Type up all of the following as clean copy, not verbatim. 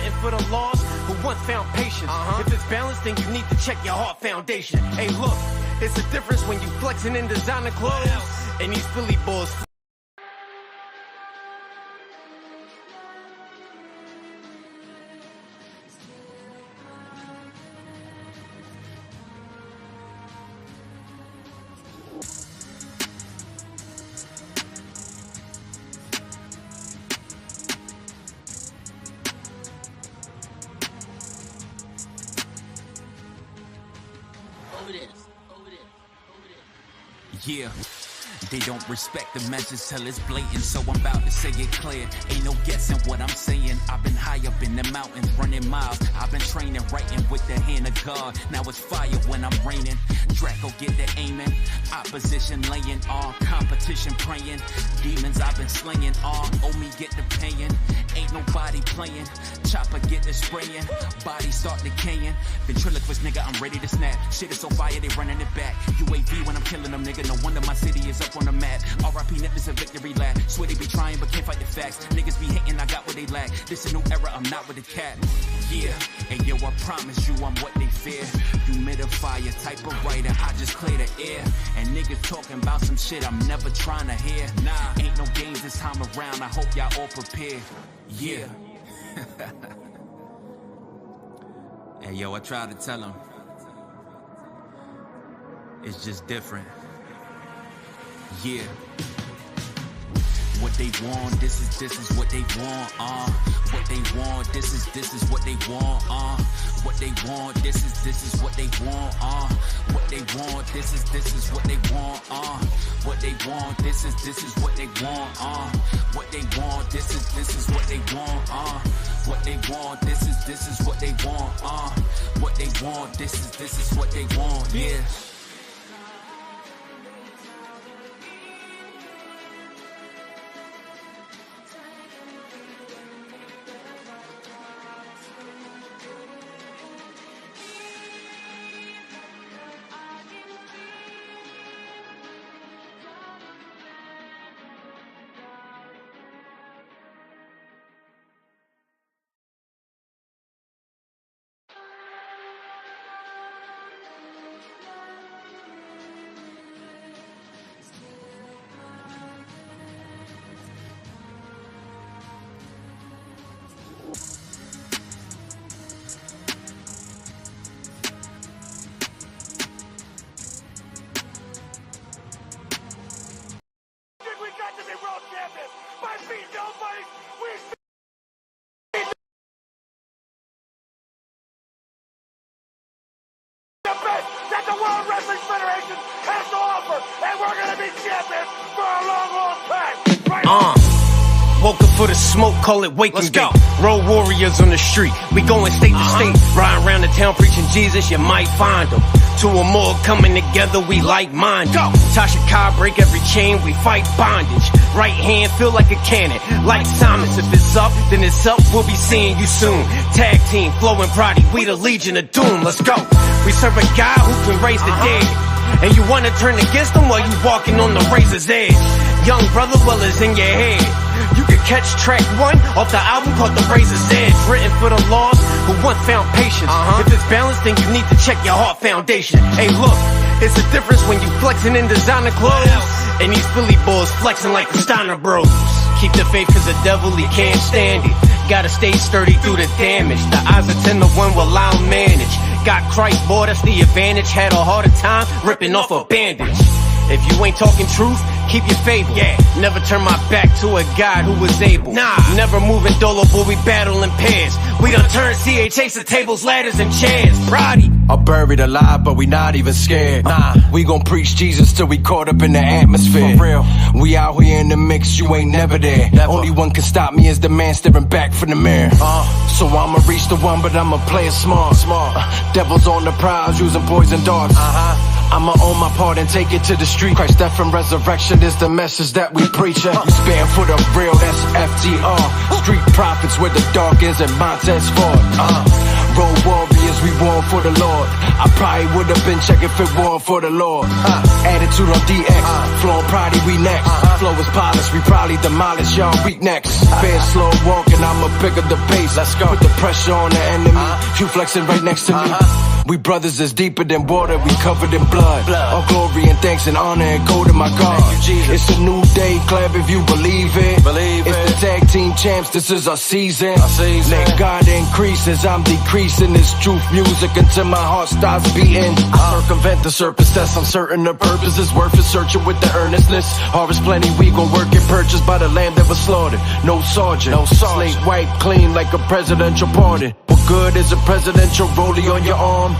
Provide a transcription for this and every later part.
written for the lost who once found patience. If it's balanced, then you need to check your heart foundation. Hey, look, it's a difference when you flexing in designer clothes and these Philly boys. Yeah, they don't respect the message till it's blatant, so I'm about to say it clear. Ain't no guessing what I'm saying. I've been high up in the mountains, running miles. I've been training, writing with the hand of God. Now it's fire when I'm raining. Draco get the aiming, opposition laying on, competition praying. Demons I've been slaying on, oh me get the paying. Ain't nobody playing, chopper get the spraying. Body start decaying, ventriloquist nigga, I'm ready to snap. Shit is so fire, they running it back. UAV when I'm killing them, nigga, no wonder my city is up on the map. RIP Nip is a victory lap. Swear they be trying but can't fight the facts. Niggas be hating, I got what they lack. This a new era, I'm not with the cat. Yeah, and yo, I promise you I'm what they fear. Humidifier type of writer, I just clear the air. And niggas talking about some shit I'm never trying to hear. Nah, ain't no games this time around, I hope y'all all prepared. Yeah. Hey yo, I try to tell them it's just different. Yeah. What they want, this is what they want, what they want, this is what they want, what they want, this is what they want, what they want, this is what they want, what they want, this is what they want, what they want, this is what they want, what they want, this is what they want, what they want, this is what they want, yeah. That the World Wrestling Federation has to offer, and we're gonna be champions for a long, long time. Right Woke up for the smoke, call it wake and bake. Road warriors on the street, we going state to state. Riding around the town preaching Jesus, you might find them. Two or more coming together, we like-minded. Tasha Kai break every chain, we fight bondage. Right hand feel like a cannon, like Simon's. If it's up, then it's up, we'll be seeing you soon. Tag team, Flo and Prodigy, we the Legion of Doom, let's go. We serve a God who can raise the dead. And you wanna turn against him while you walking on the razor's edge. Young brother, well, it's in your head. You can catch track 1 off the album called The Razor's Edge. Written for the lost who once found patience. If it's balanced, then you need to check your heart foundation. Hey, look, it's a difference when you flexing in designer clothes and these Philly boys flexing like the Steiner Bros. Keep the faith cause the devil, he can't stand it. Gotta stay sturdy through the damage. The odds are 10 to 1, well, I'll manage. Got Christ, boy, that's the advantage. Had a harder time ripping off a bandage. If you ain't talking truth, keep your faith. Yeah, never turn my back to a God who was able. Nah, never moving dolo, but we battle in pairs. We done turned CHH to tables, ladders, and chairs. Brody. I'm buried alive, but we not even scared. Nah, we gon' preach Jesus till we caught up in the atmosphere. For real, we out here in the mix, you ain't never there. Never. Only one can stop me is the man staring back from the mirror. So I'ma reach the one, but I'ma play it smart. Devils on the prize, using poison darts. I'ma own my part and take it to the street. Christ's death and resurrection is the message that we preach. We stand for the real, that's FTR. Street prophets where the dark is and Montez Ford. Road warriors, we born for the Lord. I probably would've been checking if it weren't for the Lord. Attitude on DX, Flo and Prodigy, we next. flow is polished, we probably demolish y'all weak necks. Fair slow walking, I'ma pick up the pace. Let's go. Put the pressure on the enemy. You flexing right next to me. We brothers is deeper than water, we covered in blood. All glory and thanks and honor and go to my God. It's a new day, clap if you believe it. It's the tag team champs, this is our season. Let God increase as I'm decreasing this truth music until my heart starts beating. I circumvent the surface test, I'm certain the purpose is worth it. Searching with the earnestness. Harvest plenty, we gon' work it. Purchased by the lamb that was slaughtered. No sergeant, slate white, clean like a presidential pardon. What good is a presidential rollie on your arm?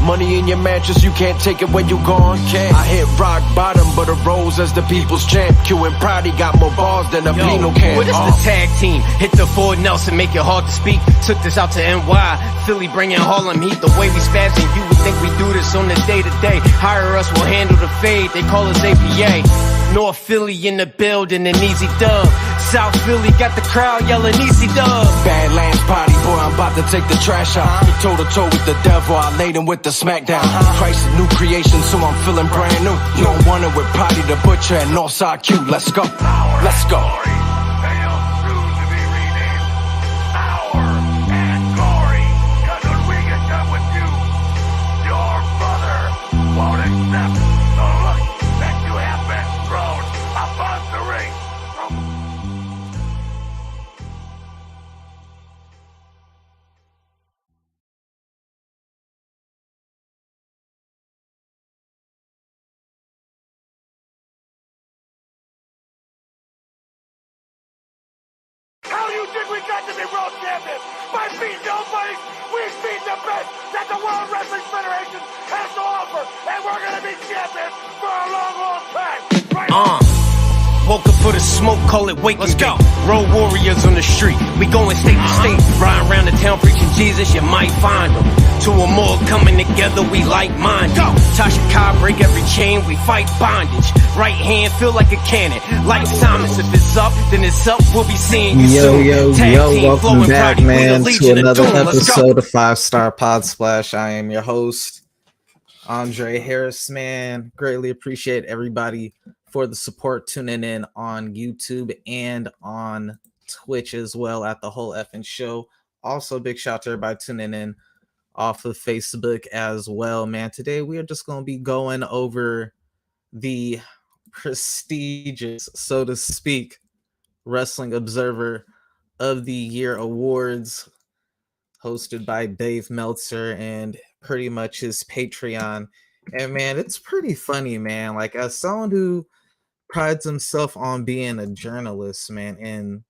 Money in your mattress, you can't take it when you gone. I hit rock bottom, but arose as the people's champ. Q and Prodigy got more bars than a penal can. What is the tag team? Hit the Ford Nelson, make it hard to speak. Took this out to NY, Philly bringing Harlem heat. The way we spazzing, you would think we do this on the day-to-day. Hire us, we'll handle the fade, they call us APA. North Philly in the building, an easy dub. South Philly got the crowd yelling easy dub. Badlands party, boy, I'm about to take the trash out. Toe to toe with the devil, I laid him with the smackdown. Christ is new creation, so I'm feeling brand new. You don't want it with Potty the Butcher and Northside Q. Let's go, let's go. How do you think we got to be world champions? By beating nobody, we beat the best that the World Wrestling Federation has to offer, and we're gonna be champions for a long, long time. Right Woke up for the smoke, call it waking. Let's go. Road warriors on the street. We going state to state. Riding around the town preaching Jesus, you might find them. Two or more coming together, we like-minded. Tasha Cobb, break every chain, we fight bondage. Right hand feel like a cannon. Like Thomas, if it's up, then it's up, we'll be seeing you soon. Yo, welcome back, man, to another episode of 5-Star Pod Splash. I am your host, Andre Harris, man. Greatly appreciate everybody for the support tuning in on YouTube and on Twitch as well at the whole effing show. Also, big shout out to everybody tuning in off of Facebook as well, man. Today we are just going to be going over the prestigious, so to speak, Wrestling Observer of the Year Awards, hosted by Dave Meltzer and pretty much his Patreon. And man, it's pretty funny, man. Like, as someone who prides himself on being a journalist, man, and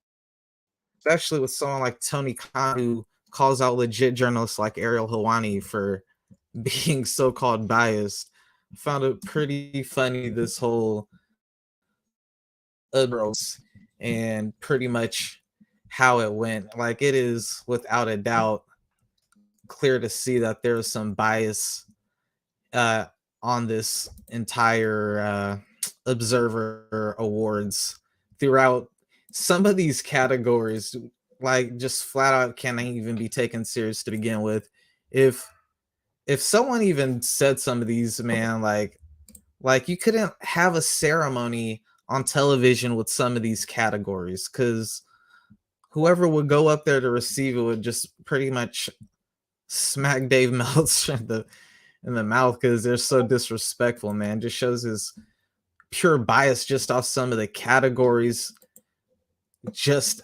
especially with someone like Tony Khan, who calls out legit journalists like Ariel Helwani for being so-called biased, I found it pretty funny, this whole and pretty much how it went. Like, it is without a doubt clear to see that there was some bias on this entire Observer Awards throughout. Some of these categories, like, just flat out can't even be taken serious to begin with. If someone even said some of these, man, like you couldn't have a ceremony on television with some of these categories, because whoever would go up there to receive it would just pretty much smack Dave Meltzer in the mouth, because they're so disrespectful, man. Just shows his pure bias just off some of the categories, just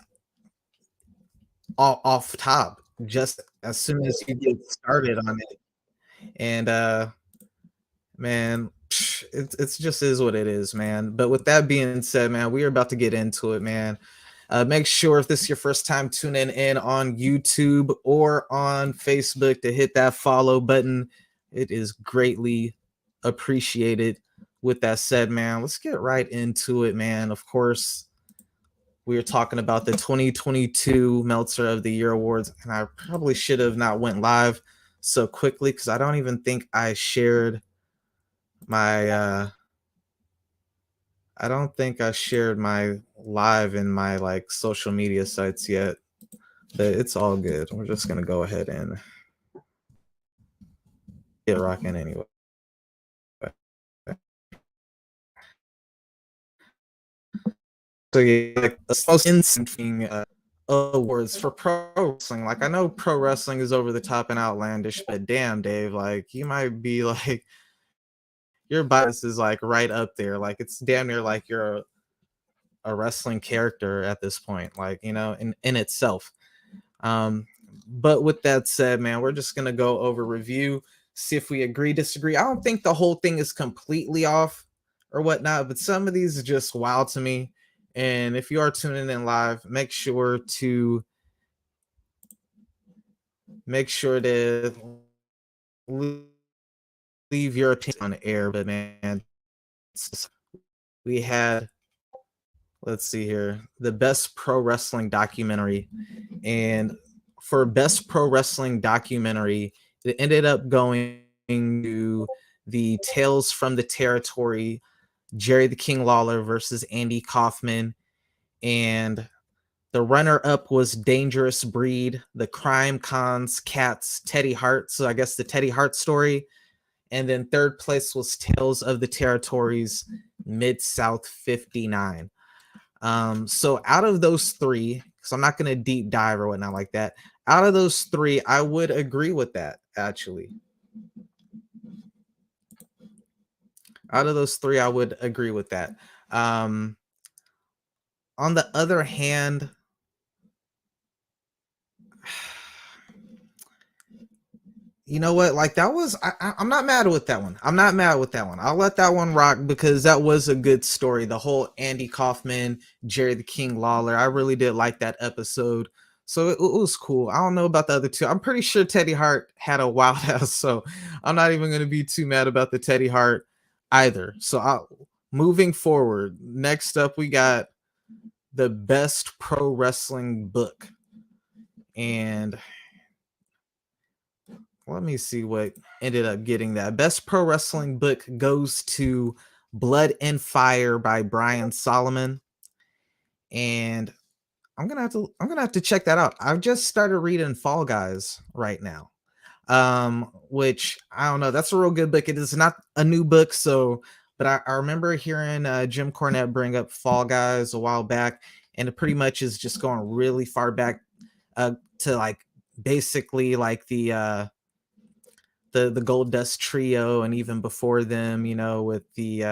off top, just as soon as you get started on it. And man, it's just is what it is, man. But with that being said, man, we are about to get into it, man. Make sure, if this is your first time tuning in on YouTube or on Facebook, to hit that follow button. It is greatly appreciated. With that said, man, let's get right into it, man. Of course, we are talking about the 2022 Meltzer of the Year Awards, and I probably should have not went live so quickly, because I don't even think I shared my I don't think I shared my live in my like social media sites yet, but it's all good. We're just gonna go ahead and get rocking anyway. So yeah, like the most insane awards for pro wrestling. Like I know pro wrestling is over the top and outlandish, but damn, Dave, like you might be like your bias is like right up there. Like it's damn near like you're a wrestling character at this point, like you know, in itself. But with that said, man, we're just gonna go over review, see if we agree, disagree. I don't think the whole thing is completely off or whatnot, but some of these are just wild to me. And if you are tuning in live, make sure to leave your opinion on air. But man, we had, let's see here, the best pro wrestling documentary, and for best pro wrestling documentary, it ended up going to the Tales from the Territory, Jerry the King Lawler versus Andy Kaufman, and the runner-up was Dangerous Breed, The Crime Cons, Cats, Teddy Hart. So I guess the Teddy Hart story. And then third place was Tales of the Territories, Mid-South 59. So out of those three, because I'm not going to deep dive or whatnot like that, out of those three, I would agree with that, actually. Out of those three, I would agree with that. On the other hand, you know what? Like that was, I'm not mad with that one. I'm not mad with that one. I'll let that one rock because that was a good story. The whole Andy Kaufman, Jerry the King Lawler. I really did like that episode. So it was cool. I don't know about the other two. I'm pretty sure Teddy Hart had a wild ass. So I'm not even going to be too mad about the Teddy Hart either. So moving forward, next up, we got the best pro wrestling book. And let me see what ended up getting that. Best pro wrestling book goes to Blood and Fire by Brian Solomon. And I'm gonna have to check that out. I've just started reading Fall Guys right now. Which I don't know. That's a real good book. It is not a new book, but I remember hearing Jim Cornette bring up Fall Guys a while back, and it pretty much is just going really far back to like basically like the Gold Dust Trio, and even before them, you know, with the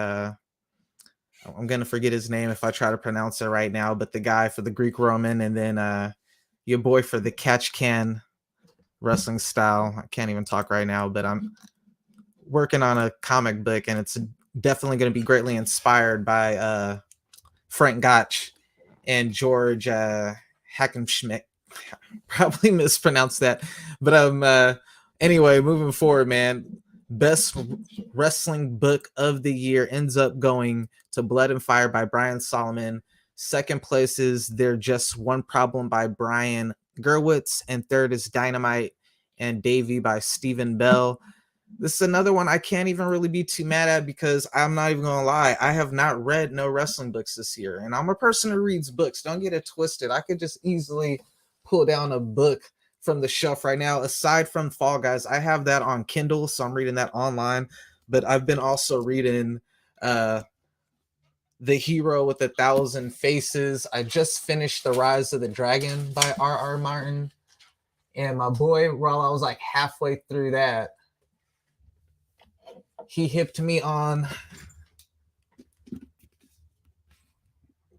I'm gonna forget his name if I try to pronounce it right now, but the guy for the Greek Roman, and then your boy for the Catch Can wrestling style. I can't even talk right now, but I'm working on a comic book, and it's definitely going to be greatly inspired by Frank Gotch and George Hackenschmidt. Probably mispronounced that, but anyway, moving forward, man. Best wrestling book of the year ends up going to Blood and Fire by Brian Solomon. Second place is There's Just One Problem by Brian Gerwitz, and third is Dynamite and Davey by Stephen Bell. This is another one I can't even really be too mad at, because I'm not even gonna lie, I have not read no wrestling books this year, and I'm a person who reads books. Don't get it twisted. I could just easily pull down a book from the shelf right now. Aside from Fall Guys, I have that on Kindle, so I'm reading that online, but I've been also reading The Hero with 1,000 Faces. I just finished The Rise of the Dragon by R.R. Martin. And my boy, while I was like halfway through that, he hipped me on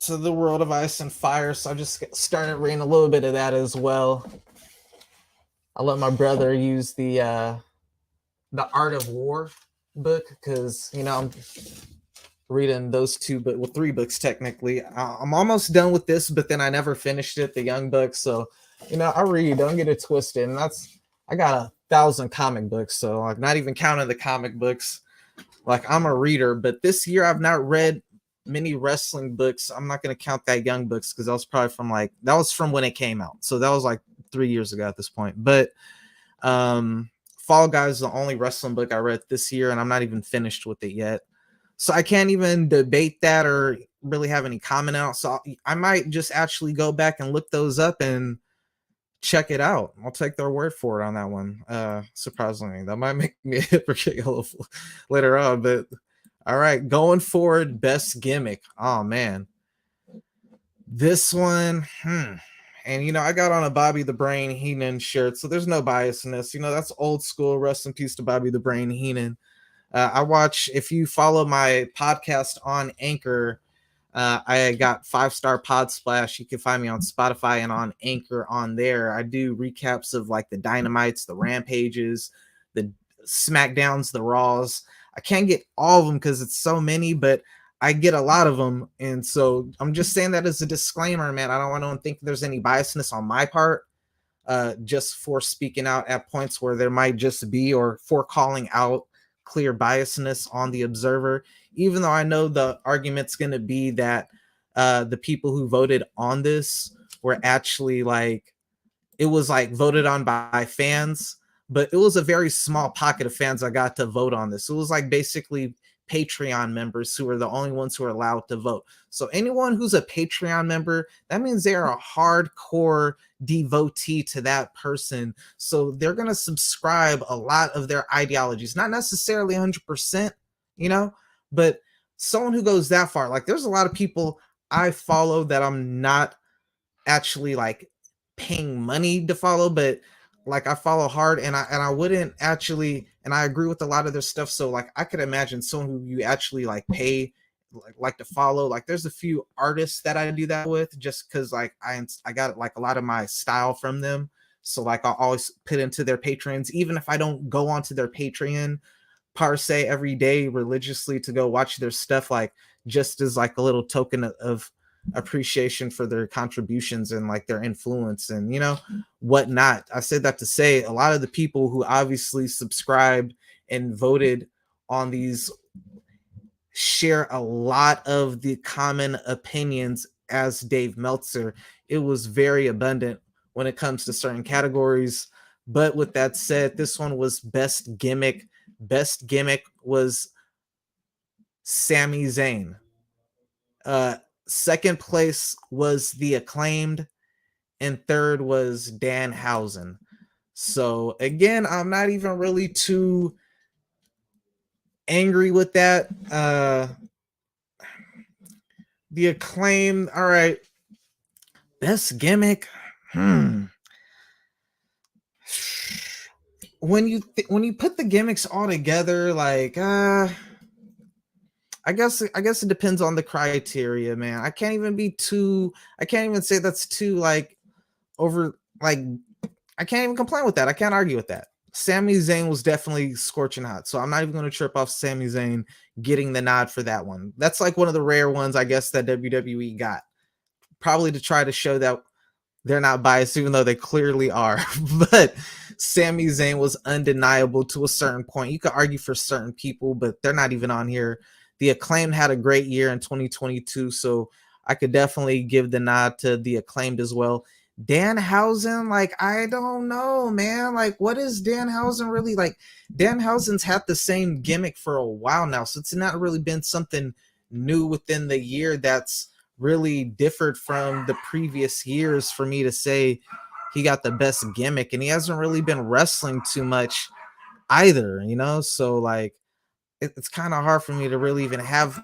to The World of Ice and Fire. So I just started reading a little bit of that as well. I let my brother use the Art of War book, because, you know, I'm reading those two, but well, three books technically. I'm almost done with this, but then I never finished it, the Young Buck. So, you know, I read, don't get it twisted. And I got 1,000 comic books, so like not even counting the comic books. Like I'm a reader, but this year I've not read many wrestling books. I'm not going to count that Young Bucks, because that was probably from when it came out. So that was like 3 years ago at this point. But Fall Guys is the only wrestling book I read this year, and I'm not even finished with it yet. So I can't even debate that or really have any comment out. So I might just actually go back and look those up and check it out. I'll take their word for it on that one. Surprisingly, that might make me a hypocrite later on. But all right, going forward, best gimmick. Oh man, This one, and you know, I got on a Bobby the Brain Heenan shirt, so there's no biasness. You know, that's old school. Rest in peace to Bobby the Brain Heenan. I watch, if you follow my podcast on Anchor, I got 5-Star Pod Splash. You can find me on Spotify and on Anchor on there. I do recaps of like the Dynamites, the Rampages, the SmackDowns, the Raws. I can't get all of them because it's so many, but I get a lot of them. And so I'm just saying that as a disclaimer, man. I don't want to think there's any biasness on my part, just for speaking out at points where there might just be, or for calling out clear biasness on the observer, even though I know the argument's going to be that the people who voted on this were actually like, it was like voted on by fans, but it was a very small pocket of fans that got to vote on this. It was like basically Patreon members who are the only ones who are allowed to vote. So anyone who's a Patreon member, that means they're a hardcore devotee to that person. So they're going to subscribe a lot of their ideologies, not necessarily 100%, you know, but someone who goes that far. Like there's a lot of people I follow that I'm not actually like paying money to follow, but like I follow hard, and I wouldn't actually, and I agree with a lot of their stuff. So like I could imagine someone who you actually like pay like to follow. Like there's a few artists that I do that with just because like I got like a lot of my style from them. So like I'll always put into their Patreons, even if I don't go onto their Patreon per se every day religiously to go watch their stuff, like just as like a little token of appreciation for their contributions and like their influence and, you know, whatnot. I said that to say a lot of the people who obviously subscribed and voted on these share a lot of the common opinions as Dave Meltzer. It was very abundant when it comes to certain categories. But with that said, this one was best gimmick. Best gimmick was Sami Zayn. Second place was The Acclaimed, and third was Danhausen. So again, I'm not even really too angry with that. The Acclaimed, all right. Best gimmick. When you put the gimmicks all together, like I guess it depends on the criteria, man. I can't even say that's too like over, like I can't even complain with that. I can't argue with that. Sami Zayn was definitely scorching hot, so I'm not even going to trip off Sami Zayn getting the nod for that one. That's like one of the rare ones, I guess, that WWE got, probably to try to show that they're not biased, even though they clearly are. But Sami Zayn was undeniable to a certain point. You could argue for certain people, but they're not even on here. The Acclaimed had a great year in 2022, so I could definitely give the nod to The Acclaimed as well. Danhausen, like, I don't know, man. Like, what is Danhausen really like? Danhausen's had the same gimmick for a while now, so it's not really been something new within the year that's really differed from the previous years for me to say he got the best gimmick. And he hasn't really been wrestling too much either, you know? So, like, it's kind of hard for me to really even have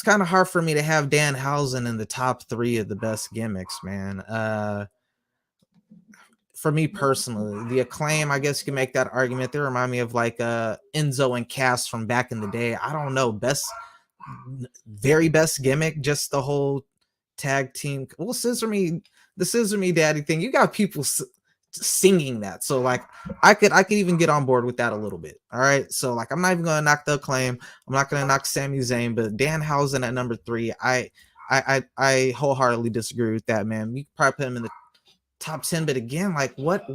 Danhausen in the top 3 of the best gimmicks, man. For me personally, The Acclaim, I guess you can make that argument. They remind me of like Enzo and Cass from back in the day. I don't know, very best gimmick, just the whole tag team. Well, the Scissor Me Daddy thing. You got people singing that, so like I could even get on board with that a little bit. All right, so like I'm not even gonna knock The Acclaim. I'm not gonna knock Sami Zayn, but Danhausen at number 3, I wholeheartedly disagree with that, man. You could probably put him in the top 10, but again, like what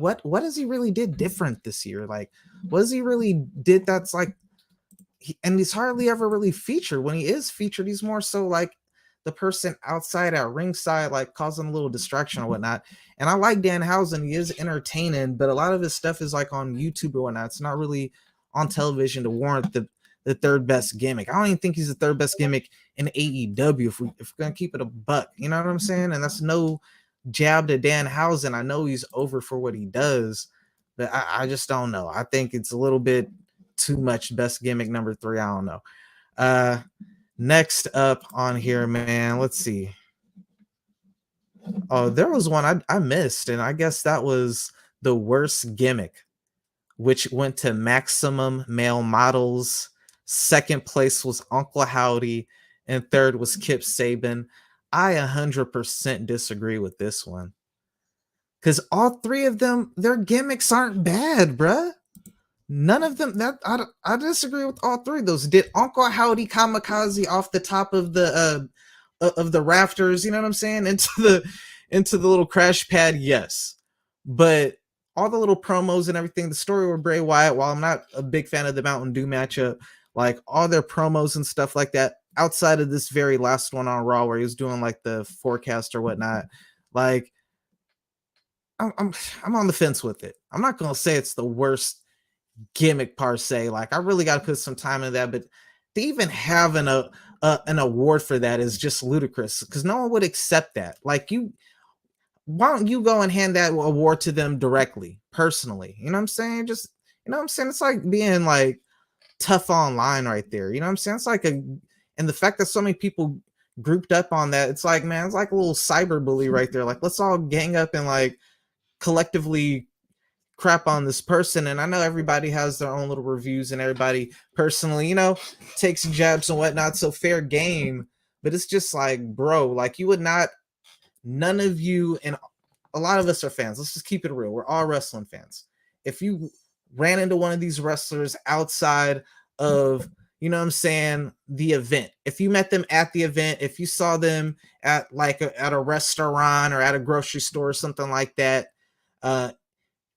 has he really did different this year? Like what has he really did that's like, and he's hardly ever really featured. When he is featured, he's more so like the person outside at ringside, like causing a little distraction or whatnot. And I like Danhausen. He is entertaining, but a lot of his stuff is like on YouTube or whatnot. It's not really on television to warrant the third best gimmick. I don't even think he's the third best gimmick in AEW if we're going to keep it a buck. You know what I'm saying? And that's no jab to Danhausen. I know he's over for what he does, but I just don't know. I think it's a little bit too much best gimmick number 3. I don't know. Next up on here, man, let's see. Oh, there was one I missed, and I guess that was the worst gimmick, which went to Maximum Male Models. Second place was Uncle Howdy, and third was Kip Saban. I 100% disagree with this one. Because all three of them, their gimmicks aren't bad, bruh. None of them. I disagree with all three of those. Did Uncle Howdy kamikaze off the top of the rafters? You know what I'm saying? Into the little crash pad. Yes, but all the little promos and everything. The story with Bray Wyatt. While I'm not a big fan of the Mountain Dew matchup, like all their promos and stuff like that. Outside of this very last one on Raw, where he was doing like the forecast or whatnot, like I'm on the fence with it. I'm not gonna say it's the worst gimmick per se. Like I really got to put some time into that, but to even have an award for that is just ludicrous because no one would accept that. Like why don't you go and hand that award to them directly, personally? You know what I'm saying? Just you know what I'm saying? It's like being like tough online right there. You know what I'm saying? It's like and the fact that so many people grouped up on that, it's like, man, it's like a little cyberbully right there. Like let's all gang up and like collectively crap on this person. And I know everybody has their own little reviews and everybody personally, you know, takes jabs and whatnot. So fair game. But it's just like, bro, like you would not, none of you, and a lot of us are fans. Let's just keep it real. We're all wrestling fans. If you ran into one of these wrestlers outside of, you know what I'm saying, the event, if you met them at the event, if you saw them at like at a restaurant or at a grocery store or something like that,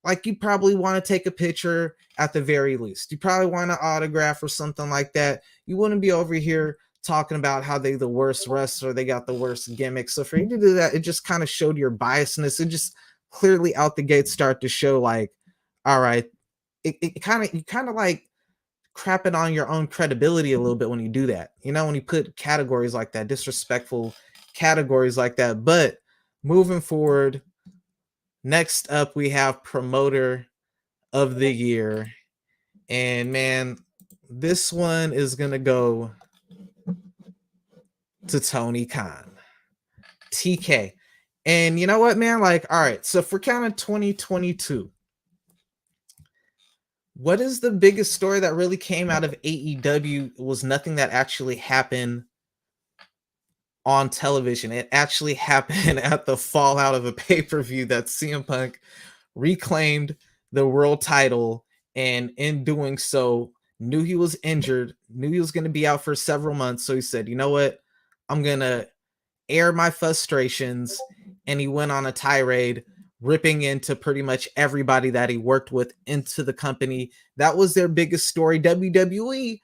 like you probably want to take a picture at the very least. You probably want an autograph or something like that. You wouldn't be over here talking about how they the worst wrestler, they got the worst gimmick. So for you to do that, it just kind of showed your biasness. It just clearly out the gate start to show like, all right, you kind of like crapping on your own credibility a little bit when you do that. You know, when you put categories like that, disrespectful categories like that. But moving forward, next up, we have Promoter of the Year. And man, this one is going to go to Tony Khan. TK. And you know what, man? Like, all right, so for counting 2022, what is the biggest story that really came out of AEW? It was nothing that actually happened on television. It actually happened at the fallout of a pay-per-view that CM Punk reclaimed the world title, and in doing so, knew he was injured, knew he was going to be out for several months. So he said, you know what? I'm going to air my frustrations. And he went on a tirade, ripping into pretty much everybody that he worked with into the company. That was their biggest story, WWE.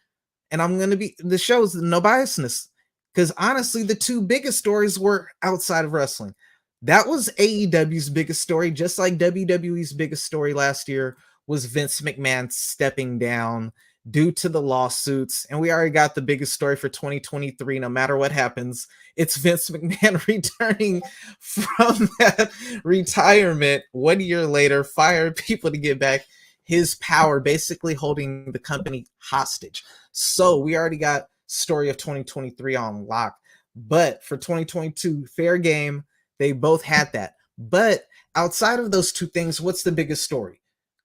And I'm going to be, the show's no biasness. Because honestly, the two biggest stories were outside of wrestling. That was AEW's biggest story, just like WWE's biggest story last year was Vince McMahon stepping down due to the lawsuits. And we already got the biggest story for 2023. No matter what happens, it's Vince McMahon returning from that retirement 1 year later, fired people to get back his power, basically holding the company hostage. So we already got story of 2023 on lock. But for 2022, fair game, they both had that. But outside of those two things, what's the biggest story?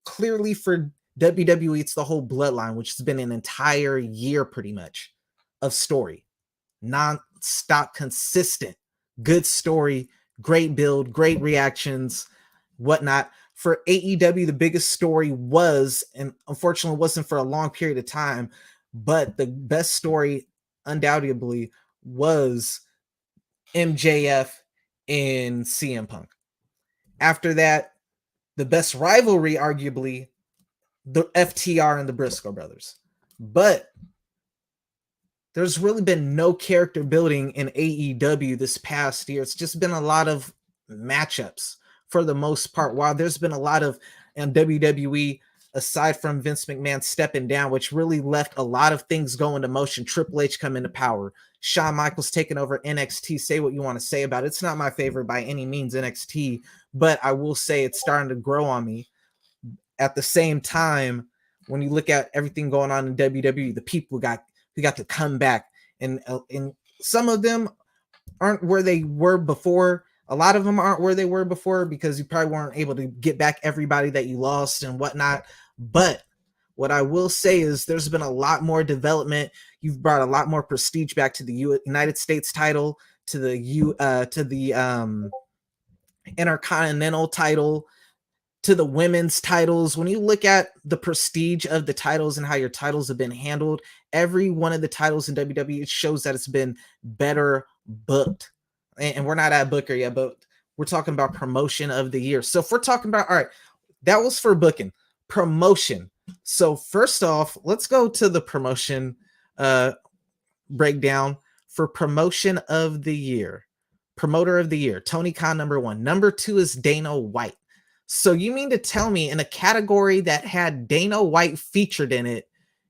Clearly for WWE, it's the whole bloodline, which has been an entire year pretty much of story. Non-stop, consistent, good story, great build, great reactions, whatnot. For AEW, the biggest story was, and unfortunately wasn't for a long period of time, but the best story undoubtedly was MJF and CM Punk. After that, the best rivalry, arguably, the FTR and the Briscoe brothers. But there's really been no character building in AEW this past year. It's just been a lot of matchups for the most part. While there's been a lot of in WWE, aside from Vince McMahon stepping down, which really left a lot of things go into motion. Triple H come into power. Shawn Michaels taking over NXT. Say what you want to say about it. It's not my favorite by any means, NXT, but I will say it's starting to grow on me. At the same time, when you look at everything going on in WWE, the people who got to come back, and some of them aren't where they were before. A lot of them aren't where they were before because you probably weren't able to get back everybody that you lost and whatnot. But what I will say is there's been a lot more development. You've brought a lot more prestige back to the United States title, to the Intercontinental title, to the women's titles. When you look at the prestige of the titles and how your titles have been handled, every one of the titles in WWE, it shows that it's been better booked. And we're not at Booker yet, but we're talking about promotion of the year. So if we're talking about, all right, that was for booking. Promotion. So first off, let's go to the promotion breakdown for promotion of the year. Promoter of the year, Tony Khan, number 1. Number 2 is Dana White. So you mean to tell me in a category that had Dana White featured in it,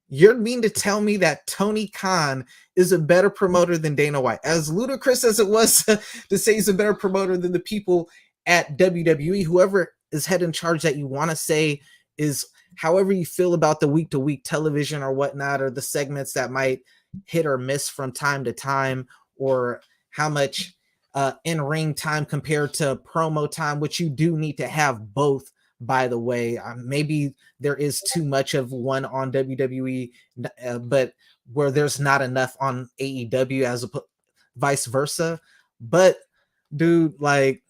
you're mean to tell me that Tony Khan is a better promoter than Dana White? As ludicrous as it was to say he's a better promoter than the people at WWE, whoever is head in charge that you want to say is, however you feel about the week-to-week television or whatnot, or the segments that might hit or miss from time to time, or how much in-ring time compared to promo time, which you do need to have both, by the way. Maybe there is too much of one on WWE, but where there's not enough on AEW, as vice versa. But dude, like,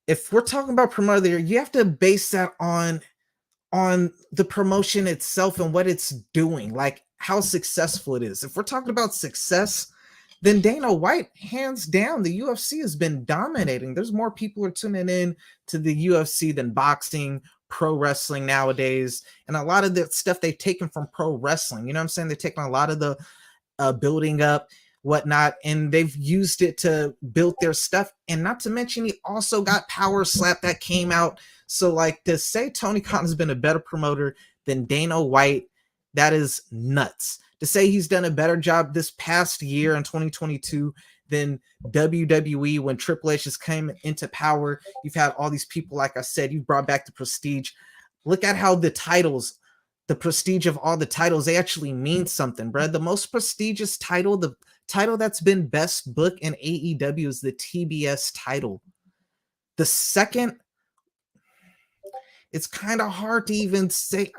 if we're talking about promoter of the year, you have to base that on the promotion itself and what it's doing, like how successful it is. If we're talking about success, then Dana White, hands down, the UFC has been dominating. There's more people are tuning in to the UFC than boxing, pro wrestling nowadays. And a lot of the stuff they've taken from pro wrestling, you know what I'm saying? They've taken a lot of the building up, whatnot, and they've used it to build their stuff. And not to mention, he also got Power Slap that came out. So like, to say Tony Khan has been a better promoter than Dana White, that is nuts. To say he's done a better job this past year in 2022 than WWE when Triple H has came into power. You've had all these people, like I said, you've brought back the prestige. Look at how the titles, the prestige of all the titles, they actually mean something, bro. The most prestigious title, the title that's been best book in AEW is the TBS title. The second, it's kind of hard to even say.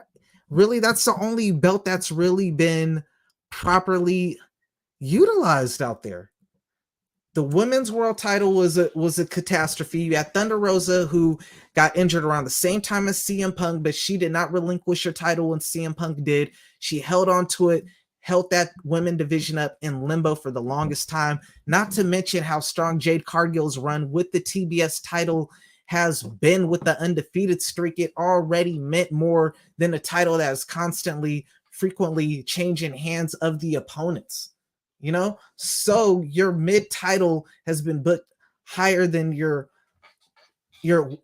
Really, that's the only belt that's really been properly utilized out there. The women's world title was a catastrophe. You had Thunder Rosa, who got injured around the same time as CM Punk, but she did not relinquish her title when CM Punk did. She held on to it, held that women division up in limbo for the longest time. Not to mention how strong Jade Cargill's run with the TBS title has been with the undefeated streak. It already meant more than a title that is constantly, frequently changing hands of the opponents, you know? So your mid title has been booked higher than your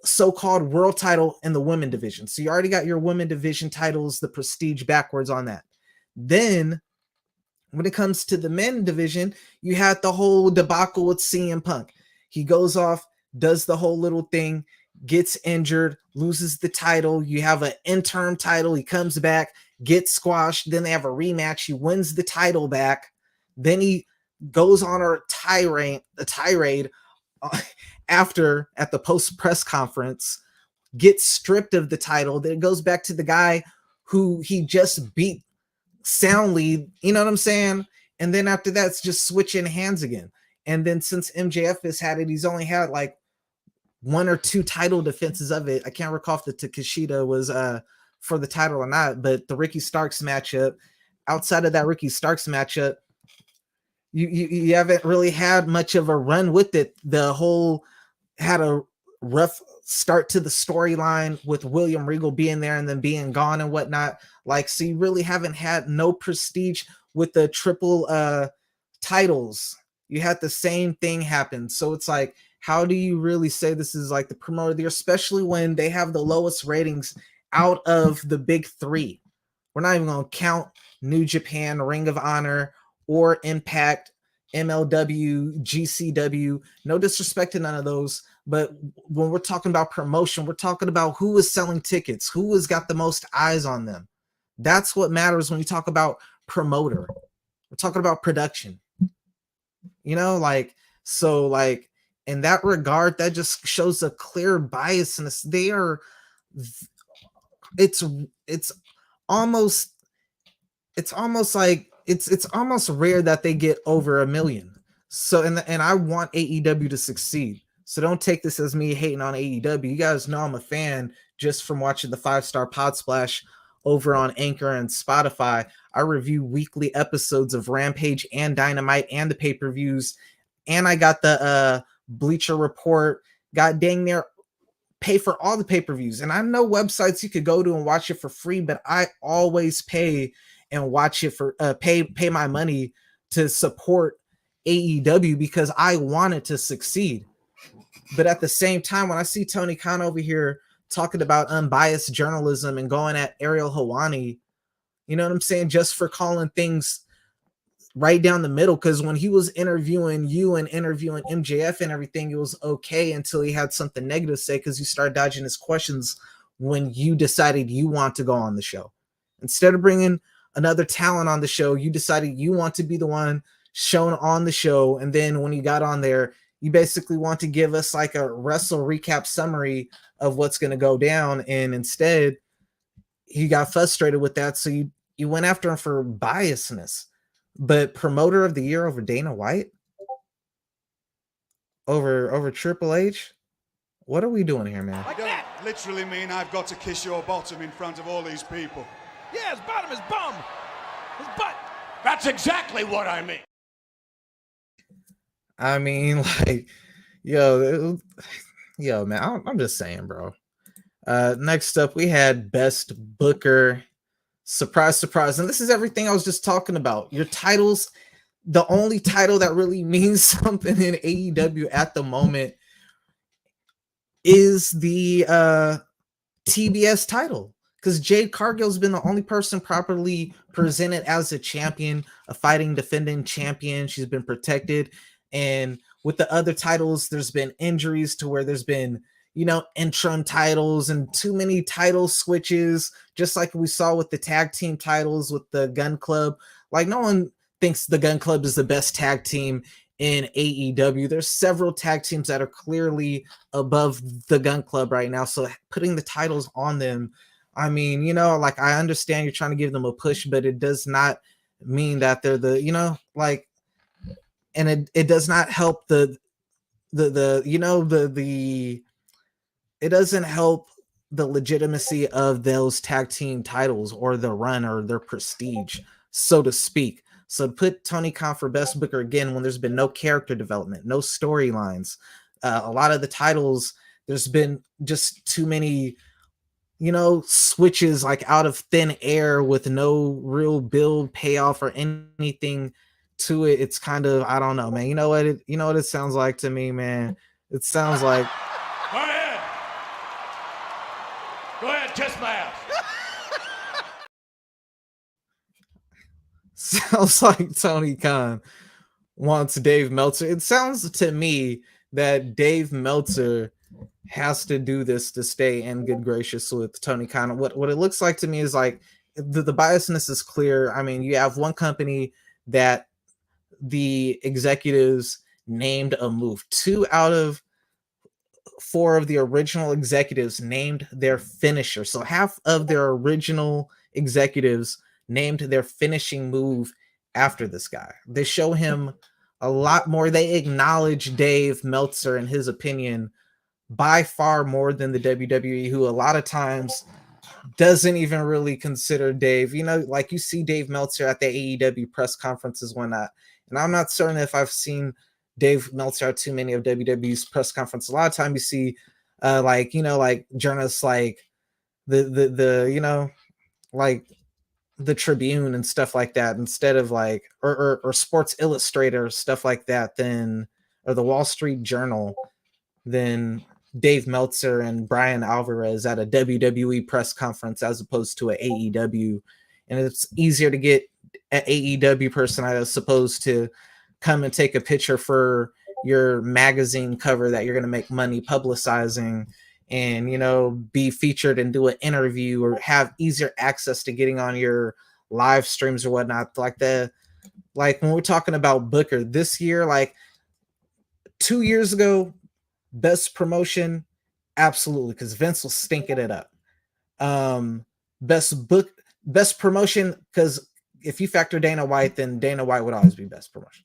so-called world title in the women division. So you already got your women division titles, the prestige backwards on that. Then when it comes to the men division, you had the whole debacle with CM Punk. He goes off, does the whole little thing, gets injured, loses the title. You have an interim title. He comes back, gets squashed. Then they have a rematch. He wins the title back. Then he goes on a tirade after at the post press conference, gets stripped of the title. Then it goes back to the guy who he just beat soundly. You know what I'm saying? And then after that, it's just switching hands again. And then since MJF has had it, he's only had like 1 or 2 title defenses of it. I can't recall if the Takeshita was for the title or not, but the Ricky Starks matchup, outside of that Ricky Starks matchup, you haven't really had much of a run with it. The whole had a rough start to the storyline with William Regal being there and then being gone and whatnot. Like, so you really haven't had no prestige with the triple titles. You had the same thing happen. So it's like, how do you really say this is like the promoter of the year, especially when they have the lowest ratings out of the big 3? We're not even going to count New Japan, Ring of Honor, or Impact, MLW, GCW. No disrespect to none of those. But when we're talking about promotion, we're talking about who is selling tickets, who has got the most eyes on them. That's what matters when you talk about promoter. We're talking about production. You know, like, so like, in that regard, that just shows a clear biasness. They are, it's almost like it's almost rare that they get over 1 million. So and I want AEW to succeed. So don't take this as me hating on AEW. You guys know I'm a fan just from watching the 5-Star Pod Splash over on Anchor and Spotify. I review weekly episodes of Rampage and Dynamite and the pay-per-views. And I got the Bleacher Report, got dang near pay for all the pay-per-views. And I know websites you could go to and watch it for free, but I always pay and watch it for pay my money to support AEW because I want it to succeed. But at the same time, when I see Tony Khan over here talking about unbiased journalism and going at Ariel Helwani, you know what I'm saying, just for calling things right down the middle, because when he was interviewing you and interviewing MJF and everything, it was okay until he had something negative to say because you started dodging his questions when you decided you want to go on the show. Instead of bringing another talent on the show, you decided you want to be the one shown on the show. And then when you got on there, you basically want to give us like a wrestle recap summary of what's going to go down. And instead, he got frustrated with that. So you went after him for biasness. But promoter of the year over Dana White? Over Triple H? What are we doing here, man? I don't literally mean I've got to kiss your bottom in front of all these people. Yeah, his bottom, his bum, his butt. That's exactly what I mean. I mean, like, yo, man, I'm just saying, bro. Next up, we had Best Booker. Surprise, surprise. And this is everything I was just talking about. Your titles, the only title that really means something in AEW at the moment is the TBS title. Because Jade Cargill's been the only person properly presented as a champion, a fighting, defending champion. She's been protected. And with the other titles, there's been injuries to where there's been, you know, interim titles and too many title switches, just like we saw with the tag team titles with the Gun Club. Like, no one thinks the Gun Club is the best tag team in AEW. There's several tag teams that are clearly above the Gun Club right now. So putting the titles on them, I mean, you know, like, I understand you're trying to give them a push, but it does not mean that they're the, you know, like, and it does not help it doesn't help the legitimacy of those tag team titles or the run or their prestige, so to speak. So to put Tony Khan for Best Booker again, when there's been no character development, no storylines, a lot of the titles, there's been just too many, you know, switches like out of thin air with no real build, payoff, or anything to it. It's kind of, I don't know, man. You know what it sounds like to me, man? It sounds like, Go ahead, kiss my ass. sounds like Tony Khan wants Dave Meltzer. It sounds to me that Dave Meltzer has to do this to stay in good gracious with Tony Khan. What it looks like to me is like the biasness is clear. I mean, you have one company that the executives named a move. 2 out of 4 of the original executives named their finisher. So half of their original executives named their finishing move after this guy. They show him a lot more. They acknowledge Dave Meltzer and his opinion by far more than the WWE, who a lot of times doesn't even really consider Dave. You know, like you see Dave Meltzer at the AEW press conferences, whatnot. And I'm not certain if I've seen Dave Meltzer at too many of WWE's press conferences. A lot of time you see like, you know, like journalists like the you know, like the Tribune and stuff like that, instead of like or Sports Illustrated, stuff like that, then, or the Wall Street Journal, then Dave Meltzer and Brian Alvarez at a WWE press conference as opposed to an AEW. And it's easier to get an AEW person, I suppose, to come and take a picture for your magazine cover that you're going to make money publicizing, and, you know, be featured and do an interview or have easier access to getting on your live streams or whatnot. Like when we're talking about Booker this year, like 2 years ago, Best promotion, absolutely, because Vince was stinking it up. Best promotion, because if you factor Dana White, then Dana White would always be best promotion.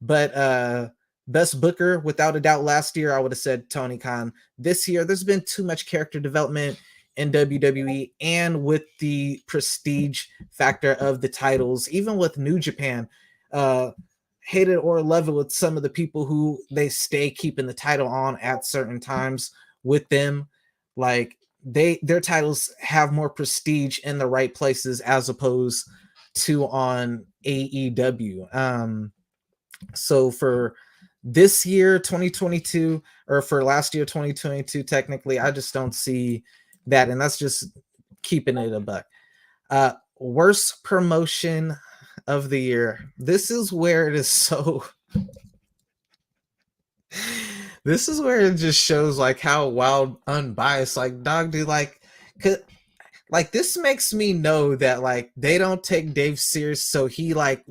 But best booker, without a doubt, last year I would have said Tony Khan. This year, there's been too much character development in WWE, and with the prestige factor of the titles, even with New Japan, hate it or love it with some of the people who they stay keeping the title on at certain times with them, like their titles have more prestige in the right places as opposed to on AEW. So for this year 2022, or for last year 2022, technically, I just don't see that, and that's just keeping it a buck. Worst promotion of the year. This is where it is so this is where it just shows like how wild unbiased, like, dog, dude, like this makes me know that like they don't take Dave serious, so he like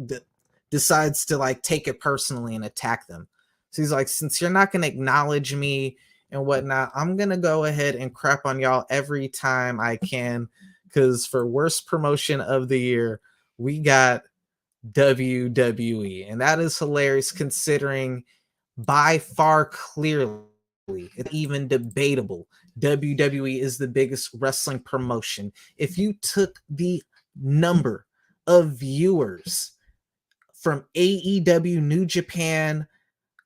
decides to like take it personally and attack them. So he's like, since you're not gonna acknowledge me and whatnot, I'm gonna go ahead and crap on y'all every time I can. Because for worst promotion of the year, we got WWE, and that is hilarious considering by far clearly, it's even debatable, WWE is the biggest wrestling promotion. If you took the number of viewers from AEW, New Japan,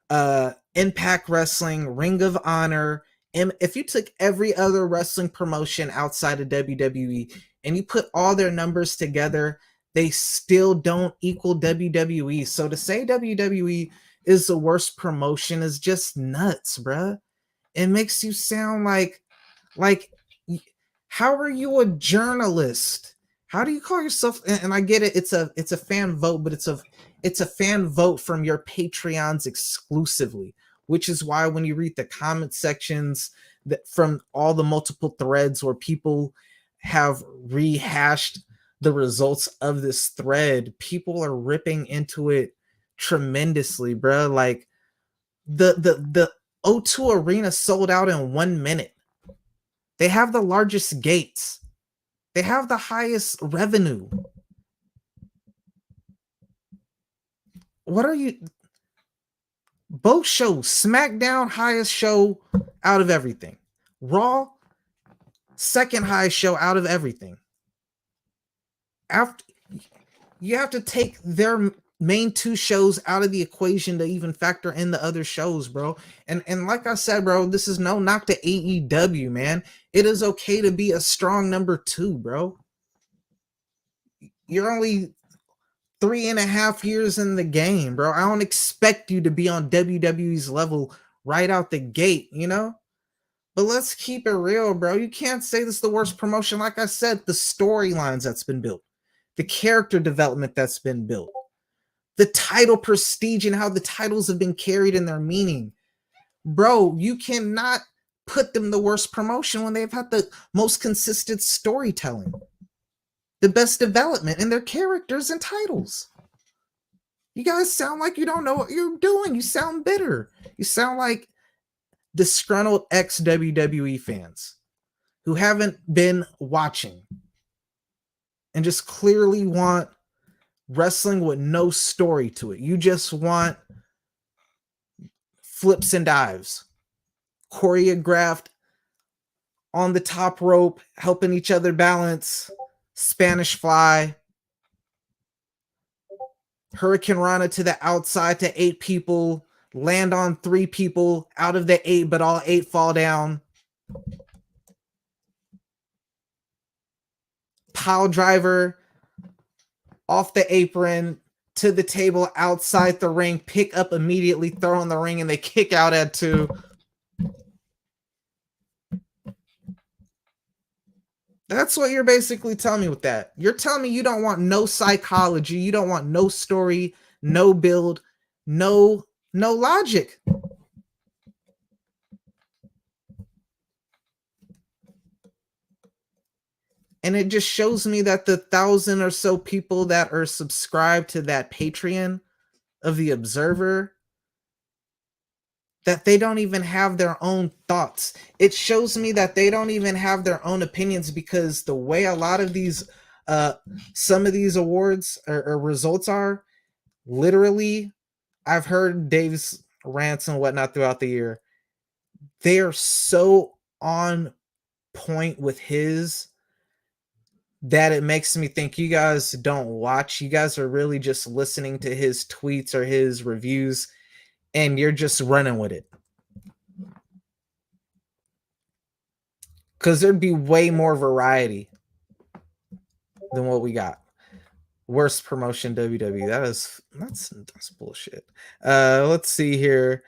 Impact Wrestling, Ring of Honor, and if you took every other wrestling promotion outside of WWE and you put all their numbers together, they still don't equal WWE. So to say WWE is the worst promotion is just nuts, bruh. It makes you sound like how are you a journalist? How do you call yourself? And I get it, it's a fan vote, but it's a fan vote from your Patreons exclusively, which is why when you read the comment sections that from all the multiple threads where people have rehashed the results of this thread, people are ripping into it tremendously, bro. Like the O2 Arena sold out in 1 minute. They have the largest gates. They have the highest revenue. What are you? Both shows, SmackDown highest show out of everything. Raw, second highest show out of everything. After you have to take their main two shows out of the equation to even factor in the other shows, bro. And like I said, bro, this is no knock to AEW, man. It is okay to be a strong number 2, bro. You're only 3.5 years in the game, bro. I don't expect you to be on WWE's level right out the gate, you know? But let's keep it real, bro. You can't say this is the worst promotion. Like I said, the storylines that's been built, the character development that's been built, the title prestige and how the titles have been carried in their meaning. Bro, you cannot put them the worst promotion when they've had the most consistent storytelling, the best development in their characters and titles. You guys sound like you don't know what you're doing. You sound bitter. You sound like disgruntled ex-WWE fans who haven't been watching and just clearly want wrestling with no story to it. You just want flips and dives, choreographed on the top rope, helping each other balance, Spanish fly, Hurricane Rana to the outside to 8 people, land on 3 people out of the 8, but all 8 fall down. Pile driver off the apron to the table outside the ring, pick up immediately, throw in the ring, and they kick out at 2. That's what you're basically telling me with that. You're telling me you don't want no psychology, you don't want no story, no build, no logic. And it just shows me that the 1,000 or so people that are subscribed to that Patreon of the Observer, that they don't even have their own thoughts. It shows me that they don't even have their own opinions, because the way a lot of these some of these awards or results are, literally, I've heard Dave's rants and whatnot throughout the year. They are so on point with his that it makes me think you guys don't watch. You guys are really just listening to his tweets or his reviews, and you're just running with it. Because there'd be way more variety than what we got. Worst promotion WWE. That's bullshit. Let's see here.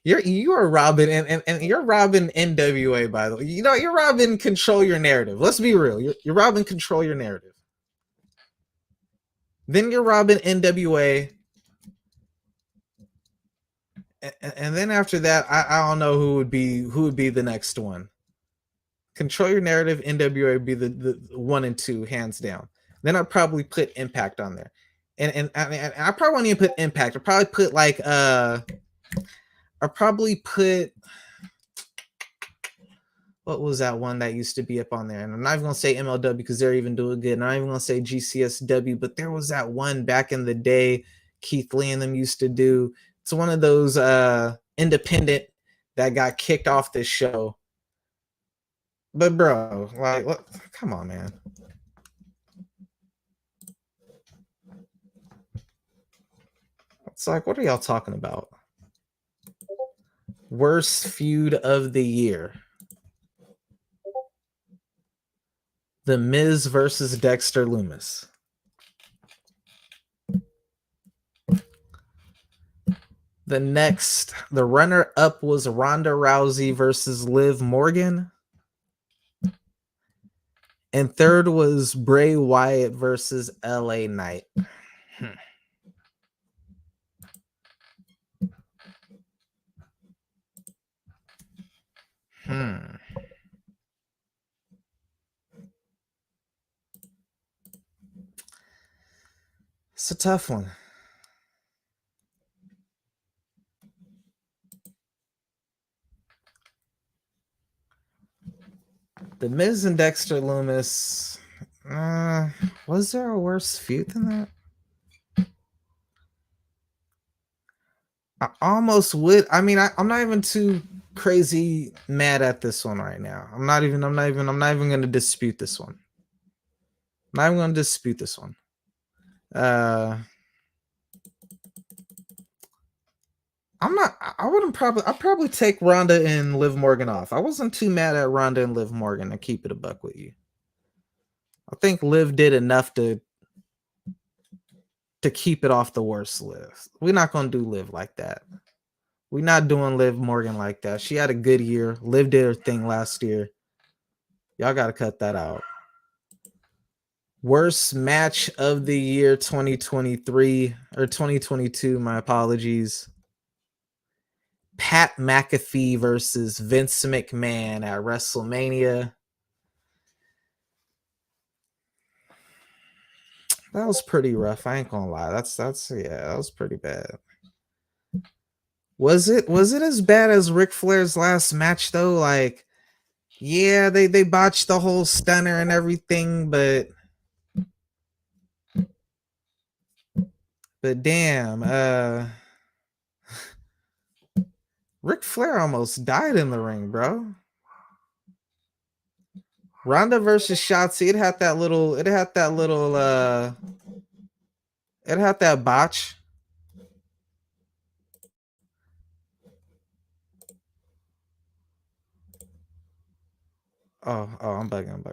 You are robbing and you're robbing NWA, by the way. You know, you're robbing Control Your Narrative. Let's be real. You're robbing Control Your Narrative. Then you're robbing NWA. And then after that, I don't know who would be the next one. Control Your Narrative, NWA would be the 1 and 2, hands down. Then I'd probably put Impact on there. And I probably won't even put Impact. I'd probably put like what was that one that used to be up on there? And I'm not even gonna say MLW because they're even doing good. And I'm not even gonna say GCSW, but there was that one back in the day Keith Lee and them used to do. It's one of those independent that got kicked off this show. But bro, like, come on, man. It's like, what are y'all talking about? Worst feud of the year. The Miz versus Dexter Lumis. The runner-up was Ronda Rousey versus Liv Morgan. And third was Bray Wyatt versus LA Knight. It's a tough one. The Miz and Dexter Lumis. Was there a worse feud than that? I almost would. I mean, I'm not even too crazy mad at this one right now. I'm not even going to dispute this one. I'm not even going to dispute this one. I'd probably take Ronda and Liv Morgan off. I wasn't too mad at Ronda and Liv Morgan, to keep it a buck with you. I think Liv did enough to keep it off the worst list. We're not going to do Liv like that. We're not doing Liv Morgan like that. She had a good year. Liv did her thing last year. Y'all got to cut that out. Worst match of the year 2023 or 2022, my apologies. Pat McAfee versus Vince McMahon at WrestleMania. That was pretty rough. I ain't gonna lie. That was pretty bad. Was it as bad as Ric Flair's last match though? Like, yeah, they botched the whole stunner and everything, but damn, Ric Flair almost died in the ring, bro. Ronda versus Shotzi, it had that botch. Oh, I'm bugging.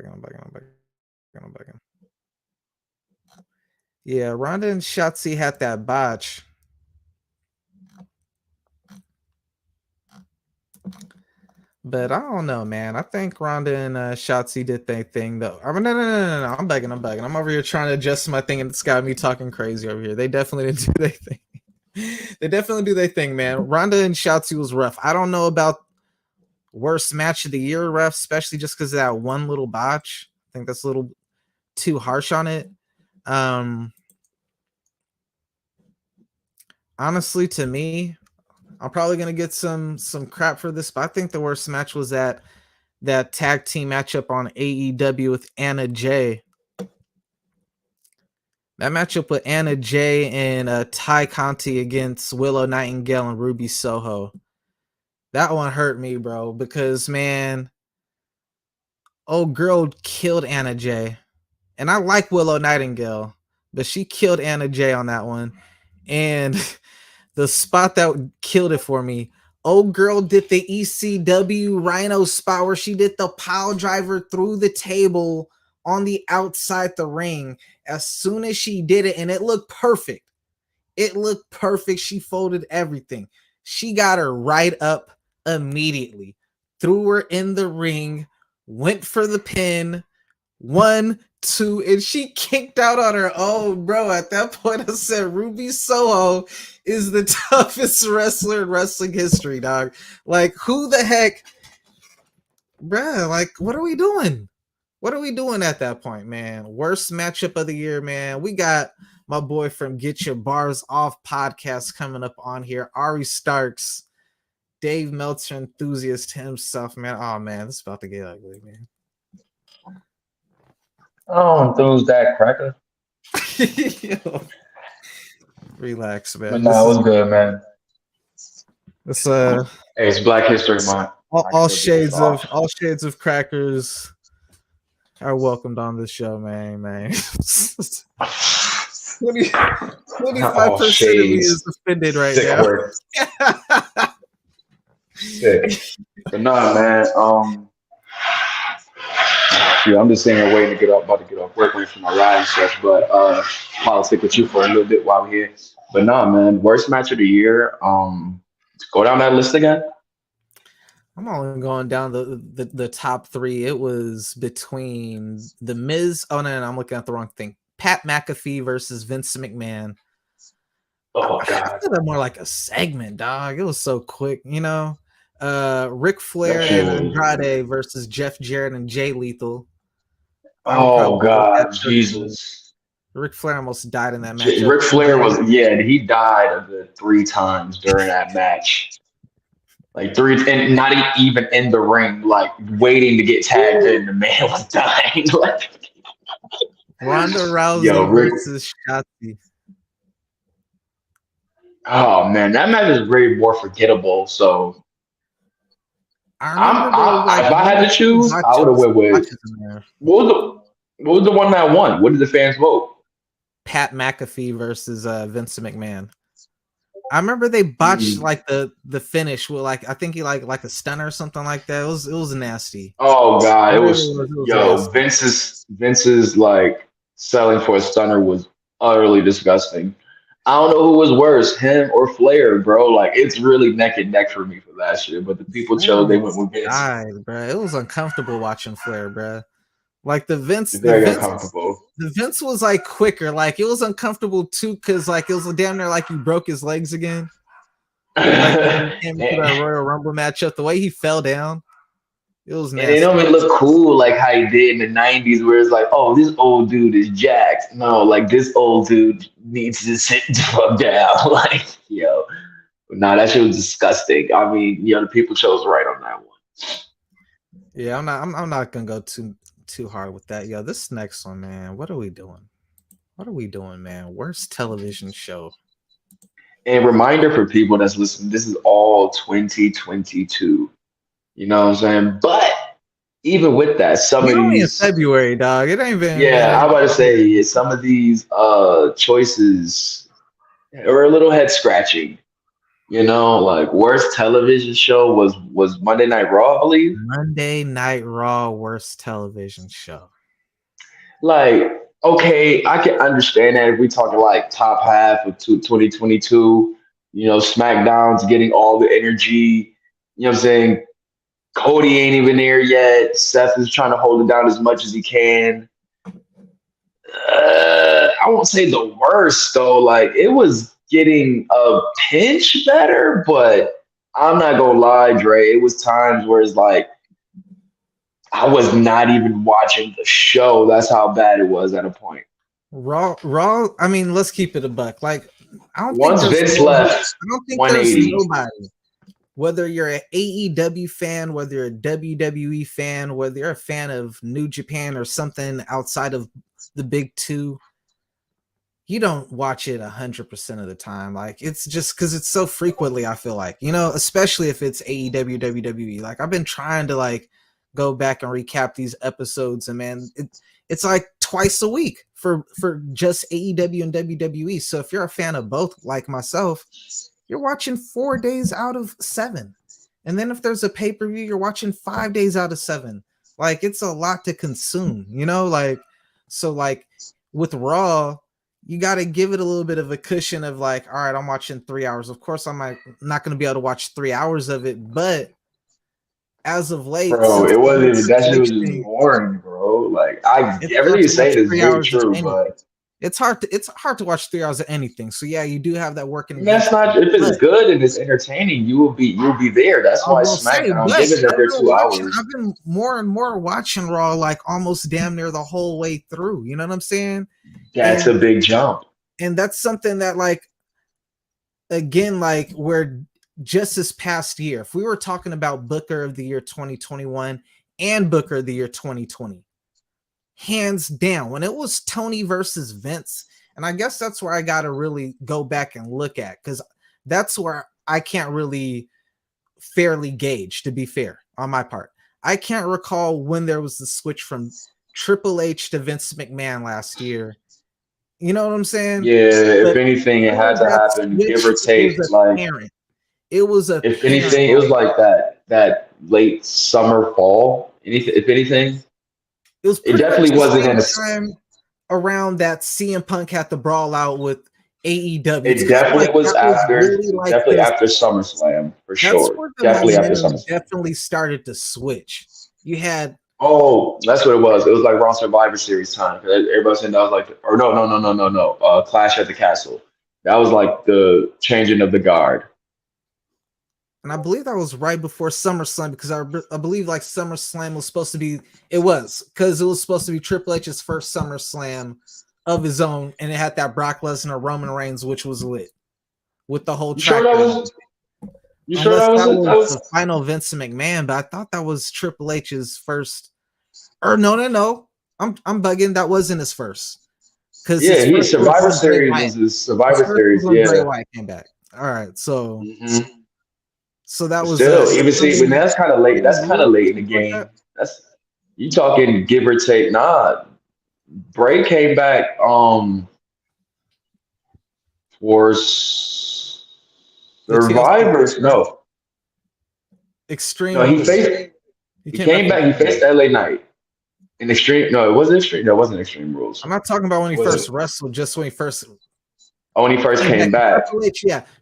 Yeah, Ronda and Shotzi had that botch. But I don't know, man. I think Ronda and Shotzi did their thing, though. I mean, no. I'm begging. I'm over here trying to adjust my thing, and it's got me talking crazy over here. They definitely didn't do their thing. They definitely do their thing, man. Ronda and Shotzi was rough. I don't know about worst match of the year, ref, especially just because of that one little botch. I think that's a little too harsh on it. Honestly, to me, I'm probably gonna get some crap for this, but I think the worst match was that tag team matchup on AEW with Anna Jay. That matchup with Anna Jay and Ty Conti against Willow Nightingale and Ruby Soho. That one hurt me, bro, because man, old girl killed Anna Jay. And I like Willow Nightingale, but she killed Anna Jay on that one. And the spot that killed it for me, old girl did the ECW Rhino spot where she did the pile driver through the table on the outside the ring. As soon as she did it, and it looked perfect. It looked perfect. She folded everything. She got her right up immediately. Threw her in the ring. Went for the pin. 1, 2, and she kicked out on her own, bro. At that point, I said Ruby Soho is the toughest wrestler in wrestling history, dog. Like, who the heck, bro? Like, what are we doing? What are we doing at that point, man? Worst matchup of the year, man. We got my boy from Get Your Bars Off podcast coming up on here. Ari Starks, Dave Meltzer enthusiast himself, man. Oh, man, this is about to get ugly, man. I don't enthuse that cracker. Relax, man. But no, it was good, man. It's Hey, it's Black History Month. all shades of crackers are welcomed on the show, man. 25% of me is offended right Sick now. word. Sick. But no, man. Yeah, I'm just sitting here waiting to get up, about to get off work, waiting for my ride and stuff. But politic with you for a little bit while we're here. But no, man, worst match of the year. Go down that list again. I'm only going down the top 3. It was between The Miz. Oh, no, I'm looking at the wrong thing. Pat McAfee versus Vince McMahon. Oh, God. I feel that more like a segment, dog. It was so quick, you know. Ric Flair and Andrade versus Jeff Jarrett and Jay Lethal. Oh, God, Jesus. Ric Flair almost died in that match. Ric Flair he died a good 3 times during that match. Like 3, and not even in the ring, like waiting to get tagged in. The man was dying. Like, Ronda Rousey versus Shotzi. Oh man, that match is very more forgettable. So if I had to choose, I would have went with what was the one that won? What did the fans vote? Pat McAfee versus Vince McMahon. I remember they botched like the finish with like I think he like a stunner or something like that. It was nasty. Oh god, it was Vince's like selling for a stunner was utterly disgusting. I don't know who was worse, him or Flair, bro. Like it's really neck and neck for me for that shit. But the people chose they went with Vince. Bro. It was uncomfortable watching Flair, bro. Like the Vince was like quicker. Like it was uncomfortable too, because like it was damn near like he broke his legs again. Like came into that Royal Rumble matchup, the way he fell down, it was nasty. And it don't even look cool like how he did in the 90s, where it's like, oh, this old dude is jacked. No, like this old dude needs to sit down. Like, yo, nah, that shit was disgusting. I mean, the people chose right on that one. Yeah, I'm not gonna go too hard with that. Yo, this next one, man. What are we doing? Man? Worst television show. And reminder for people that's listening, this is all 2022. You know what I'm saying? But even with that, some of these in February, dog. It ain't been. Yeah, I'm about to say some of these choices are a little head scratching. You know, like worst television show was Monday Night Raw, I believe. Monday Night Raw, worst television show. Like, okay, I can understand that if we talking like top half of 2022, SmackDown's getting all the energy. You know what I'm saying? Cody ain't even there yet. Seth is trying to hold it down as much as he can. I won't say the worst though. Like it was getting a pinch better, but I'm not gonna lie, Dre. It was times where it's like I was not even watching the show. That's how bad it was at a point. Raw. I mean, let's keep it a buck. Like once Vince left, I don't think 180. there's nobody. Whether you're an AEW fan, whether you're a WWE fan, whether you're a fan of New Japan or something outside of the big two, you don't watch it 100% of the time. Like, it's just because it's so frequently, I feel like, especially if it's AEW, WWE. Like, I've been trying to like go back and recap these episodes, and man, it's like twice a week for just AEW and WWE. So if you're a fan of both, like myself, you're watching 4 days out of 7. And then if there's a pay-per-view, you're watching 5 days out of 7. Like, it's a lot to consume, like, so like with Raw, you got to give it a little bit of a cushion of like, all right, I'm watching 3 hours. Of course, I'm not going to be able to watch 3 hours of it, but as of late, bro, it wasn't even, that shit was just boring, bro. Like, everything you say is very true, but it's hard to watch 3 hours of anything. So yeah, you do have that working. That's not, if it's good and it's entertaining, you'll be there. That's why SmackDown, given that they're 2 hours. I've been more and more watching Raw, like almost damn near the whole way through. You know what I'm saying? That's a big jump. And that's something that, like, again, like, where just this past year, if we were talking about Booker of the Year 2021 and Booker of the Year 2020, hands down, when it was Tony versus Vince, and I guess that's where I got to really go back and look at, because that's where I can't really fairly gauge, to be fair, on my part. I can't recall when there was the switch from Triple H to Vince McMahon last year. You know what I'm saying? Yeah, if anything, it had to happen, give or take. Like, it was a. If anything, it was like that late summer, fall. If anything, it definitely wasn't in a time around that CM Punk had the brawl out with AEW. It definitely was after, definitely after SummerSlam for sure. Definitely after SummerSlam. Definitely started to switch. You had. Oh, that's what it was. It was like Raw Survivor Series time. Everybody said that was like, or no. Clash at the Castle. That was like the changing of the guard. And I believe that was right before SummerSlam, because I believe like SummerSlam was supposed to be, it was supposed to be Triple H's first SummerSlam of his own, and it had that Brock Lesnar Roman Reigns, which was lit with the whole track. You sure that was the final Vince McMahon? But I thought that was Triple H's first. Or no. I'm bugging. That wasn't his first. Because Survivor Series was his Survivor Series. Yeah, Bray Wyatt came back. All right, so. Mm-hmm. So that was still even see, but that's kind of late. That's kind of late in the game. That's you talking give or take. Nah, Bray came back for Survivors. No, Extreme. No, he came back. He faced LA Knight in Extreme. No, it wasn't Extreme. No, it wasn't Extreme Rules. I'm not talking about when he first wrestled. Just when he first. When he first came back.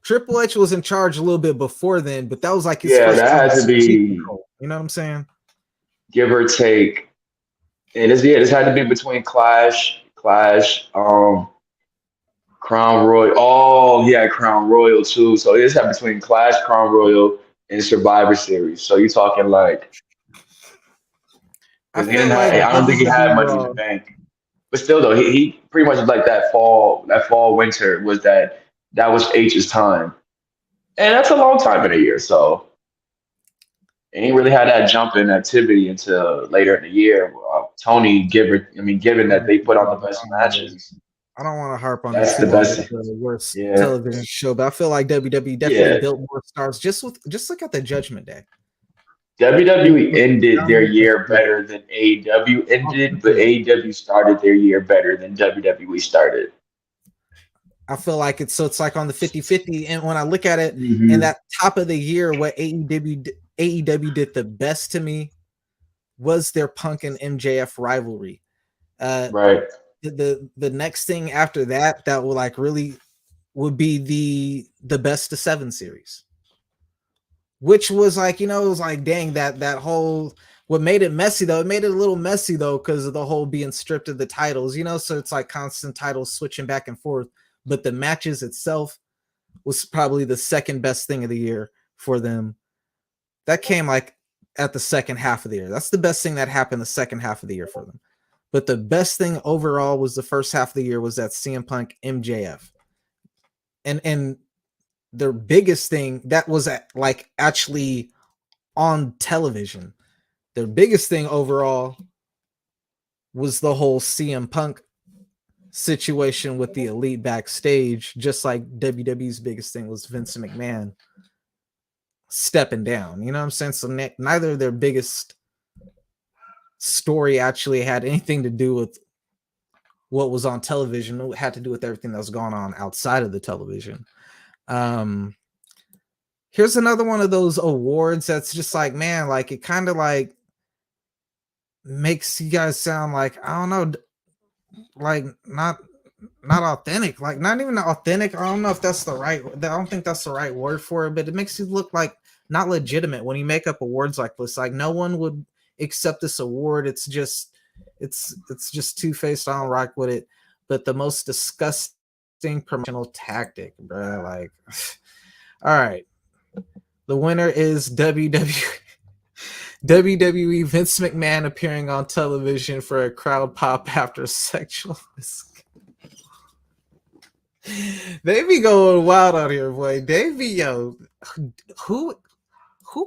Triple H was in charge a little bit before then, but that was like his first that had to be, you know what I'm saying? Give or take. And this had to be between Clash, Crown Royal. Oh, yeah, Crown Royal too. So this had between Clash, Crown Royal, and Survivor Series. So you're talking like I don't think he had much in the bank. But still, though, he pretty much like that fall, winter that was H's time, and that's a long time in a year. So, and he really had that jump in activity until later in the year. Tony, given that they put on the best matches. I don't want to harp on that's the best, the worst television show, but I feel like WWE definitely built more stars. Just look at the Judgment Day. WWE ended their year better than AEW ended, but AEW started their year better than WWE started. I feel like it's like on the 50-50. And when I look at it in that top of the year, what AEW did the best to me was their Punk and MJF rivalry. Right. The next thing after that will like really would be the best of 7 series. Which was like, it was like, dang, that whole, what made it messy though, it made it a little messy though, because of the whole being stripped of the titles, so it's like constant titles switching back and forth. But the matches itself was probably the second best thing of the year for them. That came like at the second half of the year. That's the best thing that happened the second half of the year for them. But the best thing overall was the first half of the year was that CM Punk MJF. and their biggest thing that was like actually on television. Their biggest thing overall was the whole CM Punk situation with the Elite backstage, just like WWE's biggest thing was Vince McMahon stepping down. You know what I'm saying? So neither of their biggest story actually had anything to do with what was on television. It had to do with everything that was going on outside of the television. Here's another one of those awards that's just like, man, like it kind of like makes you guys sound like, I don't know, like not authentic, like not even authentic. I don't know if that's the right, I don't think that's the right word for it, but it makes you look like not legitimate when you make up awards like this. Like no one would accept this award. It's just two-faced. I don't rock with it. But the most disgusting promotional tactic, bro. Like, all right. The winner is WWE Vince McMahon appearing on television for a crowd pop after sexual They be going wild out here, boy. They be, yo, who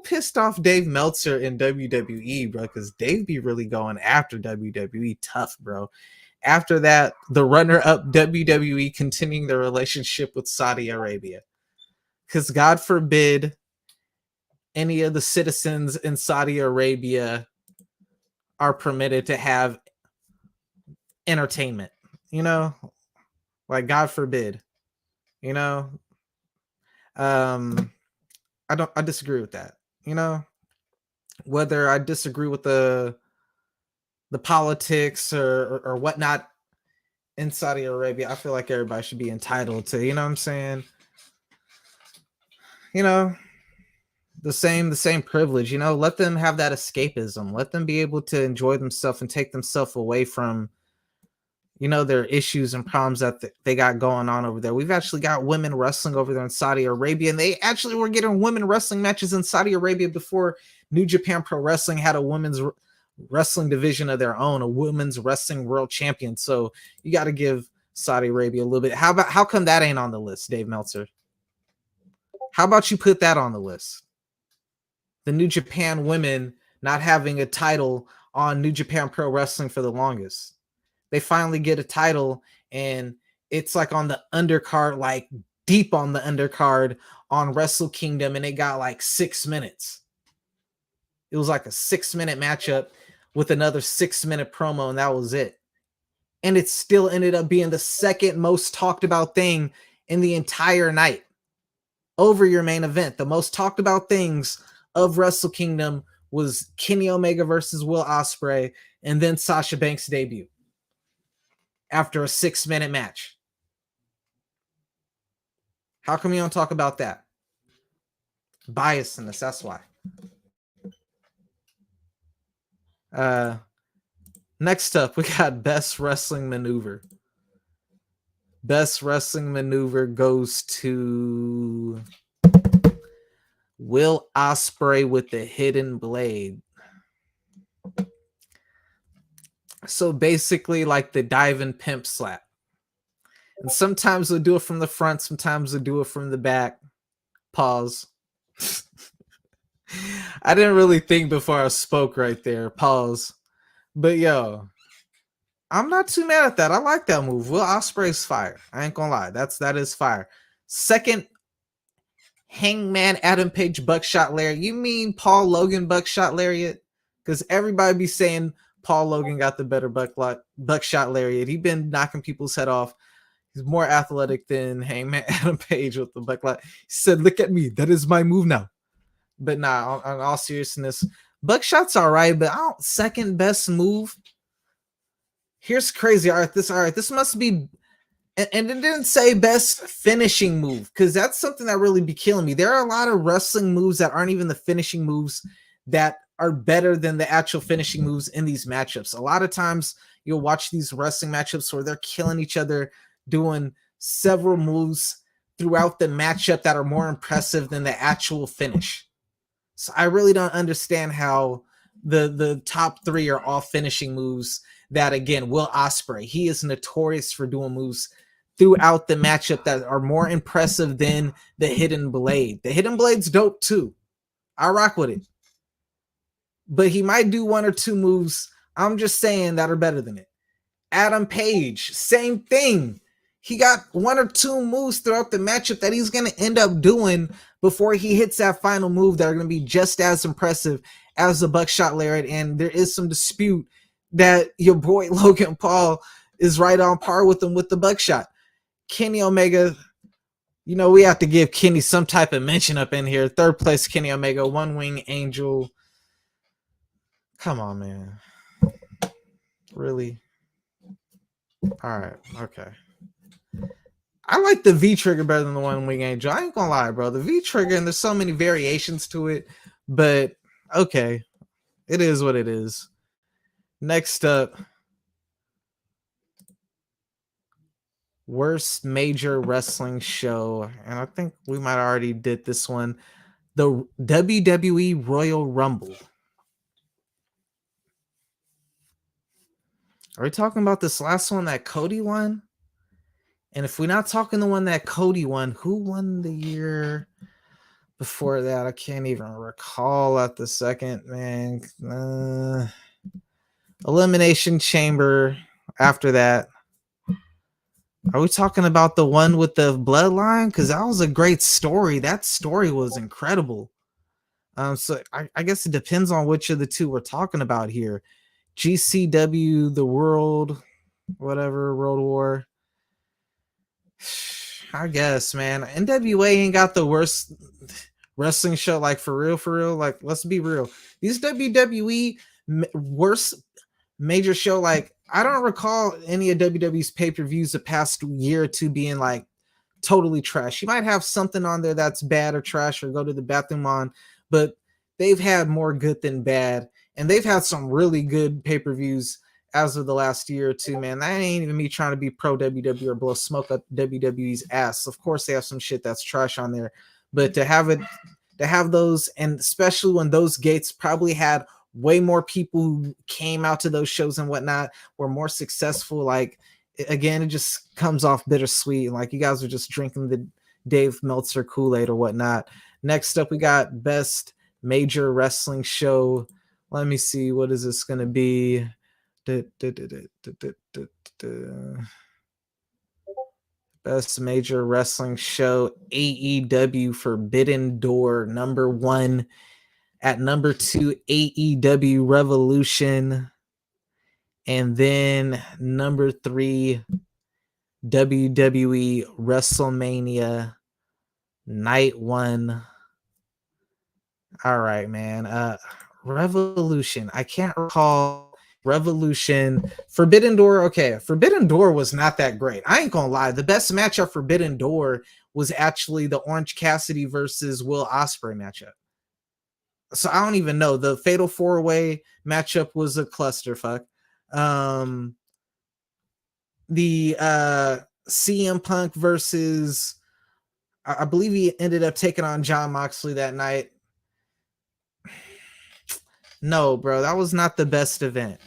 pissed off Dave Meltzer in WWE, bro? Because Dave be really going after WWE tough, bro. After that, the runner-up WWE continuing their relationship with Saudi Arabia. Because God forbid any of the citizens in Saudi Arabia are permitted to have entertainment, you know? Like, God forbid, you know? I disagree with that, you know? Whether I disagree with the politics or whatnot in Saudi Arabia, I feel like everybody should be entitled to, you know what I'm saying? You know, the same privilege, you know, let them have that escapism. Let them be able to enjoy themselves and take themselves away from, you know, their issues and problems that they got going on over there. We've actually got women wrestling over there in Saudi Arabia, and they actually were getting women wrestling matches in Saudi Arabia before New Japan Pro Wrestling had a women's wrestling division of their own, a women's wrestling world champion. So you got to give Saudi Arabia a little bit. How come that ain't on the list, Dave Meltzer? How about you put that on the list? The New Japan women not having a title on New Japan Pro Wrestling for the longest. They finally get a title, and it's like on the undercard, like deep on the undercard on Wrestle Kingdom, and it got like 6 minutes. It was like a 6-minute matchup with another 6-minute promo, and that was it. And it still ended up being the second most talked about thing in the entire night over your main event. The most talked about things of Wrestle Kingdom was Kenny Omega versus Will Ospreay, and then Sasha Banks' debut after a 6-minute match. How come you don't talk about that? Biasness, that's why. Next up, we got Best Wrestling Maneuver. Best Wrestling Maneuver goes to Will Ospreay with the Hidden Blade. So basically like the diving pimp slap. And sometimes they'll do it from the front, sometimes they'll do it from the back. Pause. I didn't really think before I spoke right there. Pause. But yo, I'm not too mad at that. I like that move. Will Ospreay's fire. I ain't gonna lie. That is fire. Second, Hangman Adam Page buckshot lariat. You mean Paul Logan buckshot lariat? Because everybody be saying Paul Logan got the better buckshot lariat. He been knocking people's head off. He's more athletic than Hangman Adam Page with the buckshot. He said, "Look at me. That is my move now." But nah, on all seriousness, buckshot's all right, but second best move. Here's crazy. All right, this must be, and it didn't say best finishing move, because that's something that really be killing me. There are a lot of wrestling moves that aren't even the finishing moves that are better than the actual finishing moves in these matchups. A lot of times you'll watch these wrestling matchups where they're killing each other, doing several moves throughout the matchup that are more impressive than the actual finish. So I really don't understand how the top three are all finishing moves that, again, Will Ospreay, he is notorious for doing moves throughout the matchup that are more impressive than the Hidden Blade. The Hidden Blade's dope too. I rock with it. But he might do one or two moves, I'm just saying, that are better than it. Adam Page, same thing. He got one or two moves throughout the matchup that he's going to end up doing before he hits that final move that are going to be just as impressive as the Buckshot Lariat. And there is some dispute that your boy Logan Paul is right on par with him with the Buckshot. Kenny Omega, you know, we have to give Kenny some type of mention up in here. Third place, Kenny Omega, One Wing Angel. Come on, man. Really? All right. Okay. I like the V trigger better than the One Wing Angel. I ain't gonna lie, bro. The V trigger, and there's so many variations to it, but okay. It is what it is. Next up, worst major wrestling show. And I think we might already did this one. The WWE Royal Rumble. Are we talking about this last one that Cody won? And if we're not talking the one that Cody won, who won the year before that? I can't even recall at the second, man. Elimination Chamber after that. Are we talking about the one with the bloodline? Because that was a great story. That story was incredible. So I guess it depends on which of the two we're talking about here. GCW, the World, whatever, World War. I guess, man. NWA ain't got the worst wrestling show, like for real. Like, let's be real. These WWE worst major show, like, I don't recall any of WWE's pay-per-views the past year or two being like totally trash. You might have something on there that's bad or trash or go to the bathroom on, but they've had more good than bad, and they've had some really good pay-per-views as of the last year or two, man. That ain't even me trying to be pro WWE or blow smoke up WWE's ass. Of course, they have some shit that's trash on there, but to have those, and especially when those gates probably had way more people who came out to those shows and whatnot, were more successful. Like, again, it just comes off bittersweet. Like, you guys are just drinking the Dave Meltzer Kool-Aid or whatnot. Next up, we got best major wrestling show. Let me see. What is this going to be? Best major wrestling show, AEW Forbidden Door, number 1. At number 2, AEW Revolution. And then number 3, WWE WrestleMania Night 1. All right, man. Revolution. I can't recall. Revolution. Forbidden Door. Okay, Forbidden Door was not that great. I ain't gonna lie. The best match of Forbidden Door was actually the Orange Cassidy versus Will Ospreay matchup. So I don't even know. The Fatal 4-Way matchup was a clusterfuck. The CM Punk versus, I believe he ended up taking on Jon Moxley that night. No, bro, that was not the best event.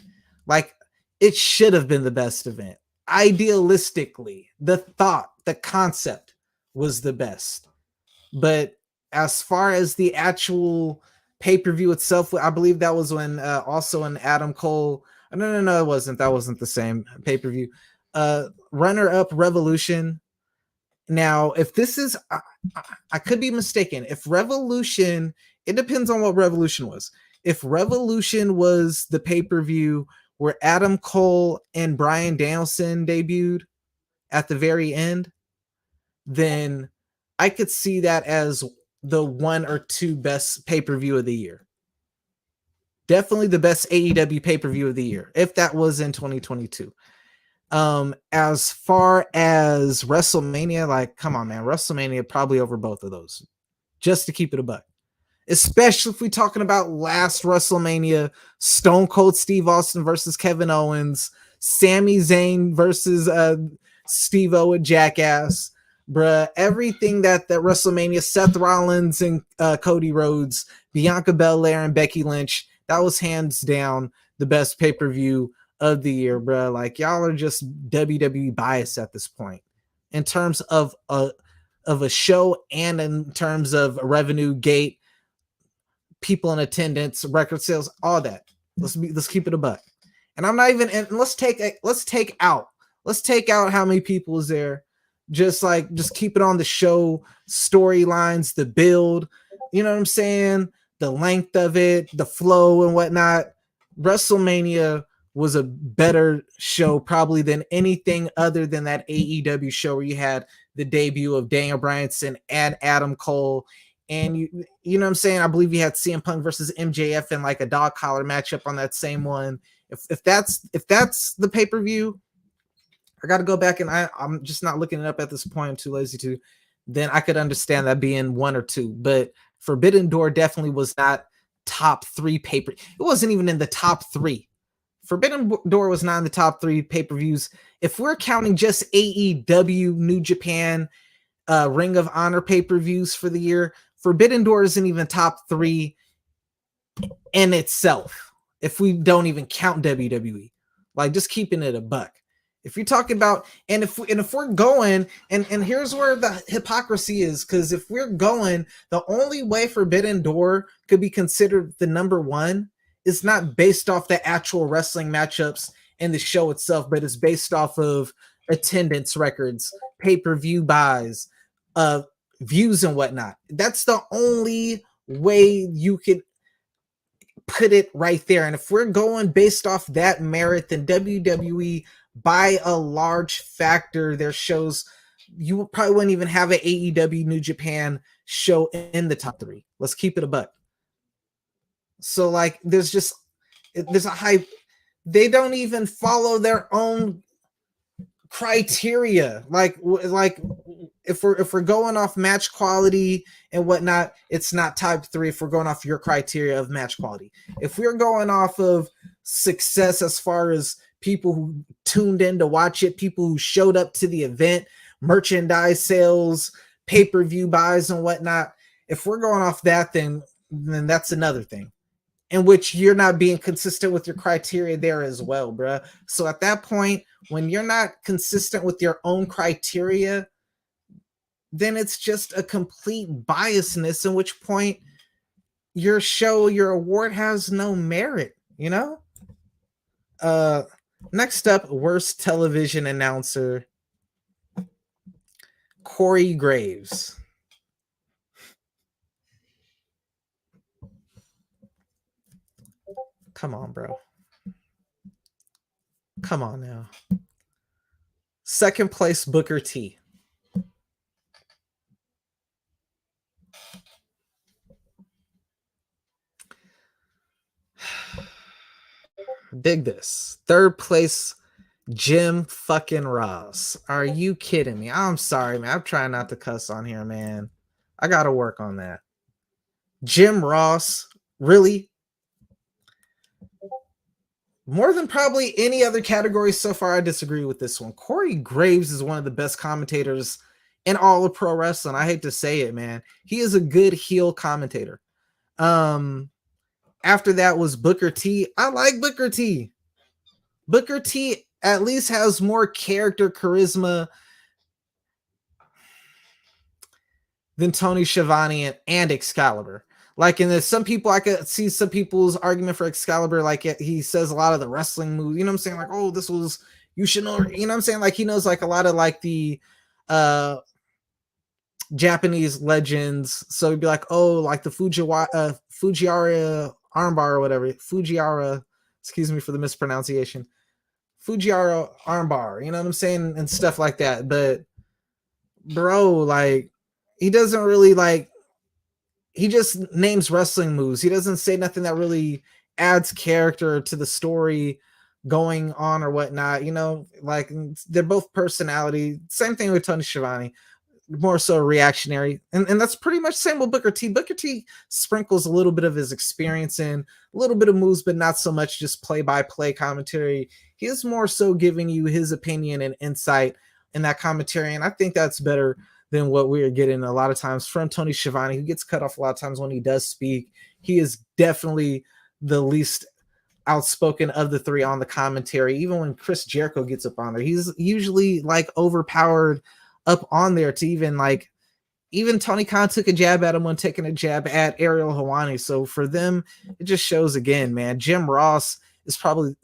Like, it should have been the best event. Idealistically, the thought, the concept was the best. But as far as the actual pay-per-view itself, I believe that was when also an Adam Cole. No, it wasn't. That wasn't the same pay-per-view. Runner-up Revolution. Now, if this is, I could be mistaken. If Revolution, it depends on what Revolution was. If Revolution was the pay-per-view where Adam Cole and Bryan Danielson debuted at the very end, then I could see that as the 1 or 2 best pay-per-view of the year. Definitely the best AEW pay-per-view of the year, if that was in 2022. As far as WrestleMania, like, come on, man. WrestleMania probably over both of those, just to keep it a buck. Especially if we're talking about last WrestleMania, Stone Cold Steve Austin versus Kevin Owens, Sami Zayn versus Steve-O with Jackass, bruh. Everything that WrestleMania, Seth Rollins and Cody Rhodes, Bianca Belair and Becky Lynch, that was hands down the best pay-per-view of the year, bruh. Like, y'all are just WWE biased at this point. in terms of a show and in terms of revenue gate, people in attendance, record sales, all that. Let's keep it a buck. And I'm not even, and let's take out how many people is there. Just keep it on the show, storylines, the build, you know what I'm saying? The length of it, the flow and whatnot. WrestleMania was a better show probably than anything other than that AEW show where you had the debut of Daniel Bryanson and Adam Cole. And you know what I'm saying? I believe you had CM Punk versus MJF in like a dog collar matchup on that same one. If that's the pay-per-view, I got to go back and I'm just not looking it up at this point. I'm too lazy to. Then I could understand that being one or two. But Forbidden Door definitely was not top 3 pay-per. It wasn't even in the top 3. Forbidden Door was not in the top 3 pay-per-views. If we're counting just AEW, New Japan, Ring of Honor pay-per-views for the year, Forbidden Door isn't even top 3 in itself. If we don't even count WWE, like just keeping it a buck. If you're talking about, and if we're going, and here's where the hypocrisy is, because if we're going, the only way Forbidden Door could be considered the number 1 is not based off the actual wrestling matchups and the show itself, but it's based off of attendance records, pay-per-view buys, views and whatnot. That's the only way you could put it right there. And if we're going based off that merit, then WWE, by a large factor, their shows, you probably wouldn't even have an AEW New Japan show in the top 3. Let's keep it a buck. So like there's a hype. They don't even follow their own criteria. Like if we're going off match quality and whatnot, it's not type 3 if we're going off your criteria of match quality. If we're going off of success as far as people who tuned in to watch it, people who showed up to the event, merchandise sales, pay-per-view buys and whatnot, if we're going off that, then that's another thing in which you're not being consistent with your criteria there as well, bruh. So at that point, when you're not consistent with your own criteria, then it's just a complete biasness, in which point your show, your award has no merit, you know? Next up, worst television announcer, Corey Graves. Come on, bro. Come on now. Second place, Booker T. Dig this. Third place, Jim fucking Ross. Are you kidding me? I'm sorry, man. I'm trying not to cuss on here, man. I got to work on that. Jim Ross, really? More than probably any other category so far, I disagree with this one. Corey Graves is one of the best commentators in all of pro wrestling. I hate to say it, man. He is a good heel commentator. After that was Booker T. I like Booker T. Booker T at least has more character charisma than Tony Schiavone and Excalibur. Like, and there's some people, I could see some people's argument for Excalibur, like he says a lot of the wrestling moves, you know what I'm saying? Like, oh, this was, you should know, you know what I'm saying? Like, he knows like a lot of like the Japanese legends. So he'd be like, oh, like the Fujiwara armbar or whatever. Fujiwara, excuse me for the mispronunciation. Fujiwara armbar, you know what I'm saying? And stuff like that. But bro, like, he doesn't really like, he just names wrestling moves. He doesn't say nothing that really adds character to the story going on or whatnot. You know, like they're both personality. Same thing with Tony Schiavone, more so reactionary. And that's pretty much the same with Booker T. Booker T sprinkles a little bit of his experience in, a little bit of moves, but not so much just play-by-play commentary. He is more so giving you his opinion and insight in that commentary. And I think that's better than what we are getting a lot of times from Tony Schiavone, who gets cut off a lot of times when he does speak. He is definitely the least outspoken of the three on the commentary. Even when Chris Jericho gets up on there, he's usually like overpowered up on there to even like, even Tony Khan took a jab at him when taking a jab at Ariel Helwani. So for them, it just shows again, man, Jim Ross is probably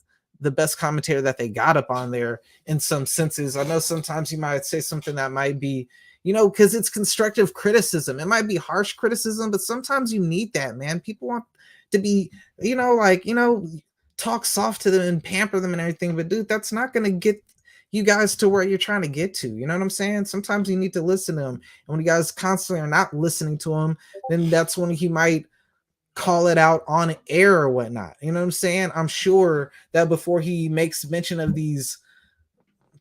the best commentator that they got up on there in some senses. I know sometimes you might say something that might be, because it's constructive criticism. It might be harsh criticism, but sometimes you need that, man. People want to be, talk soft to them and pamper them and everything. But dude, that's not going to get you guys to where you're trying to get to. You know what I'm saying? Sometimes you need to listen to him. And when you guys constantly are not listening to him, then that's when he might call it out on air or whatnot. You know what I'm saying? I'm sure that before he makes mention of these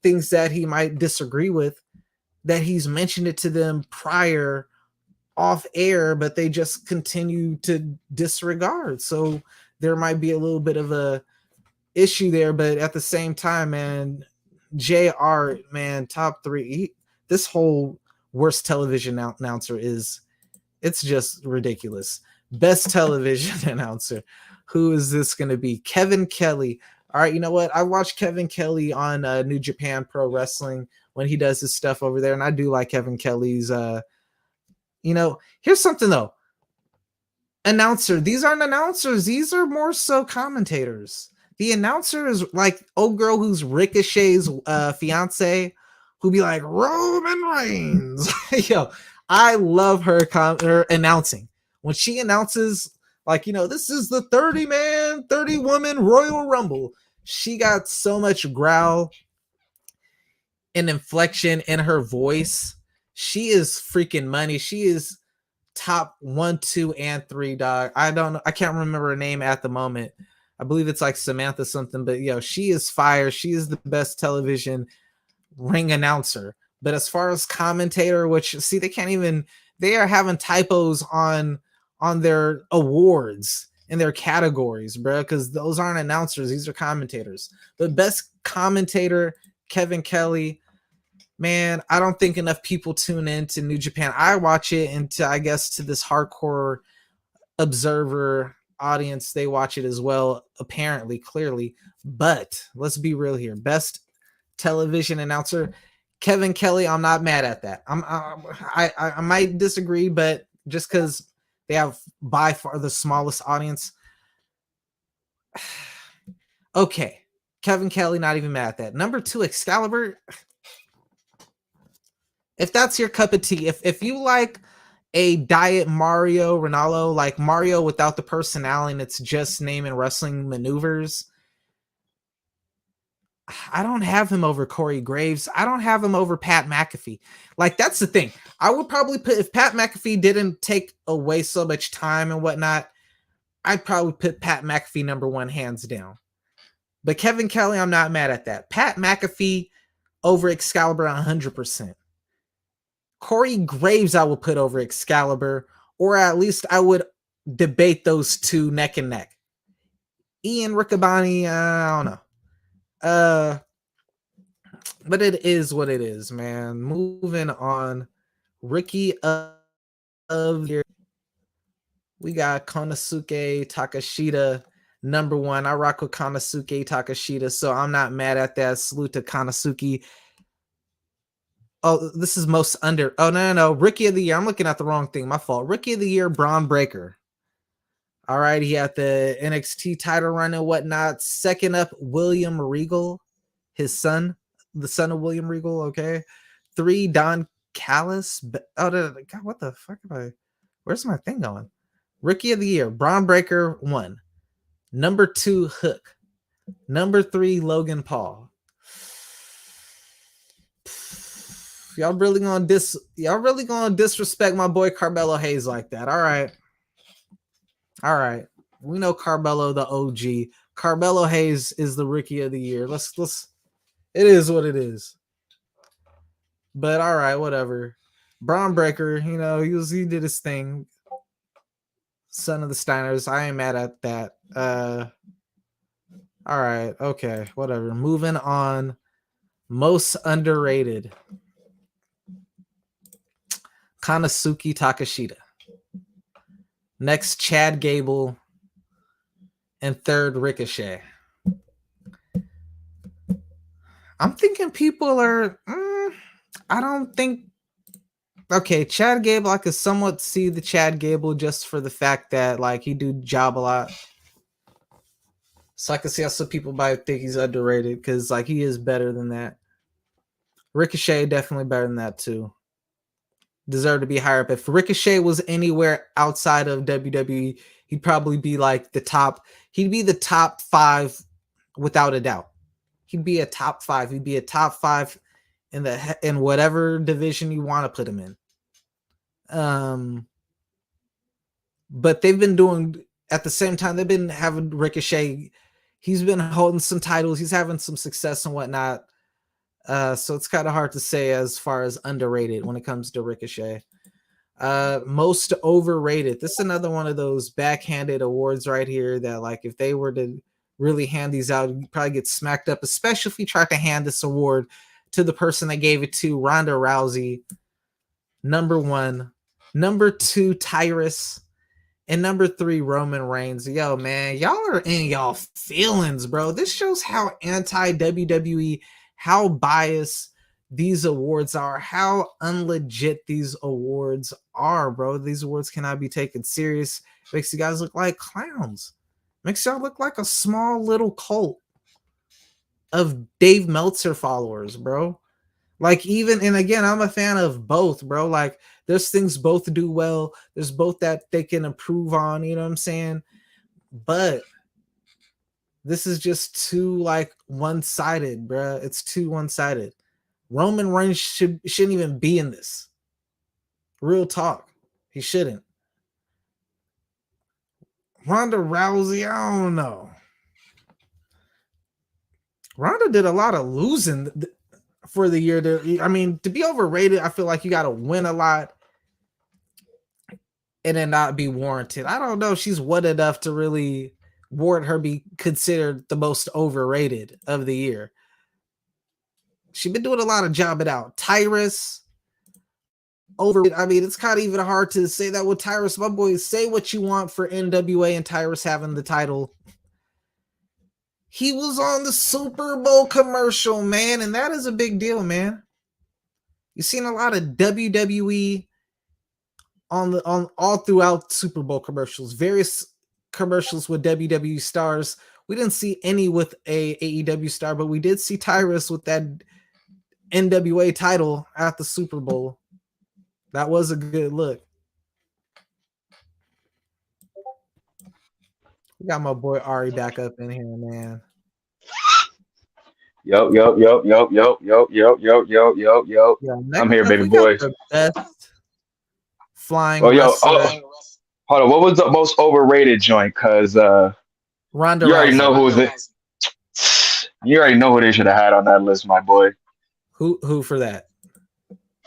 things that he might disagree with, that he's mentioned it to them prior off air, but they just continue to disregard. So there might be a little bit of a issue there, but at the same time, man, JR, man, top 3. This whole worst television announcer it's just ridiculous. Best television announcer. Who is this going to be? Kevin Kelly. All right, you know what? I watch Kevin Kelly on New Japan Pro Wrestling when he does his stuff over there, and I do like Kevin Kelly's. Here's something though. Announcer. These aren't announcers. These are more so commentators. The announcer is like old girl who's Ricochet's fiance, who be like Roman Reigns. Yo, I love her announcing. When she announces, like, this is the 30-man, 30-woman Royal Rumble. She got so much growl and inflection in her voice. She is freaking money. She is top 1, 2, and 3, dog. I can't remember her name at the moment. I believe it's like Samantha something, but she is fire. She is the best television ring announcer. But as far as commentator, which they are having typos on their awards and their categories, bro, because those aren't announcers. These are commentators. But best commentator, Kevin Kelly. Man, I don't think enough people tune in to New Japan. I watch it to this hardcore observer audience. They watch it as well, apparently, clearly. But let's be real here. Best television announcer, Kevin Kelly. I'm not mad at that. I might disagree, but just because they have by far the smallest audience. Okay. Kevin Kelly, not even mad at that. Number 2, Excalibur. If that's your cup of tea, if you like a diet Mario Ronaldo, like Mario without the personality and it's just name and wrestling maneuvers, I don't have him over Corey Graves. I don't have him over Pat McAfee. Like, that's the thing. I would probably put, if Pat McAfee didn't take away so much time and whatnot, I'd probably put Pat McAfee number 1 hands down. But Kevin Kelly, I'm not mad at that. Pat McAfee over Excalibur 100%. Corey Graves I would put over Excalibur, or at least I would debate those two neck and neck. Ian Riccaboni, I don't know. But it is what it is, man. Moving on. Rookie of the year. We got Konosuke Takashita, number 1. I rock with Konosuke Takashita, so I'm not mad at that. Salute to Konosuke. Oh, this is most under. Oh, no. Rookie of the year. I'm looking at the wrong thing. My fault. Rookie of the year, Braun Breaker. All right. He had the NXT title run and whatnot. Second up, William Regal, his son, the son of William Regal. Okay. 3, Don Callis. Oh, God, what the fuck am I? Where's my thing going? Rookie of the year, Braun Breaker, 1. Number 2, Hook. Number 3, Logan Paul. Y'all really gonna disrespect my boy Carmelo Hayes like that. All right. We know Carmelo the OG. Carmelo Hayes is the rookie of the year. Let's it is what it is. But all right, whatever. Braun Breaker, he did his thing. Son of the Steiners. I ain't mad at that. All right, okay, whatever. Moving on. Most underrated. Konosuke Takashita. Next, Chad Gable. And 3rd, Ricochet. I'm thinking people are... I don't think. Okay, Chad Gable, I could somewhat see the Chad Gable just for the fact that like he do job a lot. So I can see how some people might think he's underrated because like he is better than that. Ricochet definitely better than that too. Deserve to be higher up. If Ricochet was anywhere outside of WWE, he'd probably be like the top. He'd be the top 5 without a doubt. He'd be a top 5. He'd be a top 5 in whatever division you want to put him in. But they've been doing at the same time. They've been having Ricochet. He's been holding some titles. He's having some success and whatnot. So it's kind of hard to say as far as underrated when it comes to Ricochet. Most overrated. This is another one of those backhanded awards right here that like if they were to really hand these out, you'd probably get smacked up, especially if you try to hand this award to the person that gave it to, Ronda Rousey. Number 1. Number 2, Tyrus. And number 3, Roman Reigns. Yo, man, y'all are in y'all feelings, bro. This shows how anti-WWE, how biased these awards are, how unlegit these awards are, bro. These awards cannot be taken serious. Makes you guys look like clowns. Makes y'all look like a small little cult of Dave Meltzer followers, bro. Like even, and again, I'm a fan of both, bro. Like there's things both do well. There's both that they can improve on, you know what I'm saying? But this is just too like one-sided, bro. It's too one-sided. Roman Reigns shouldn't even be in this. Real talk. He shouldn't. Ronda Rousey, I don't know. Ronda did a lot of losing for the year. To be overrated, I feel like you got to win a lot and then not be warranted. I don't know if she's won enough to really warrant her be considered the most overrated of the year. She's been doing a lot of jobbing out. Tyrus, overrated. I mean, it's kind of even hard to say that with Tyrus. My boy, say what you want for NWA and Tyrus having the title. He was on the Super Bowl commercial, man, and that is a big deal, man. You've seen a lot of WWE on all throughout Super Bowl commercials, various commercials with WWE stars. We didn't see any with a AEW star, but we did see Tyrus with that NWA title at the Super Bowl. That was a good look. We got my boy Ari back up in here, man. Yo. I'm here, baby boy. Best flying. Hold on. What was the most overrated joint? Because Ronda. You already know who it. You already know who they should have had on that list, my boy. Who for that?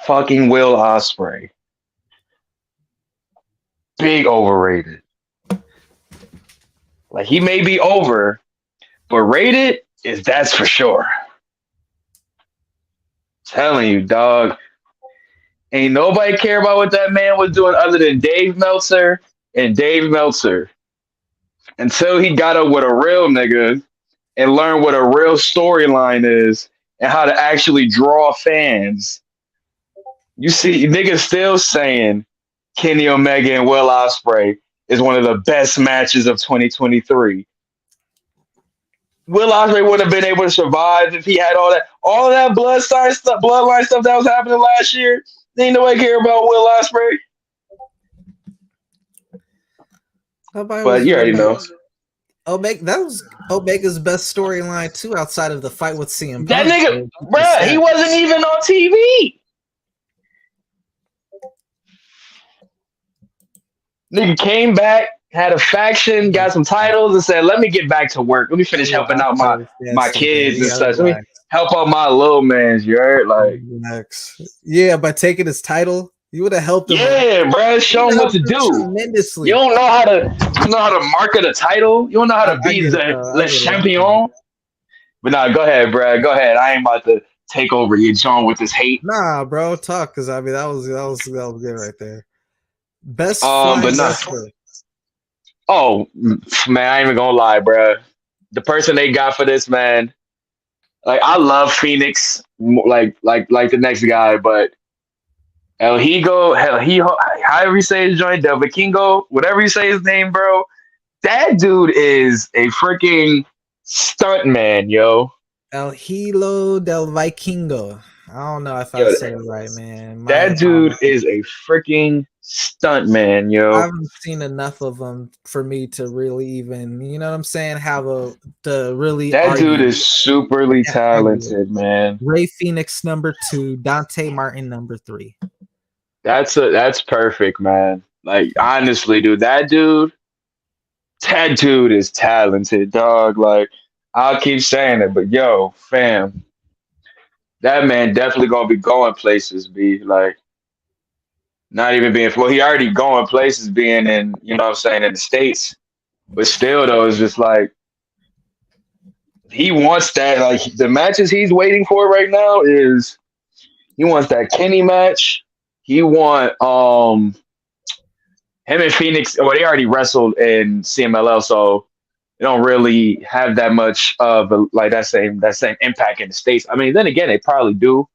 Fucking Will Ospreay. Big overrated. Like he may be over, but rated is that's for sure. Telling you, dog. Ain't nobody care about what that man was doing other than Dave Meltzer and Dave Meltzer. Until he got up with a real nigga and learned what a real storyline is and how to actually draw fans. You see, niggas still saying Kenny Omega and Will Ospreay is one of the best matches of 2023. Will Ospreay wouldn't have been able to survive if he had all that bloodline stuff that was happening last year. Ain't nobody care about Will Ospreay. But you already know. That was Omega's best storyline too, outside of the fight with CM Punk. That nigga, bruh, he wasn't even on TV. Nigga came back, had a faction, got some titles, and said, "Let me get back to work. Let me finish helping out my kids and such. Let me help out my little mans." You heard, like, yeah, by taking his title, you would have helped him. Yeah, bro, show him what to do. Tremendously. You don't know how to market a title. You don't know how to be the champion. But nah, go ahead, bro. Go ahead. I ain't about to take over your John with this hate. Nah, bro, talk, because I mean that was good right there. Best but not. Oh man, I ain't even gonna lie, bro. The person they got for this, man, Like I love Phoenix, like the next guy, but El Higo, however you say his joint, Del Vikingo, whatever you say his name, bro. That dude is a freaking stunt man, yo. El Hilo del Vikingo. I don't know if I said it right, man. That dude is a freaking stunt man, yo. I haven't seen enough of him for me to really even, you know what I'm saying, That dude is superly talented, man. Ray Phoenix number 2, Dante Martin number 3. That's perfect, man. Like honestly, dude, that dude is talented, dog. Like I'll keep saying it, but yo, fam, that man definitely gonna be going places. Be like, not even being he already going places, being in, you know what I'm saying, in the States. But still, though, it's just like he wants that. Like the matches he's waiting for right now is he wants that Kenny match. He want him and Phoenix. Well, they already wrestled in CMLL, so they don't really have that much of like that same impact in the States. I mean, then again, they probably do.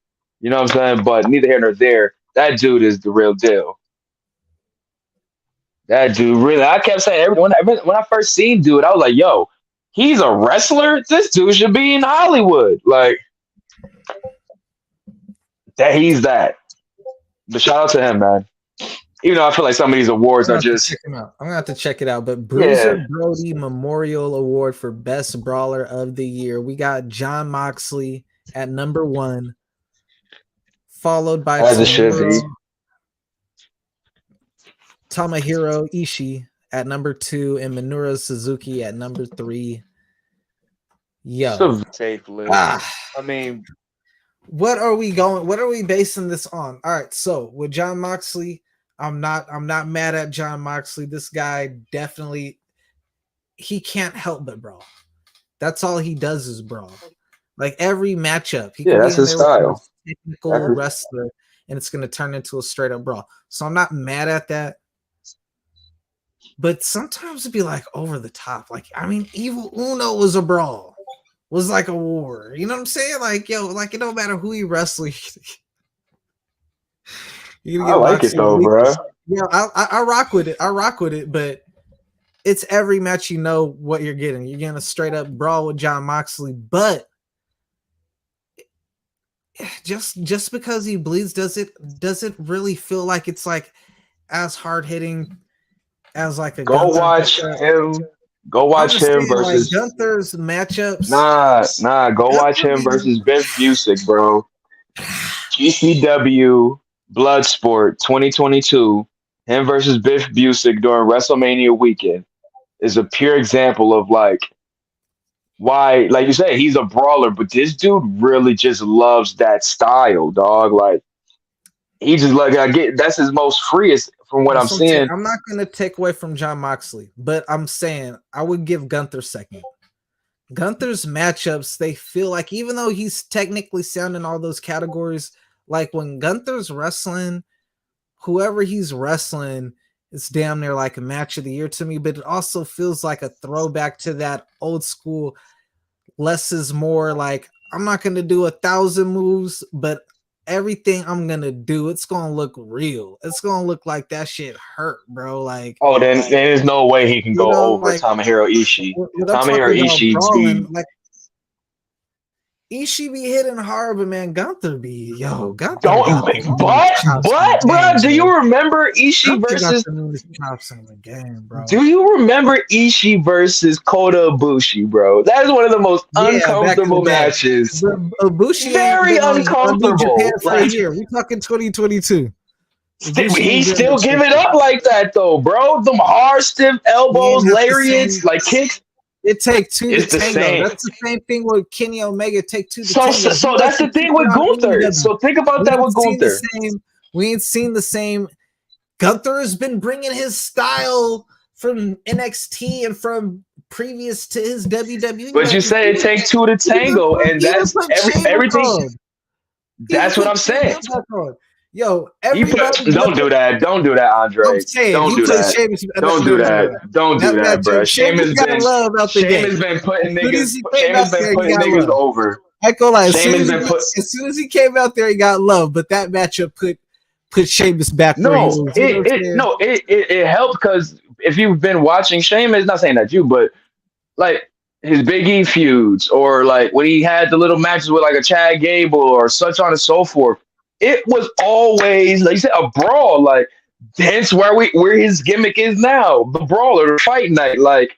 You know what I'm saying? But neither here nor there. That dude is the real deal. That dude really. I kept saying when I first seen dude, I was like, "Yo, he's a wrestler. This dude should be in Hollywood." Like that. He's that. But shout out to him, man. Even though I feel like some of these awards are just. I'm gonna have to check it out. But Bruiser Brody Memorial Award for Best Brawler of the Year. We got Jon Moxley at number 1, followed by Tomohiro Ishii at number 2, and Minoru Suzuki at number 3. Yo, safe list. I mean. What are we basing this on? All right, so with Jon Moxley, I'm not mad at Jon Moxley. This guy definitely, he can't help but brawl. That's all he does is brawl. Like every matchup, that's his style. Technical wrestler, and it's going to turn into a straight up brawl. So I'm not mad at that. But sometimes it'd be like over the top. Like, I mean, Evil Uno was a brawl. Was like a war. You know what I'm saying? Like, yo, like it don't matter who he wrestles. I like it though, bro. Yeah, I rock with it. But it's every match you know what you're getting. You're getting a straight up brawl with Jon Moxley, but just because he bleeds, does it really feel like it's like as hard hitting as like a Go watch him versus like Gunther's matchups. Nah. Go watch him versus Biff Busick, bro. GCW Bloodsport 2022. Him versus Biff Busick during WrestleMania weekend is a pure example of like why, like you say, he's a brawler, but this dude really just loves that style, dog. Like he just like that's his most freest. From what I'm seeing, I'm not going to take away from Jon Moxley, but I'm saying I would give Gunther second. Gunther's matchups, they feel like, even though he's technically sound in all those categories, like when Gunther's wrestling, whoever he's wrestling, it's damn near like a match of the year to me, but it also feels like a throwback to that old school, less is more. Like, I'm not going to do 1,000 moves, but everything I'm gonna do, it's gonna look real. It's gonna look like that shit hurt, bro. Like, then there's no way he can go over like, Tomohiro Ishii. Tomohiro Ishii like Ishii be hitting hard, but man, Gunther be Gunther. What, bro? Do you remember Ishii versus? Do you remember Ishii versus Kota Ibushi, bro? That is one of the most uncomfortable matches. Ibushi very uncomfortable. Like, we talking 2022. He still give it up like that though, bro. Them hard stiff elbows, lariats, like kicks. It take two it's to tango. Same. That's the same thing with Kenny Omega. Take two to tango. So that's the thing with Gunther. So think about that with Gunther. We ain't seen the same. Gunther has been bringing his style from NXT and from previous to his WWE. But you say it takes two to tango, and that's everything. That's what I'm saying. Yo, don't do that. Don't do that, Andre. Don't do that. Don't do that. Don't do that, bro. Sheamus been putting niggas over. I go like as Sheamus soon as he came out there, he got love, but that matchup put Sheamus back where he was. It helped because if you've been watching Sheamus, not saying that you, but like his Big E feuds, or like when he had the little matches with like a Chad Gable or such on and so forth, it was always like you said a brawl. Like hence where his gimmick is now, the brawler, the fight night. Like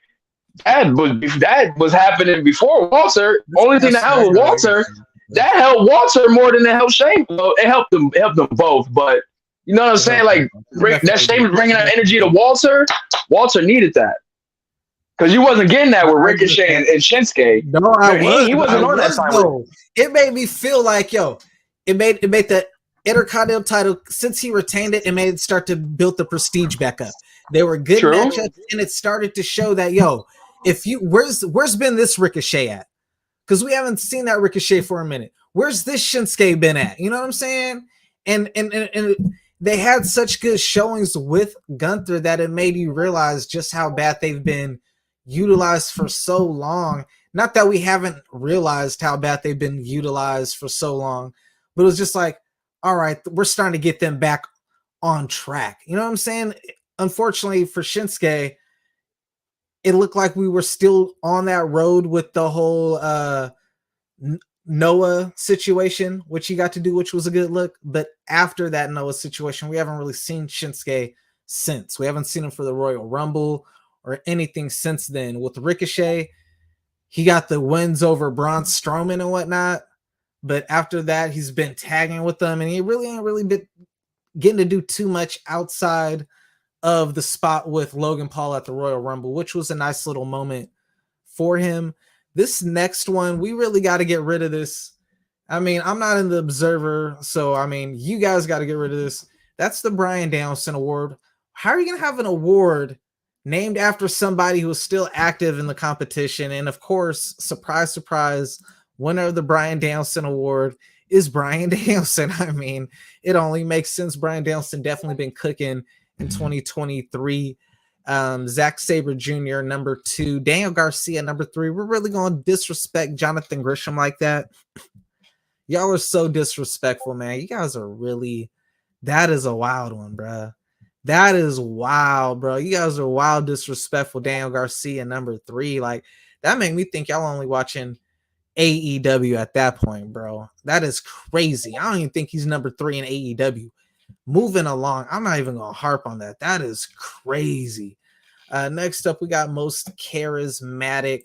that was happening before Walter. Only thing that helped Walter. That helped Walter more than it helped Sheamus. Well, it helped them both, but you know what I'm saying? Like that Sheamus bringing that energy to Walter. Walter needed that because you wasn't getting that with Ricochet and Shinsuke. No, he wasn't on that time. It made me feel like it made the Intercontinental title, since he retained it, it made it start to build the prestige back up. They were good matchups, and it started to show that if you where's been this Ricochet at? Because we haven't seen that Ricochet for a minute. Where's this Shinsuke been at? You know what I'm saying? And they had such good showings with Gunther that it made you realize just how bad they've been utilized for so long. Not that we haven't realized how bad they've been utilized for so long, but it was just like, all right, we're starting to get them back on track. You know what I'm saying? Unfortunately for Shinsuke, it looked like we were still on that road with the whole Noah situation, which he got to do, which was a good look. But after that Noah situation, we haven't really seen Shinsuke since. We haven't seen him for the Royal Rumble or anything since then. With Ricochet, he got the wins over Braun Strowman and whatnot. But after that, he's been tagging with them, and he really ain't really been getting to do too much outside of the spot with Logan Paul at the Royal Rumble, which was a nice little moment for him. This next one, we really got to get rid of this. I mean, I'm not in the Observer, so I mean, you guys got to get rid of this. That's the Bryan Danielson Award. How are you going to have an award named after somebody who is still active in the competition? And of course, surprise, surprise, winner of the Bryan Danielson Award is Bryan Danielson. I mean, it only makes sense. Bryan Danielson definitely been cooking in 2023. Zack Sabre Jr. number 2, Daniel Garcia number 3. We're really going to disrespect Jonathan Gresham like that? Y'all are so disrespectful, man. You guys are really, that is a wild one, bro. That is wild, bro. You guys are wild, disrespectful. Daniel Garcia number 3. Like, that made me think y'all only watching AEW at that point, bro. That is crazy. I don't even think he's number 3 in AEW. Moving along, I'm not even gonna harp on that. That is crazy. Next up, we got most charismatic.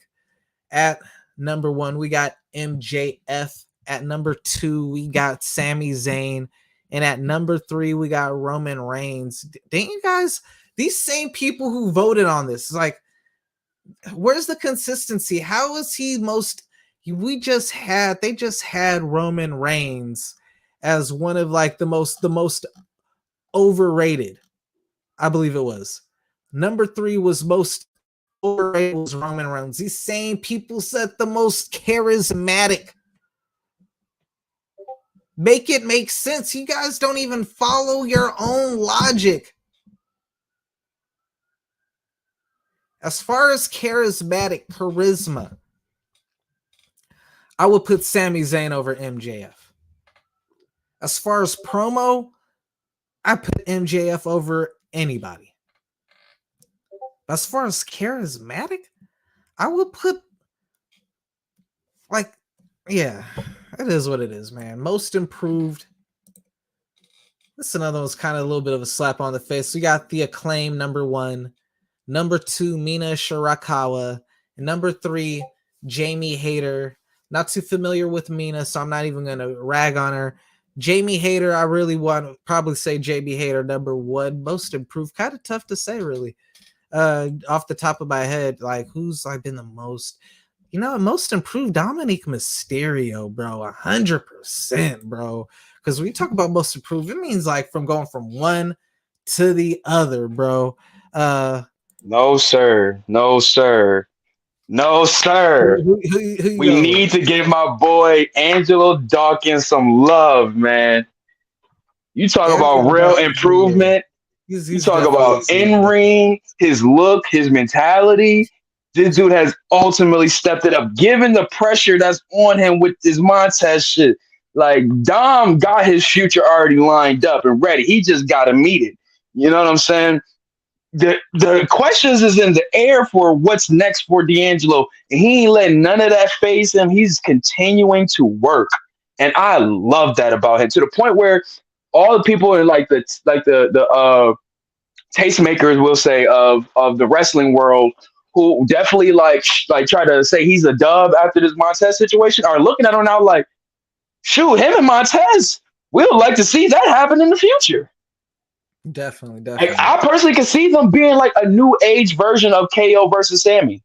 At number 1, we got MJF. At number 2, we got Sami Zayn. And at number 3, we got Roman Reigns. Didn't you guys, these same people who voted on this, like, where's the consistency? How is he most? They just had Roman Reigns as one of like the most overrated. I believe it was. Number 3 was most overrated was Roman Reigns. These same people said the most charismatic. Make it make sense. You guys don't even follow your own logic. As far as charisma, I would put Sami Zayn over MJF. As far as promo, I put MJF over anybody. As far as charismatic, I would put, like, yeah, it is what it is, man. Most improved. This is another one's kind of a little bit of a slap on the face. We got the Acclaim number 1, number 2, Mina Shirakawa, and number 3, Jamie Hayter. Not too familiar with Mina, so I'm not even going to rag on her. Jamie Hayter, I really want to probably say Jamie Hayter number 1, most improved. Kind of tough to say, really. Off the top of my head, like, who's like been the most? You know, most improved, Dominic Mysterio, bro, 100%, bro. Because when you talk about most improved, it means like from going from one to the other, bro. No, sir. No, sir. No, sir. We need to give my boy Angelo Dawkins some love, man. You talk about real improvement. You talk about in-ring, his look, his mentality. this dude has ultimately stepped it up, given the pressure that's on him with this Montez shit. Like Dom got his future already lined up and ready. He just got to meet it. You know what I'm saying? The questions is in the air for what's next for D'Angelo, and he ain't letting none of that phase him. He's continuing to work, and I love that about him, to the point where all the people in like the tastemakers will say of the wrestling world, who definitely like try to say he's a dub after this Montez situation, are looking at him now like, shoot, him and Montez, we would like to see that happen in the future. Definitely. Like, I personally can see them being like a new age version of KO versus Sammy.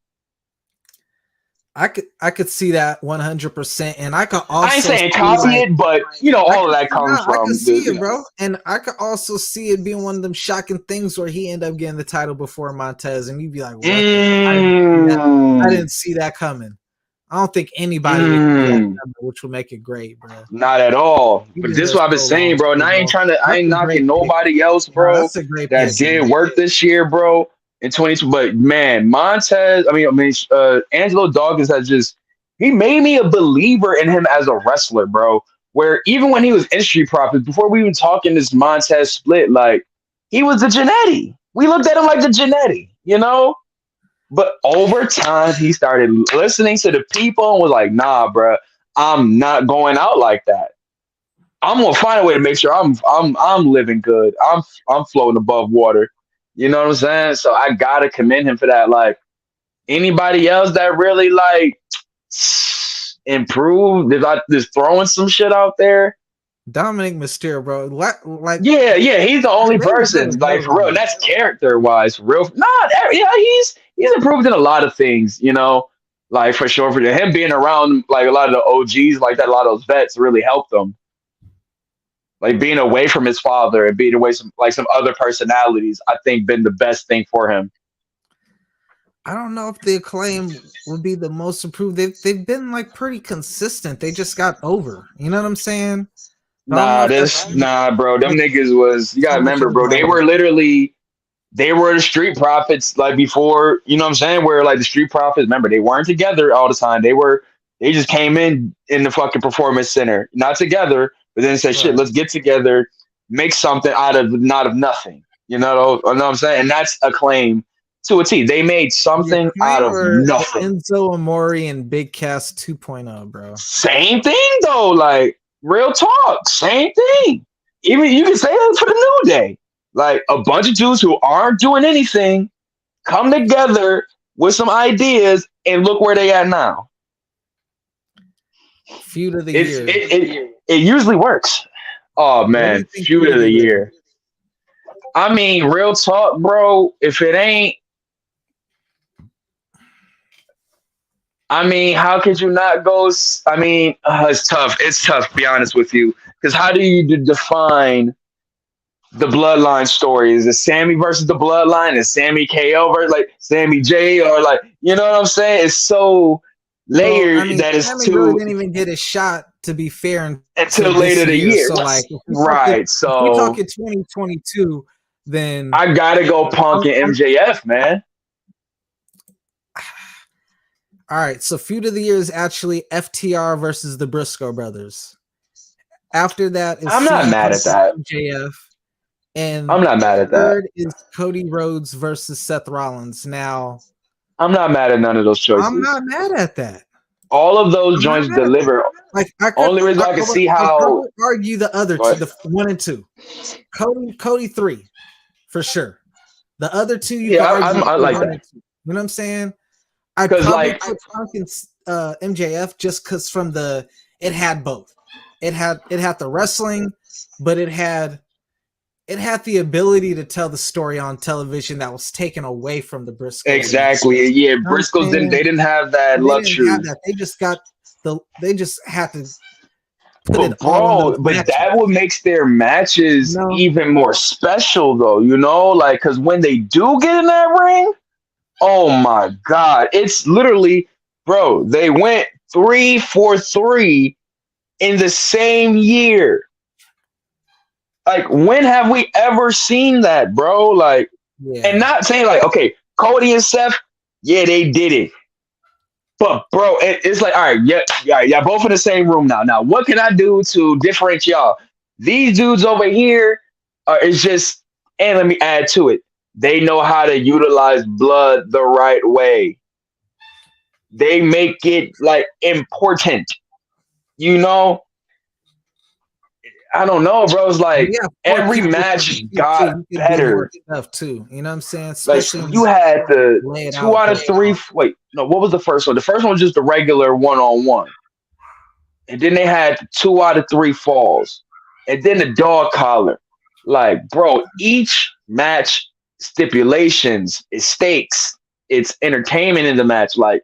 I could see that 100%, and I could also. I ain't saying copy it, but all of that comes from. I can see it, bro, and I could also see it being one of them shocking things where he ended up getting the title before Montez, and you'd be like, "What? I didn't see that coming." I don't think anybody would see that coming, which would make it great, bro. Not at all. But this is what I've been saying, bro. And I ain't knocking nobody else, bro. That's a great that did work this year, bro. In 22, but man, Montez, Angelo Dawkins he made me a believer in him as a wrestler, bro. Where even when he was in Street Profits, before we even talking this Montez split, like he was the Jannetty. We looked at him like the Jannetty, But over time, he started listening to the people and was like, "Nah, bro, I'm not going out like that. I'm gonna find a way to make sure I'm living good. I'm floating above water." You know what I'm saying? So I gotta commend him for that. Like anybody else that really like improved, if I just throwing some shit out there. Dominic Mysterio, bro. Like yeah, he's the only person. Like for real. And that's character wise, for real. He's improved in a lot of things, like for sure. For him being around like a lot of the OGs like that, a lot of those vets really helped him. Like being away from his father and being away from like some other personalities, I think been the best thing for him. I don't know if the Acclaim would be the most improved. They've been like pretty consistent. They just got over. You know what I'm saying? Bro. Them niggas was, you gotta remember, bro. They were the Street Profits like before. You know what I'm saying? Where like the Street Profits, remember, they weren't together all the time. They just came in the fucking Performance Center, not together. But then said, "Shit, let's get together, make something out of nothing." You know what I'm saying? And that's Acclaim to a T. They made something out of nothing. Enzo Amore and Big Cass 2.0, bro. Same thing though. Like real talk, same thing. Even you can say that for the New Day. Like a bunch of dudes who aren't doing anything come together with some ideas, and look where they at now. Feud of the year. It usually works. Oh man, feud of the year. I mean, real talk, bro. If it ain't, how could you not go? It's tough. It's tough to be honest with you, because how do you define the Bloodline story? Is it Sammy versus the Bloodline? Is Sammy KO versus like Sammy J, or like you know what I'm saying? It's so layered that it's Sammy too. Really didn't even get a shot, to be fair, until later in the year. So like, so we talking 2022, then I gotta go Punk and MJF, man. All right, so feud of the year is actually FTR versus the Briscoe brothers. After that is I'm not mad at that. MJF, and I'm not mad at that. Third is Cody Rhodes versus Seth Rollins. Now, I'm not mad at none of those choices. I'm not mad at that. All of those joints deliver. Like only reason I can see how I would argue the other two, the 1 and 2. Cody 3 for sure. The other two, I like that. You know what I'm saying? I probably put Punk and MJF just because it had both. It had the wrestling, but it had the ability to tell the story on television that was taken away from the Briscoes. Exactly. Yeah, Briscoes didn't have that luxury. They just had to But that would makes their matches even more special though, like because when they do get in that ring, oh my god, it's literally, bro, they went 3-for-3 in the same year. Like, when have we ever seen that, bro? Like, and not saying like, okay, Cody and Seth, Yeah, they did it. But bro, it's like, all right, yeah, both in the same room now. Now, what can I do to differentiate y'all? These dudes over here it's just, and let me add to it. They know how to utilize blood the right way. They make it like important. You know, I don't know, bro. It's like every match got better. Stuff too. You know what I'm saying? Like Especially you had the 2 out of 3. Wait, no, what was the first one? The first one was just the regular 1-on-1. And then they had 2 out of 3 falls. And then the dog collar. Like, bro, each match stipulations, it's stakes, it's entertainment in the match. Like,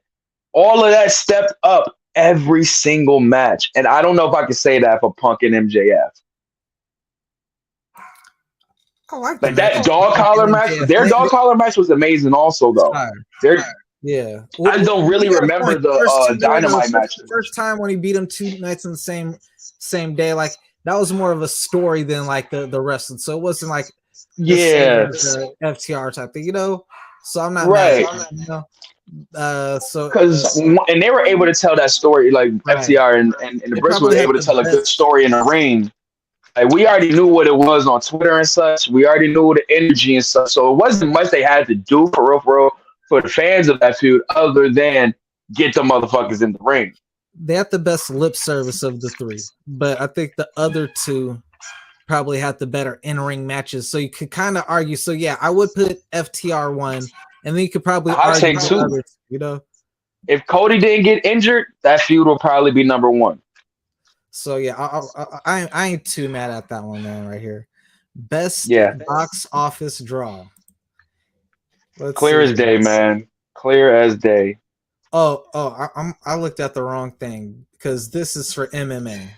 all of that stepped up every single match. And I don't know if I can say that for Punk and MJF. I like that dog collar match. Their dog collar match was amazing also, though. Yeah. I don't really remember the Dynamite match. The first time when he beat him 2 nights in the same day, like, that was more of a story than like the wrestling. So it wasn't like the FTR type thing, you know? So I'm not right. You know? So because and they were able to tell that story, like FTR and the Brits were able to tell a good story in the ring. Like we already knew what it was on Twitter and such. We already knew the energy and stuff. So it wasn't much they had to do for real for the fans of that feud other than get the motherfuckers in the ring. They had the best lip service of the 3, but I think the other 2 probably had the better in-ring matches. So you could kind of argue. So yeah, I would put FTR 1, and then you could probably argue 2. Others, you know, if Cody didn't get injured, that feud will probably be number 1. So yeah, I ain't too mad at that one, man. Right here, best box office draw. Clear as day, man. Clear as day. I looked at the wrong thing because this is for MMA.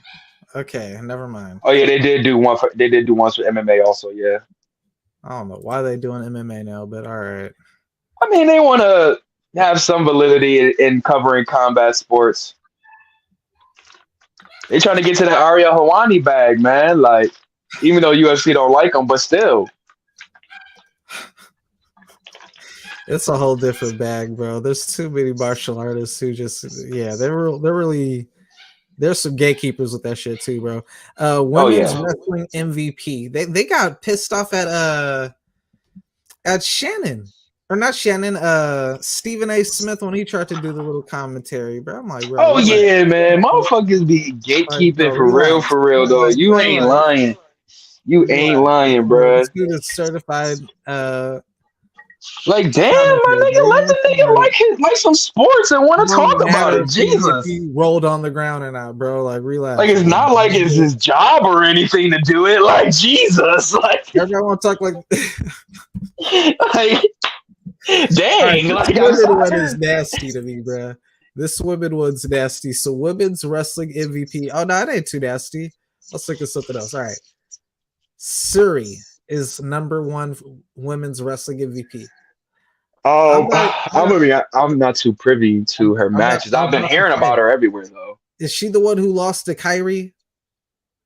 Okay, never mind. Oh yeah, they did do one for MMA also. Yeah. I don't know why they doing MMA now, but all right. I mean, they want to have some validity in covering combat sports. They trying to get to the Ariel Helwani bag, man. Like, even though UFC don't like them, but still. It's a whole different bag, bro. There's too many martial artists who just, they're really, there's some gatekeepers with that shit too, bro. Women's wrestling MVP. They got pissed off at Shannon. Or not Shannon, Stephen A. Smith when he tried to do the little commentary, bro. I'm like, bro. Oh yeah, man. Motherfuckers be gatekeeping for real, though. You ain't lying. You ain't lying, bro. This dude is certified like, damn, my nigga, let the nigga like some sports and want to talk about it. Jesus. He rolled on the ground and out, bro. Like, relax. Like, it's not like it's his job or anything to do it. Like, Jesus. Like, everyone want to talk like like, dang. Right, like, this women one is nasty to me, bro. This women one's nasty. So, women's wrestling MVP. Oh, no, it ain't too nasty. Let's look at something else. All right. Suri is number 1 women's wrestling MVP. Oh, I'm not too privy to her matches. I've been hearing about her everywhere, though. Is she the one who lost to Kyrie?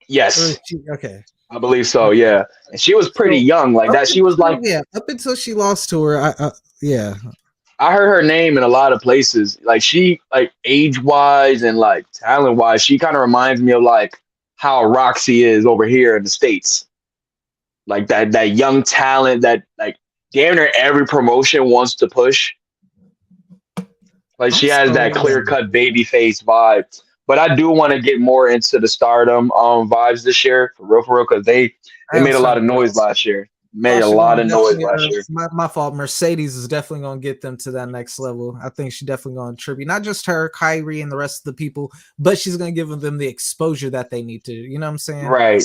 Yes. Okay. I believe so, yeah. And she was pretty young like that. She was like... Yeah, up until she lost to her, I heard her name in a lot of places. Like, she, like, age-wise and, like, talent-wise, she kind of reminds me of, like, how Roxy is over here in the States. Like, that young talent that, like, damn near every promotion wants to push. Like, she has that clear-cut babyface vibe. But I do want to get more into the Stardom vibes this year, for real, because they made a lot of noise last year. My fault. Mercedes is definitely going to get them to that next level. I think she's definitely going to tribute not just her, Kyrie, and the rest of the people, but she's going to give them the exposure that they need to. You know what I'm saying? Right.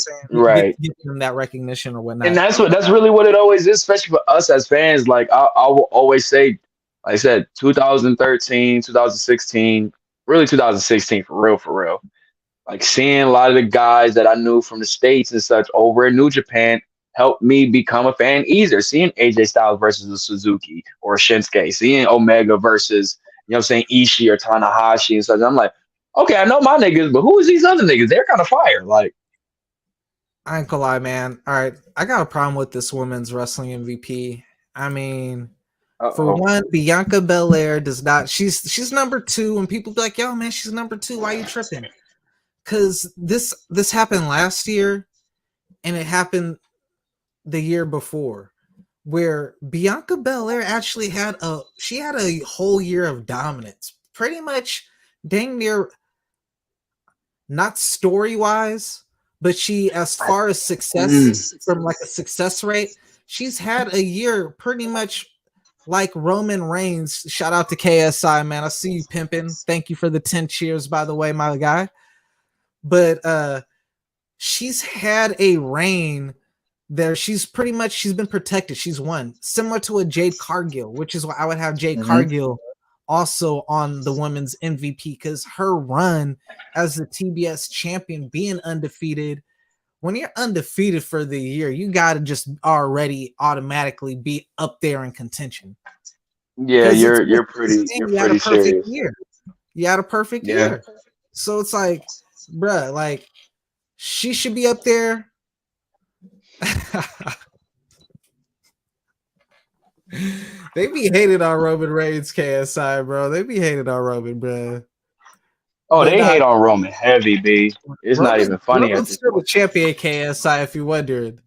Get them that recognition or whatnot. And that's really what it always is, especially for us as fans. Like I will always say, like I said, 2013, 2016, really 2016 for real. Like seeing a lot of the guys that I knew from the States and such over in New Japan helped me become a fan easier. Seeing AJ Styles versus a Suzuki or a Shinsuke, seeing Omega versus, you know what I'm saying, Ishii or Tanahashi and such. I'm like, okay, I know my niggas, but who is these other niggas? They're kind of fire. Like, I ain't gonna lie, man. All right, I got a problem with this women's wrestling MVP. I mean, For one, Bianca Belair does not. She's number 2, and people be like, "Yo, man, she's number 2. Why are you tripping?" Because this happened last year, and it happened the year before, where Bianca Belair actually had a whole year of dominance, pretty much, dang near, not story wise, but she, as far as success from like a success rate, she's had a year pretty much like Roman Reigns. Shout out to KSI, man. I see you pimping. Thank you for the 10 cheers, by the way, my guy. But she's had a reign there. She's been protected. She's won. Similar to a Jade Cargill, which is why I would have Jade Cargill also on the women's MVP, because her run as the TBS champion, being undefeated. When you're undefeated for the year, you got to just already automatically be up there in contention. Yeah, you're pretty serious. Year. You had a perfect year. So it's like, bruh, like, she should be up there. They be hated on Roman Reigns, KSI, bro. They be hated on Roman, bro. Oh, they hate on Roman heavy, B. It's not even funny. Roman's still the champion, KSI, if you're wondering.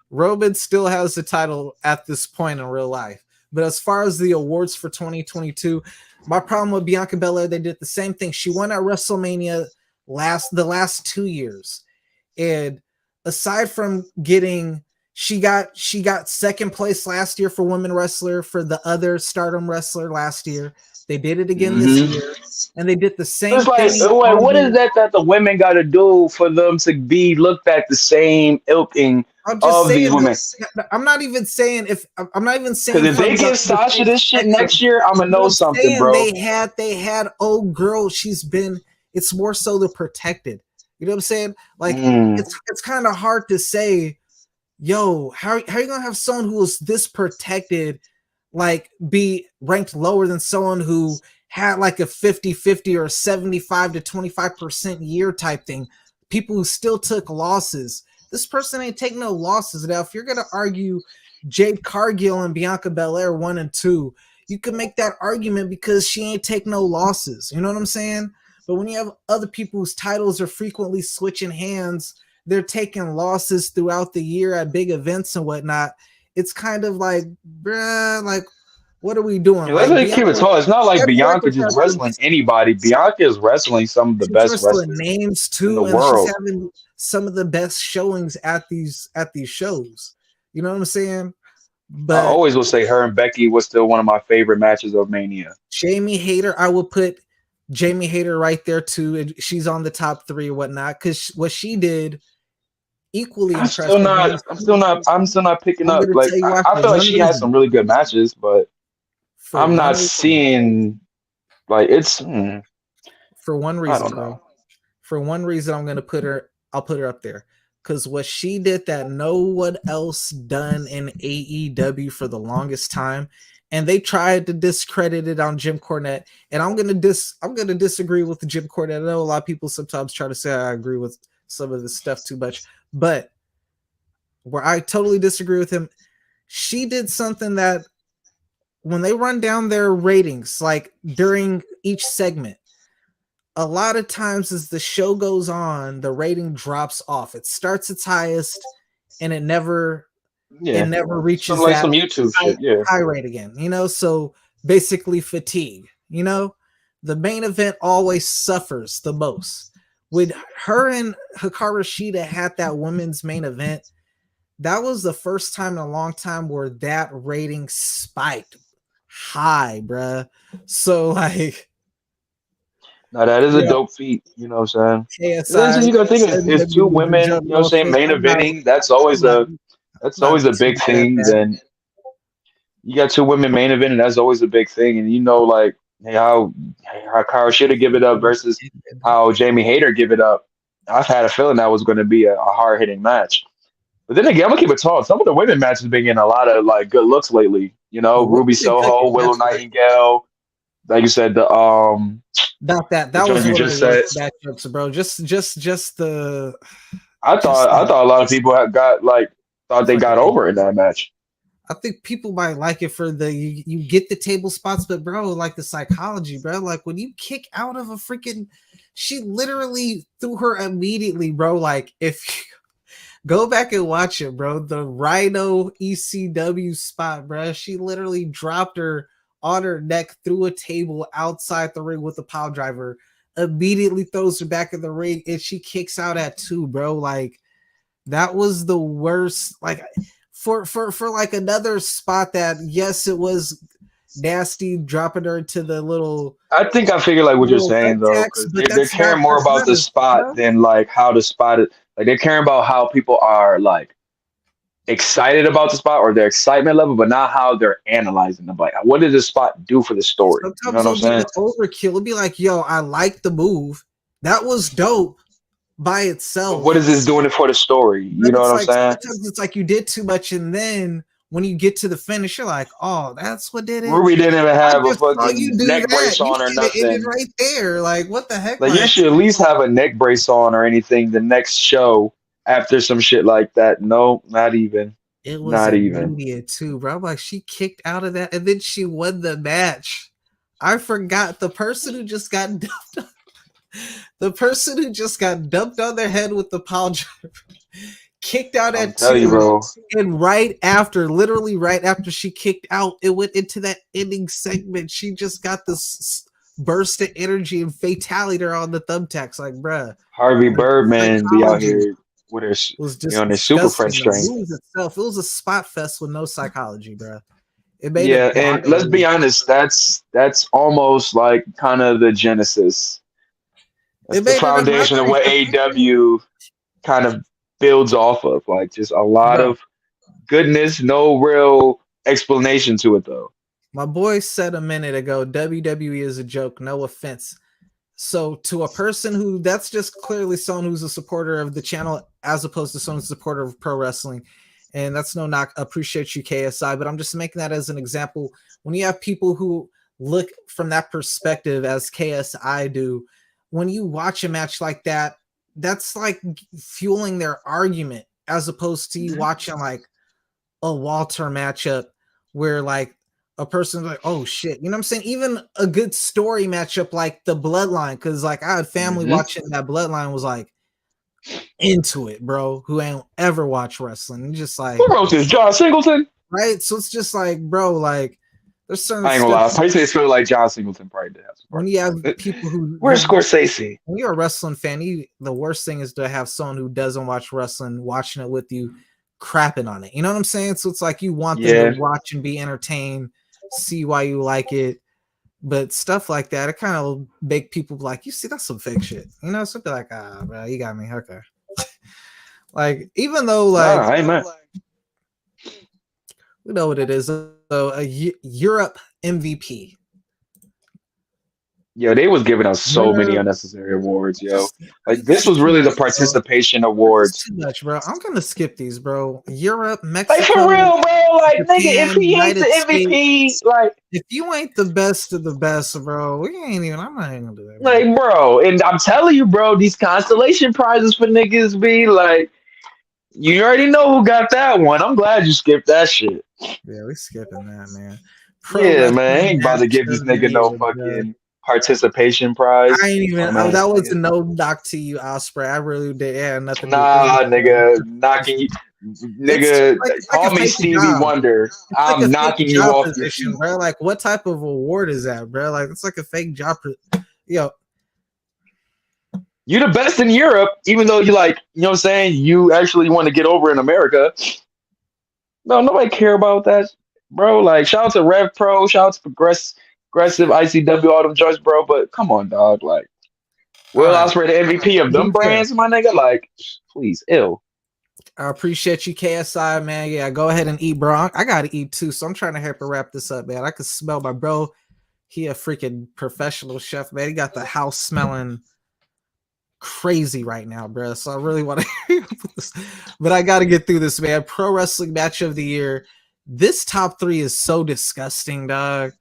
Roman still has the title at this point in real life. But as far as the awards for 2022, my problem with Bianca Belair, they did the same thing. She won at WrestleMania the last 2 years. And aside from getting, she got second place last year for women wrestler, for the other Stardom wrestler last year. They did it again this year, and they did the same thing. What is that the women got to do for them to be looked at the same ilking of these women? I'm not even saying because if they give Sasha this shit next year, I'm gonna know something, bro. They had old girl. It's more so the protected. You know what I'm saying? Like it's kind of hard to say, yo, how are you gonna have someone who is this protected, like, be ranked lower than someone who had like a 50-50 or 75 to 25% year type thing? People who still took losses. This person ain't taking no losses. Now, if you're gonna argue Jade Cargill and Bianca Belair 1 and 2, you can make that argument because she ain't take no losses. You know what I'm saying? But when you have other people whose titles are frequently switching hands, they're taking losses throughout the year at big events and whatnot. It's kind of like, bruh, like, what are we doing? Yeah, let's keep it tall. It's not like Bianca just wrestling anybody. Bianca is wrestling some of the best wrestlers names too, in the world. She's having some of the best showings at these shows. You know what I'm saying? But I always will say her and Becky was still one of my favorite matches of Mania. Jamie Hayter, I will put Jamie Hayter right there too. She's on the top 3 or whatnot, because what she did equally impressive. I'm still not picking up. Like, I feel like she has some really good matches, but I'm not seeing, like, it's for one reason, bro. For one reason, I'll put her up there, because what she did that no one else done in AEW for the longest time, and they tried to discredit it on Jim Cornette, and I'm gonna disagree with Jim Cornette. I know a lot of people sometimes try to say I agree with some of this stuff too much, but where I totally disagree with him, she did something that when they run down their ratings, like during each segment, a lot of times as the show goes on, the rating drops off. It starts its highest and it never reaches like some YouTube high rate again, you know? So basically fatigue, you know? The main event always suffers the most. When her and Hikaru Shida had that women's main event, that was the first time in a long time where that rating spiked high, bruh. So, like, now that is a dope feat, you know what I'm saying? KSI, you gotta think it's 2 women, you know what I'm saying, main eventing. That's always a big thing. Then you got 2 women main event, and that's always a big thing. And you know, like, how Hikaru Shida give it up versus how Jamie Hayter give it up. I've had a feeling that was going to be a hard hitting match. But then again, I'm gonna keep it tall. Some of the women matches been getting a lot of like good looks lately. You know, Ruby Soho, Willow Nightingale. Like you said, the not that was you just said matchups, bro. Just the. I thought a lot of people thought they got over in that match. I think people might like it for the you get the table spots, but bro, like the psychology, bro. Like when you kick out of a freaking, she literally threw her immediately, bro. Like if you go back and watch it, bro, the Rhino ECW spot, bro, she literally dropped her on her neck through a table outside the ring with a pile driver, immediately throws her back in the ring, and she kicks out at 2, bro. Like that was the worst. Like for like another spot that, yes, it was nasty dropping her into the little. I think I figure like what you're saying though, because they're caring more about the spot than like how the spot is. Like they're caring about how people are like excited about the spot or their excitement level, but not how they're analyzing them. Like, what did the spot do for the story? Sometimes you know what I'm saying? Overkill. It'll be like, yo, I like the move. That was dope by itself. But what is this doing it for the story? You know what I'm saying? Sometimes it's like you did too much, and then when you get to the finish, you're like, oh, that's what did it. Ruby didn't even have a fucking neck brace on or nothing. Right there, like what the heck? Like you should at least have a neck brace on or anything the next show after some shit like that. No, not even. It was not immediate too, bro. I'm like, she kicked out of that, and then she won the match. I forgot the person who just got dumped. The person who just got dumped on their head with the pile driver kicked out at 2, bro. And right after, literally right after she kicked out, it went into that ending segment. She just got this burst of energy and fatality on the thumbtacks. Like, bruh, Harvey Birdman be out here with her, was just on his super friend strength. It was a spot fest with no psychology, bruh. It made and let's be honest, that's almost like kind of the genesis. That's the foundation of what AEW kind of builds off of. Like just a lot of goodness, no real explanation to it though. My boy said a minute ago, WWE is a joke, no offense. So to a person who, that's just clearly someone who's a supporter of the channel as opposed to someone who's a supporter of pro wrestling. And that's no knock, appreciate you KSI, but I'm just making that as an example. When you have people who look from that perspective as KSI do, when you watch a match like that, that's like fueling their argument as opposed to you watching like a Walter matchup where like a person's like, oh shit, you know what I'm saying? Even a good story matchup like the Bloodline, because like I had family watching that Bloodline was like into it, bro, who ain't ever watched wrestling. And just like, who wrote this? John Singleton? Right? So it's just like, bro, like there's certain I ain't gonna lie. I say it's like John Singleton probably did have some. When you have people who where's Scorsese? When you're a wrestling fan, the worst thing is to have someone who doesn't watch wrestling watching it with you, crapping on it. You know what I'm saying? So it's like you want them to watch and be entertained, see why you like it, but stuff like that, it kind of make people like, you see, that's some fake shit. You know, something like, bro, you got me, okay. Like even though like, we know what it is. So a Europe MVP. Yo, they was giving us so many unnecessary awards, yo. Like this was really the participation awards. Too much, bro. I'm gonna skip these, bro. Europe, Mexico. Like for real, bro. Like nigga, if he ain't the MVP, like if you ain't the best of the best, bro, we ain't even. I'm not even gonna do that. Bro. Like, bro, and I'm telling you, bro, these constellation prizes for niggas be like, you already know who got that one. I'm glad you skipped that shit. Yeah, we skipping that, man. Man, ain't about to give this nigga no fucking participation prize. I ain't even. That was a no knock to you, Ospreay. I really did. Yeah, nothing. Nah, nigga, knocking you, nigga. Call me Stevie Wonder. I'm knocking you off position, bro. Like, what type of award is that, bro? Like, it's like a fake job. Yo, you're the best in Europe, even though you like, you know what I'm saying? You actually want to get over in America. No, nobody care about that, bro. Like, shout out to Rev Pro, shout out to Progressive ICW, all them joints, bro. But come on, dog. Like, Will Ospreay, the MVP of them brands, my nigga. Like, please, ill. I appreciate you, KSI, man. Yeah, go ahead and eat, bro. I gotta eat too, so I'm trying to help her wrap this up, man. I can smell my bro. He a freaking professional chef, man. He got the house smelling crazy right now, bro. So I really want to this, but I got to get through this, man. Pro wrestling match of the year. This top 3 is so disgusting, dog.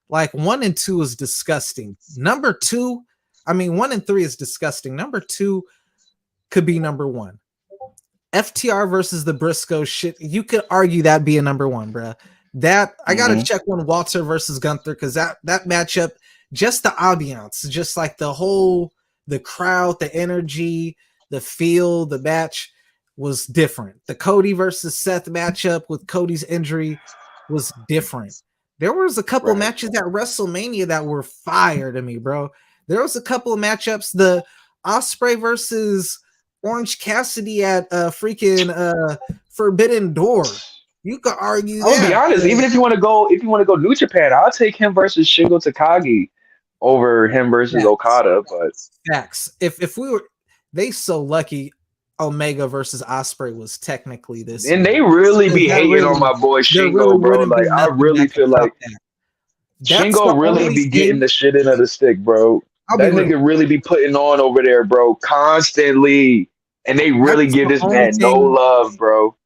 Like 1 and 2 is disgusting. Number 2, I mean 1 and 3 is disgusting. Number 2 could be number 1. FTR versus the Briscoes shit. You could argue that be a number one, bro. That I gotta check on Walter versus Gunther because that matchup, just the ambiance, just like the crowd, the energy, the feel, the match was different. The Cody versus Seth matchup with Cody's injury was different. There was a couple of matches at WrestleMania that were fire to me, bro. There was a couple of matchups. The Ospreay versus Orange Cassidy at freaking Forbidden Door. You could argue. I'll be honest. Even if you want to go New Japan, I'll take him versus Shingo Takagi over him versus Okada. But facts. If we were, they so lucky. Omega versus Ospreay was technically this, and they really be hating on my boy Shingo, bro. Like I really feel like Shingo really be getting the shit into the stick, bro. That nigga really be putting on over there, bro, constantly, and they really give this man no love, bro.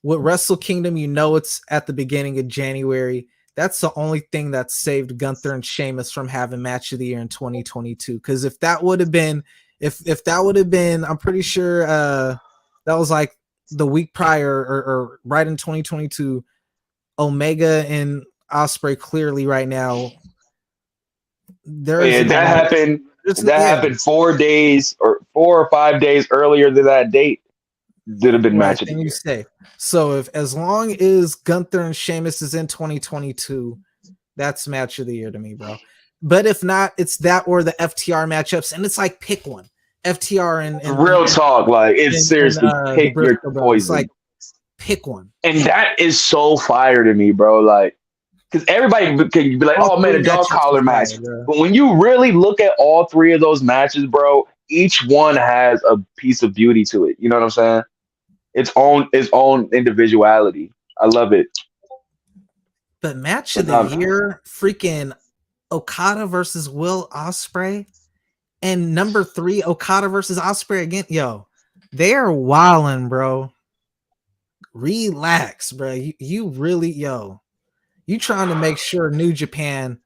With Wrestle Kingdom, you know it's at the beginning of January. That's the only thing that saved Gunther and Sheamus from having match of the year in 2022. Because if that would have been, I'm pretty sure that was like the week prior or right in 2022. Omega and Ospreay clearly right now. That happened. That happened 4 days or 4 or 5 days earlier than that date. Did have been match of the year. You say so. As long as Gunther and Sheamus is in 2022, that's match of the year to me, bro. But if not, it's that or the FTR matchups, and it's like pick one. FTR and real talk, like it's seriously pick your poison. It's like pick one, and that is so fire to me, bro. Like, because everybody can be like, "Oh man, a dog collar match," but when you really look at all three of those matches, bro, each one has a piece of beauty to it. You know what I'm saying? Its own individuality. I love it. But match of the year, freaking Okada versus Will Ospreay, and number 3 Okada versus Ospreay again. Yo, they are wilding, bro. Relax, bro. You really, you trying to make sure New Japan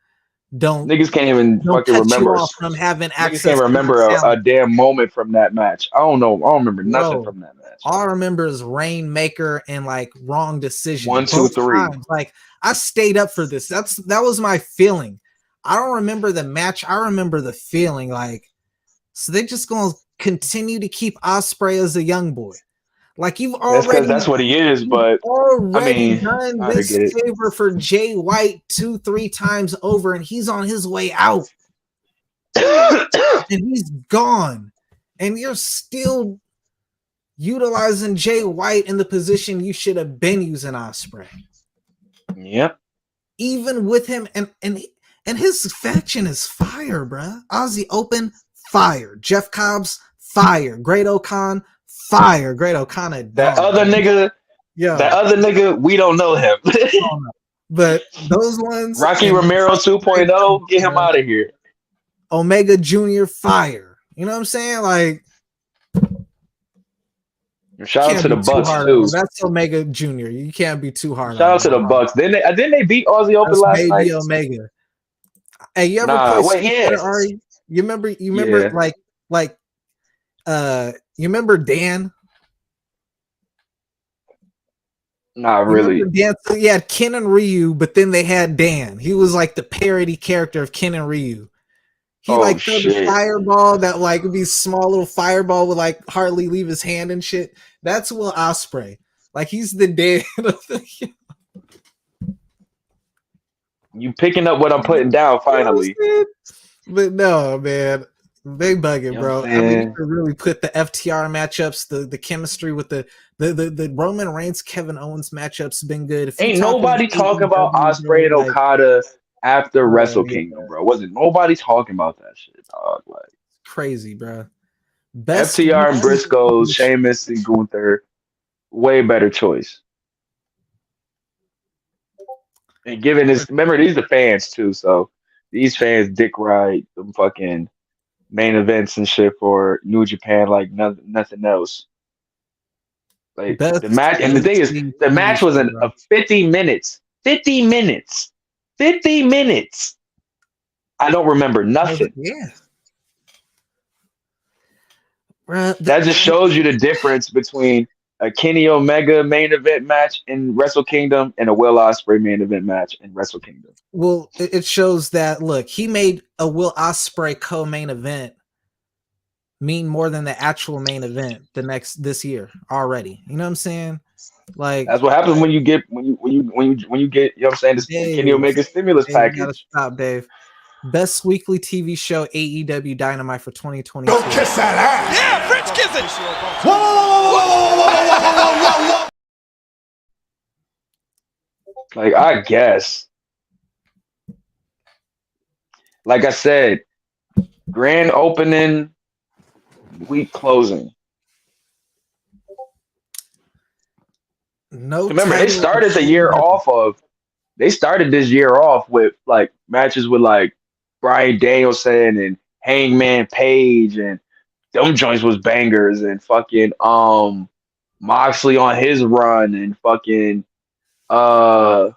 niggas can't even fucking remember from having access. Niggas can't remember a damn moment from that match. I don't know. I don't remember nothing from that match. All I remember is Rainmaker and like wrong decision. 1, 2, 3. Times. Like I stayed up for this. That was my feeling. I don't remember the match. I remember the feeling. Like, so they just gonna continue to keep Ospreay as a young boy. Like you've already that's what he is, but already done this favor for Jay White 2-3 times over, and he's on his way out. And he's gone. And you're still utilizing Jay White in the position you should have been using Ospreay. Yep. Even with him and his faction is fire, bruh. Aussie Open, fire. Jeff Cobb's fire. Great O'Con, fire. Great O'Connor. That other nigga, we don't know him. But those ones, Rocky Romero 2.0, get him out of here. Omega Jr. fire. You know what I'm saying? Like, shout out to the Bucks too. That's Omega Jr. You can't be too hard. Shout out to the Bucks. Didn't they beat Aussie Open last night? Omega. Hey, you ever play Ari? You remember you remember Dan? Not really. Dan, so you had Ken and Ryu, but then they had Dan. He was like the parody character of Ken and Ryu. He threw the fireball that like would be small little fireball would like hardly leave his hand and shit. That's Will Ospreay. Like he's the Dan of the You picking up what I'm putting down finally. But no, man. They bugging, bro. I mean, you could really put the FTR matchups, the chemistry with the Roman Reigns, Kevin Owens matchups been good. Ain't nobody talking about Ospreay and Okada after Wrestle Kingdom, bro. Wasn't nobody talking about that shit, dog. Like crazy, bro. FTR and Briscoes, Sheamus and Gunther, way better choice. And given this, remember these are fans too, so these fans dick ride them fucking main events and shit for New Japan like nothing else. Like the match, and the thing is, the match was a 50 minutes. 50 minutes. 50 minutes. I don't remember nothing. Yeah. Bruh, that just shows you the difference between a Kenny Omega main event match in Wrestle Kingdom, and a Will Ospreay main event match in Wrestle Kingdom. Well, it shows that look, he made a Will Ospreay co-main event mean more than the actual main event this year already. You know what I'm saying? Like that's what happens when you get when you get, you know what I'm saying, this Dave, Kenny Omega stimulus package. You gotta stop, Dave. Best weekly TV show, AEW Dynamite for 2022. Don't kiss that ass. Yeah, French kiss it. Whoa, whoa, whoa, whoa, whoa, whoa, whoa, whoa, whoa. Like, I guess, like I said, grand opening, week closing. No, remember they started the year off of. They started this year off with like matches with like Bryan Danielson and Hangman Page, and them joints was bangers, and fucking Moxley on his run, and fucking it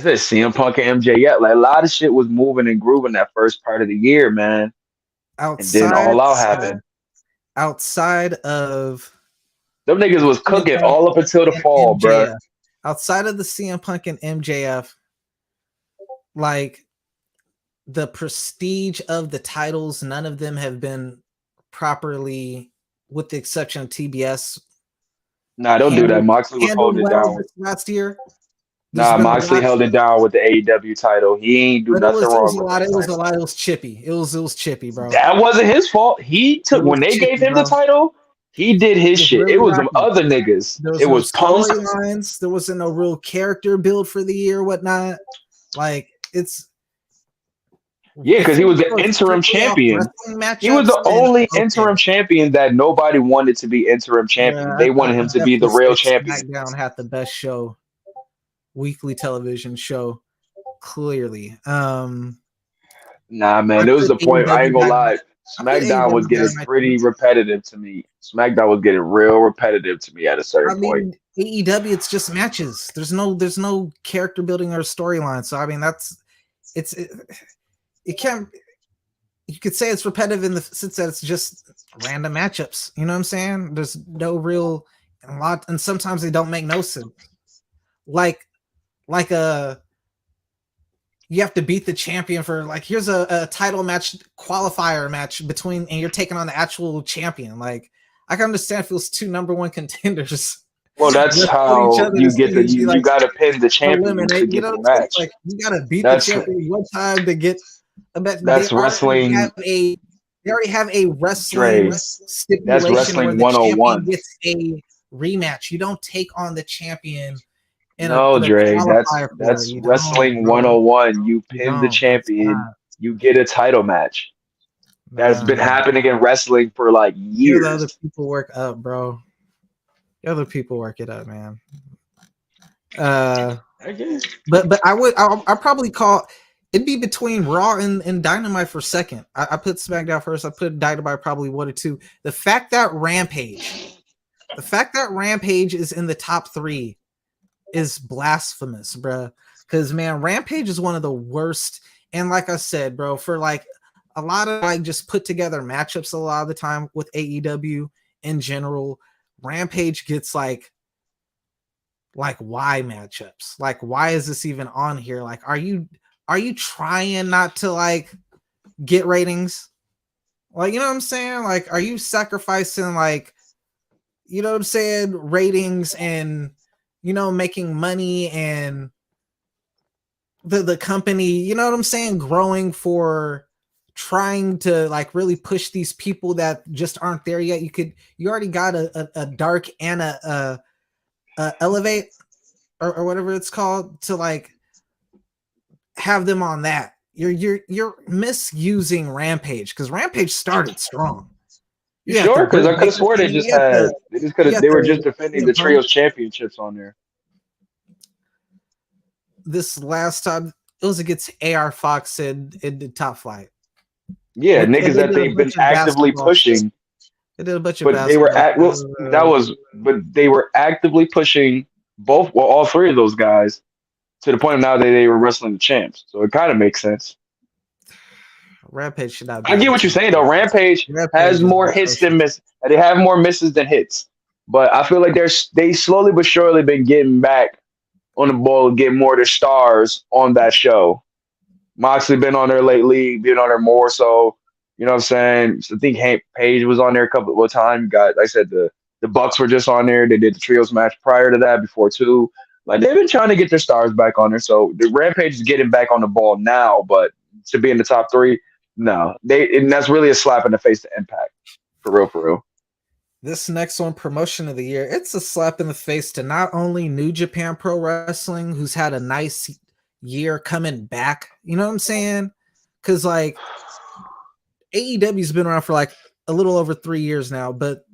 says CM Punk and MJF. Like a lot of shit was moving and grooving that first part of the year, man. Outside, and then All Out happened. Outside of them niggas was cooking all up until the fall, bro. Outside of the CM Punk and MJF, like the prestige of the titles, none of them have been properly, with the exception of TBS. Nah, don't do that. Moxley was holding it down last year. Nah, Moxley held it down with the AEW title. He ain't do nothing wrong. It was chippy. It was chippy, bro. That wasn't his fault. He took when they gave him the title. He did his shit. Really it was them other niggas. It was Punk. Lines. There wasn't no real character build for the year, whatnot. Like it's because he was the interim champion. He was the only interim champion that nobody wanted to be interim champion. They wanted him to be the real champion. SmackDown had the best show, weekly television show, clearly. Nah, man, it was the point. I ain't gonna lie. SmackDown was getting pretty repetitive to me. SmackDown was getting real repetitive to me at a certain point. AEW, it's just matches. There's no character building or storyline. So I mean, it can't. You could say it's repetitive in the sense that it's just random matchups. You know what I'm saying? There's no real and sometimes they don't make no sense. Like you have to beat the champion for like here's a title match qualifier match between, and you're taking on the actual champion. Like I can understand if it was two number one contenders. Well, that's how you get you gotta pin the champion to get the match. Like you gotta beat the champion one time to get a match. That's wrestling. They already have a wrestling stipulation. That's wrestling 101. Gets a rematch. You don't take on the champion. No, Dre, that's wrestling 101. You pin the champion, you get a title match. That's been happening in wrestling for like years. The other people work up, bro. The other people work it up, man. But I'll probably call it'd be between Raw and Dynamite for second. I put SmackDown first. I put Dynamite probably 1 or 2. The fact that Rampage is in the top 3 is blasphemous, bro. Because man, Rampage is one of the worst. And like I said, bro, for like a lot of like just put together matchups a lot of the time with AEW in general, Rampage gets like why matchups? Like why is this even on here? Like are you trying not to like get ratings? Like you know what I'm saying? Like are you sacrificing like you know what I'm saying ratings and making money and the company, you know what I'm saying, growing for trying to like really push these people that just aren't there yet. You already got a dark and a elevate or whatever it's called to like have them on that. You're misusing Rampage because Rampage started strong. You sure? Because I could have swore they were just defending the Trios championships on there. This last time it was against AR Fox and the Top Flight. Yeah, niggas that they've been actively pushing. They did a bunch of but they were they were actively pushing all 3 of those guys to the point of now that they were wrestling the champs. So it kind of makes sense. Rampage should not be. I get what you're saying though. Rampage has more hits than misses. They have more misses than hits. But I feel like they slowly but surely been getting back on the ball and getting more of the stars on that show. Moxley been on there lately, been on there more so. You know what I'm saying? So I think Hank Page was on there a couple of times. Got, like I said, the Bucks were just on there. They did the trios match prior to that, before too. Like they've been trying to get their stars back on there. So the Rampage is getting back on the ball now, but to be in the top 3, no. And that's really a slap in the face to Impact. For real, for real. This next one, promotion of the year, it's a slap in the face to not only New Japan Pro Wrestling, who's had a nice year coming back. You know what I'm saying? Because like AEW's been around for like a little over 3 years now, but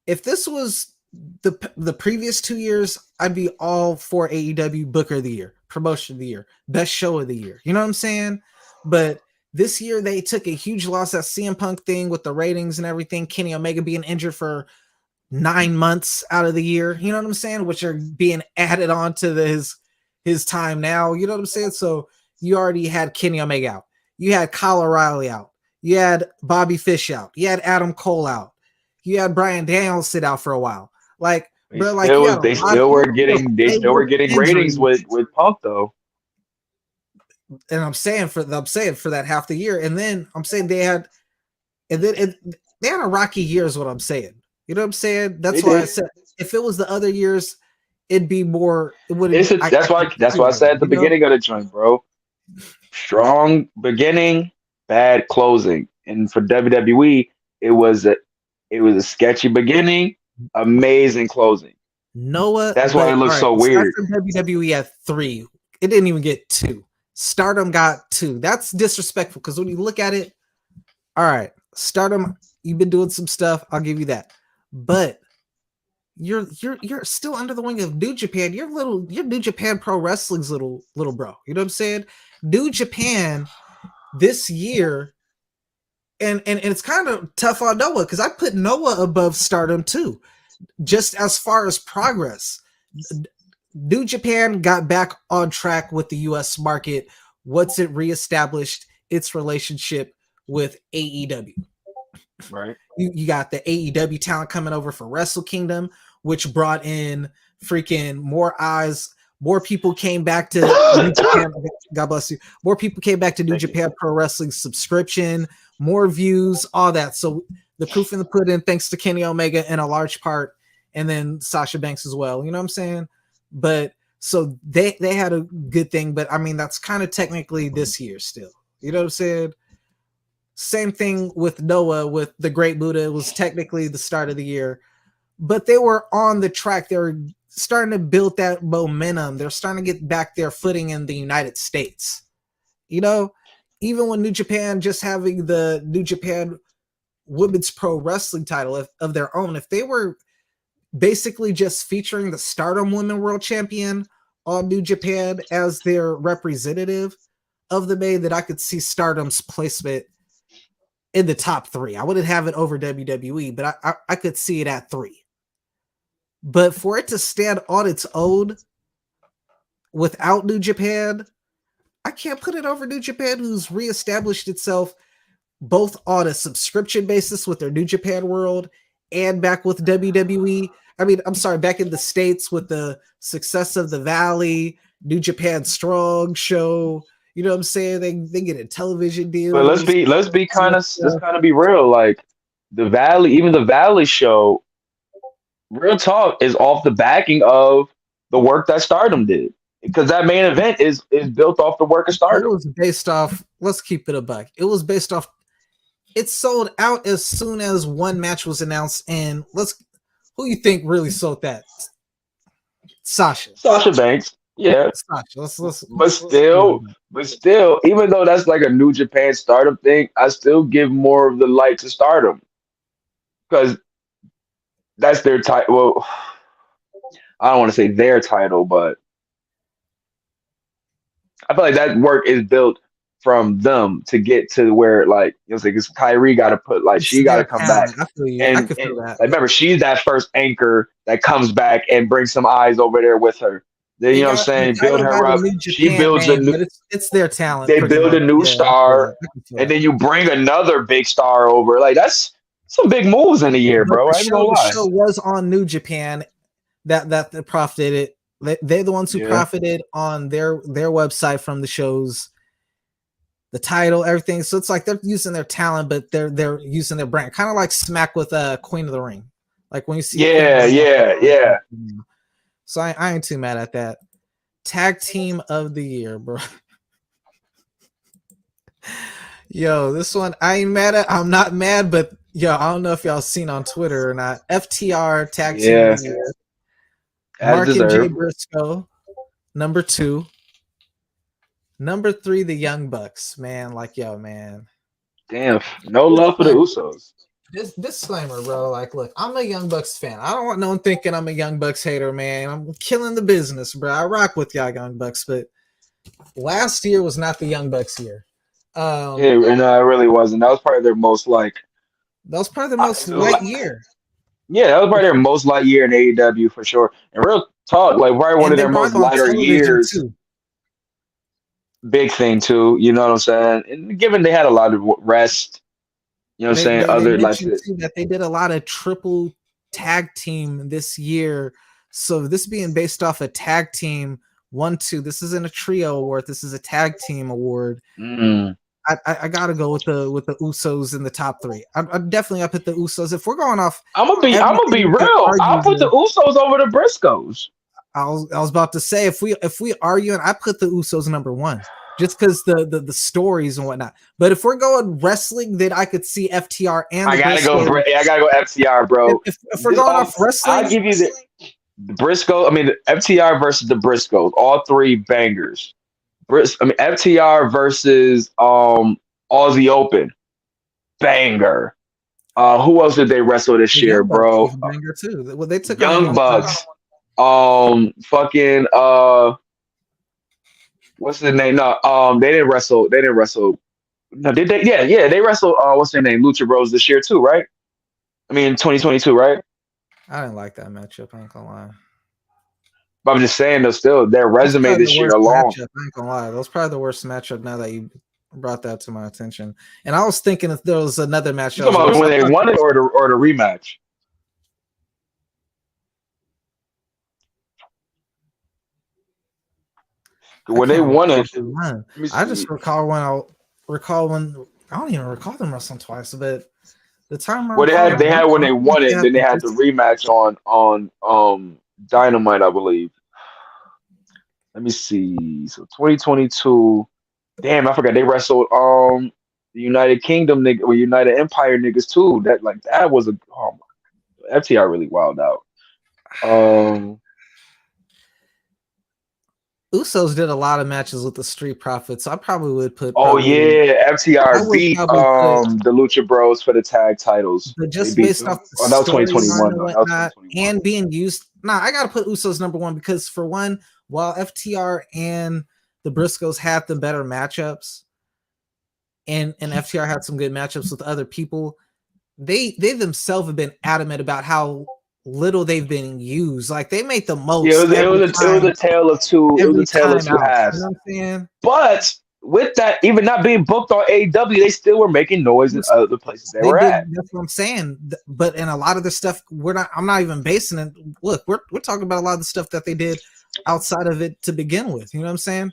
if this was the previous 2 years, I'd be all for AEW Booker of the Year, Promotion of the Year, Best Show of the Year. You know what I'm saying? But this year they took a huge loss, that CM Punk thing with the ratings and everything, Kenny Omega being injured for 9 months out of the year, you know what I'm saying, which are being added on to his time now, you know what I'm saying? So you already had Kenny Omega out, you had Kyle O'Reilly out, you had Bobby Fish out, you had Adam Cole out, you had Bryan Daniels sit out for a while. Like, bro, like they still were getting ratings with Punk though. And I'm saying for that half the year, and then I'm saying they had a rocky year is what I'm saying. You know what I'm saying? That's why I said if it was the other years, it'd be more. It would. That's why I said at the beginning of the joint, bro. Strong beginning, bad closing, and for WWE, it was a sketchy beginning, amazing closing. Noah. That's why it looks so weird. WWE had 3. It didn't even get 2. Stardom got 2. That's disrespectful because when you look at it, all right, Stardom, you've been doing some stuff. I'll give you that, but you're still under the wing of New Japan. You're New Japan Pro Wrestling's little bro. You know what I'm saying? New Japan this year, and it's kind of tough on Noah because I put Noah above Stardom too, just as far as progress. New Japan got back on track with the US market once it reestablished its relationship with AEW. Right. You got the AEW talent coming over for Wrestle Kingdom, which brought in freaking more eyes. More people came back to New Japan. God bless you. More people came back to New Japan Pro Wrestling subscription, more views, all that. So the proof in the pudding, thanks to Kenny Omega in a large part, and then Sasha Banks as well. You know what I'm saying? But so they had a good thing, but I mean that's kind of technically this year still. You know what I'm saying? Same thing with Noah with the Great Buddha. It was technically the start of the year, but they were on the track. They were starting to build that momentum. They're starting to get back their footing in the United States. You know, even when New Japan just having the New Japan Women's Pro Wrestling title of their own, if they were basically just featuring the Stardom Women World Champion on New Japan as their representative of the main, that I could see Stardom's placement in the top 3. I wouldn't have it over WWE, but I could see it at 3. But for it to stand on its own without New Japan, I can't put it over New Japan, who's reestablished itself both on a subscription basis with their New Japan World and back with WWE. I mean, I'm sorry, back in the States with the success of the Valley, New Japan Strong show. You know what I'm saying? They get a television deal. But let's be real. Like the Valley show, real talk, is off the backing of the work that Stardom did. Because that main event is built off the work of Stardom. It was based off, let's keep it a buck. It was based off, it sold out as soon as one match was announced. And who you think really sold that? Sasha Banks. Yeah. Sasha. But still, even though that's like a New Japan Stardom thing, I still give more of the light to Stardom. Because that's their title. Well, I don't want to say their title, but I feel like that work is built from them to get to where, like, you know, because Kyrie got to put, like, she got to come back. I feel you. And, I can feel that. Like, remember, she's that first anchor that comes back and brings some eyes over there with her. Then, you know what I'm saying? Build her up. She builds a new. It's their talent. They build a new star, and then you bring another big star over. Like, that's some big moves in the year, bro. I ain't gonna lie. The show was on New Japan. That profited it. They're the ones who profited on their website from the shows, the title, everything. So it's like they're using their talent, but they're using their brand, kind of like Smack with Queen of the Ring. Like when you see, yeah. So I ain't too mad at that. Tag team of the year, bro. Yo, this one I ain't mad at. I'm not mad, but yo, I don't know if y'all seen on Twitter or not. FTR tag team of the year. Mark and Jay Briscoe, number 2. Number 3, the Young Bucks. Man, like, yo, man. Damn, no love for the Usos. This disclaimer, bro. Like, look, I'm a Young Bucks fan. I don't want no one thinking I'm a Young Bucks hater, man. I'm killing the business, bro. I rock with y'all Young Bucks, but last year was not the Young Bucks year. No, it really wasn't. That was probably their most light year. Yeah, that was probably their most light year in AEW for sure. And real talk, like probably one of their most lighter years. Too. Big thing too, you know what I'm saying? And given they had a lot of rest, you know what I'm saying? Other like that they did a lot of triple tag team this year. So this being based off a tag team 1-2. This isn't a trio award. This is a tag team award. I gotta go with the Usos in the top 3. I'm definitely up at the Usos. If we're going off, I'm gonna be real. I'll put the Usos over the Briscoes. I was about to say if we argue, and I put the Usos number 1 just because the stories and whatnot. But if we're going wrestling, then I could see FTR and I gotta go FTR, bro. If we're going off wrestling, I'll give you the Briscoe. I mean, the FTR versus the Briscoes, all 3 bangers. FTR versus Aussie Open, banger. Who else did they wrestle this year, bro? Banger too. Well, they took Young Bucks. What's the name? No, they didn't wrestle. No, did they? Yeah, they wrestled. What's their name? Lucha Bros this year too, right? I mean, 2022, right? I didn't like that matchup. I ain't gonna lie. But I'm just saying, though, still their resume this year alone. I ain't gonna lie. That was probably the worst matchup. Now that you brought that to my attention, and I was thinking if there was another matchup, when they won it or the rematch. When they won it, I just recall when I don't even recall them wrestling twice, but the time they had when they won it, then they had the rematch on Dynamite, I believe. Let me see. So 2022. Damn, I forgot they wrestled the United Kingdom nigga or United Empire niggas too. That was FTR really wild out. Usos did a lot of matches with the Street Profits. So I probably would put. FTR beat the Lucha Bros for the tag titles. But just based off the that was 2021. And being used. I got to put Usos number 1 because for one, while FTR and the Briscoes had the better matchups, and FTR had some good matchups with other people, they themselves have been adamant about how little they've been used. Like they made the most. Yeah, it was a tale of two. It was a tale of two halves. You know what I'm saying? But with that, even not being booked on AEW, they still were making noise in other places they were at. That's what I'm saying. But in a lot of the stuff, I'm not even basing it. Look, we're talking about a lot of the stuff that they did outside of it to begin with. You know what I'm saying?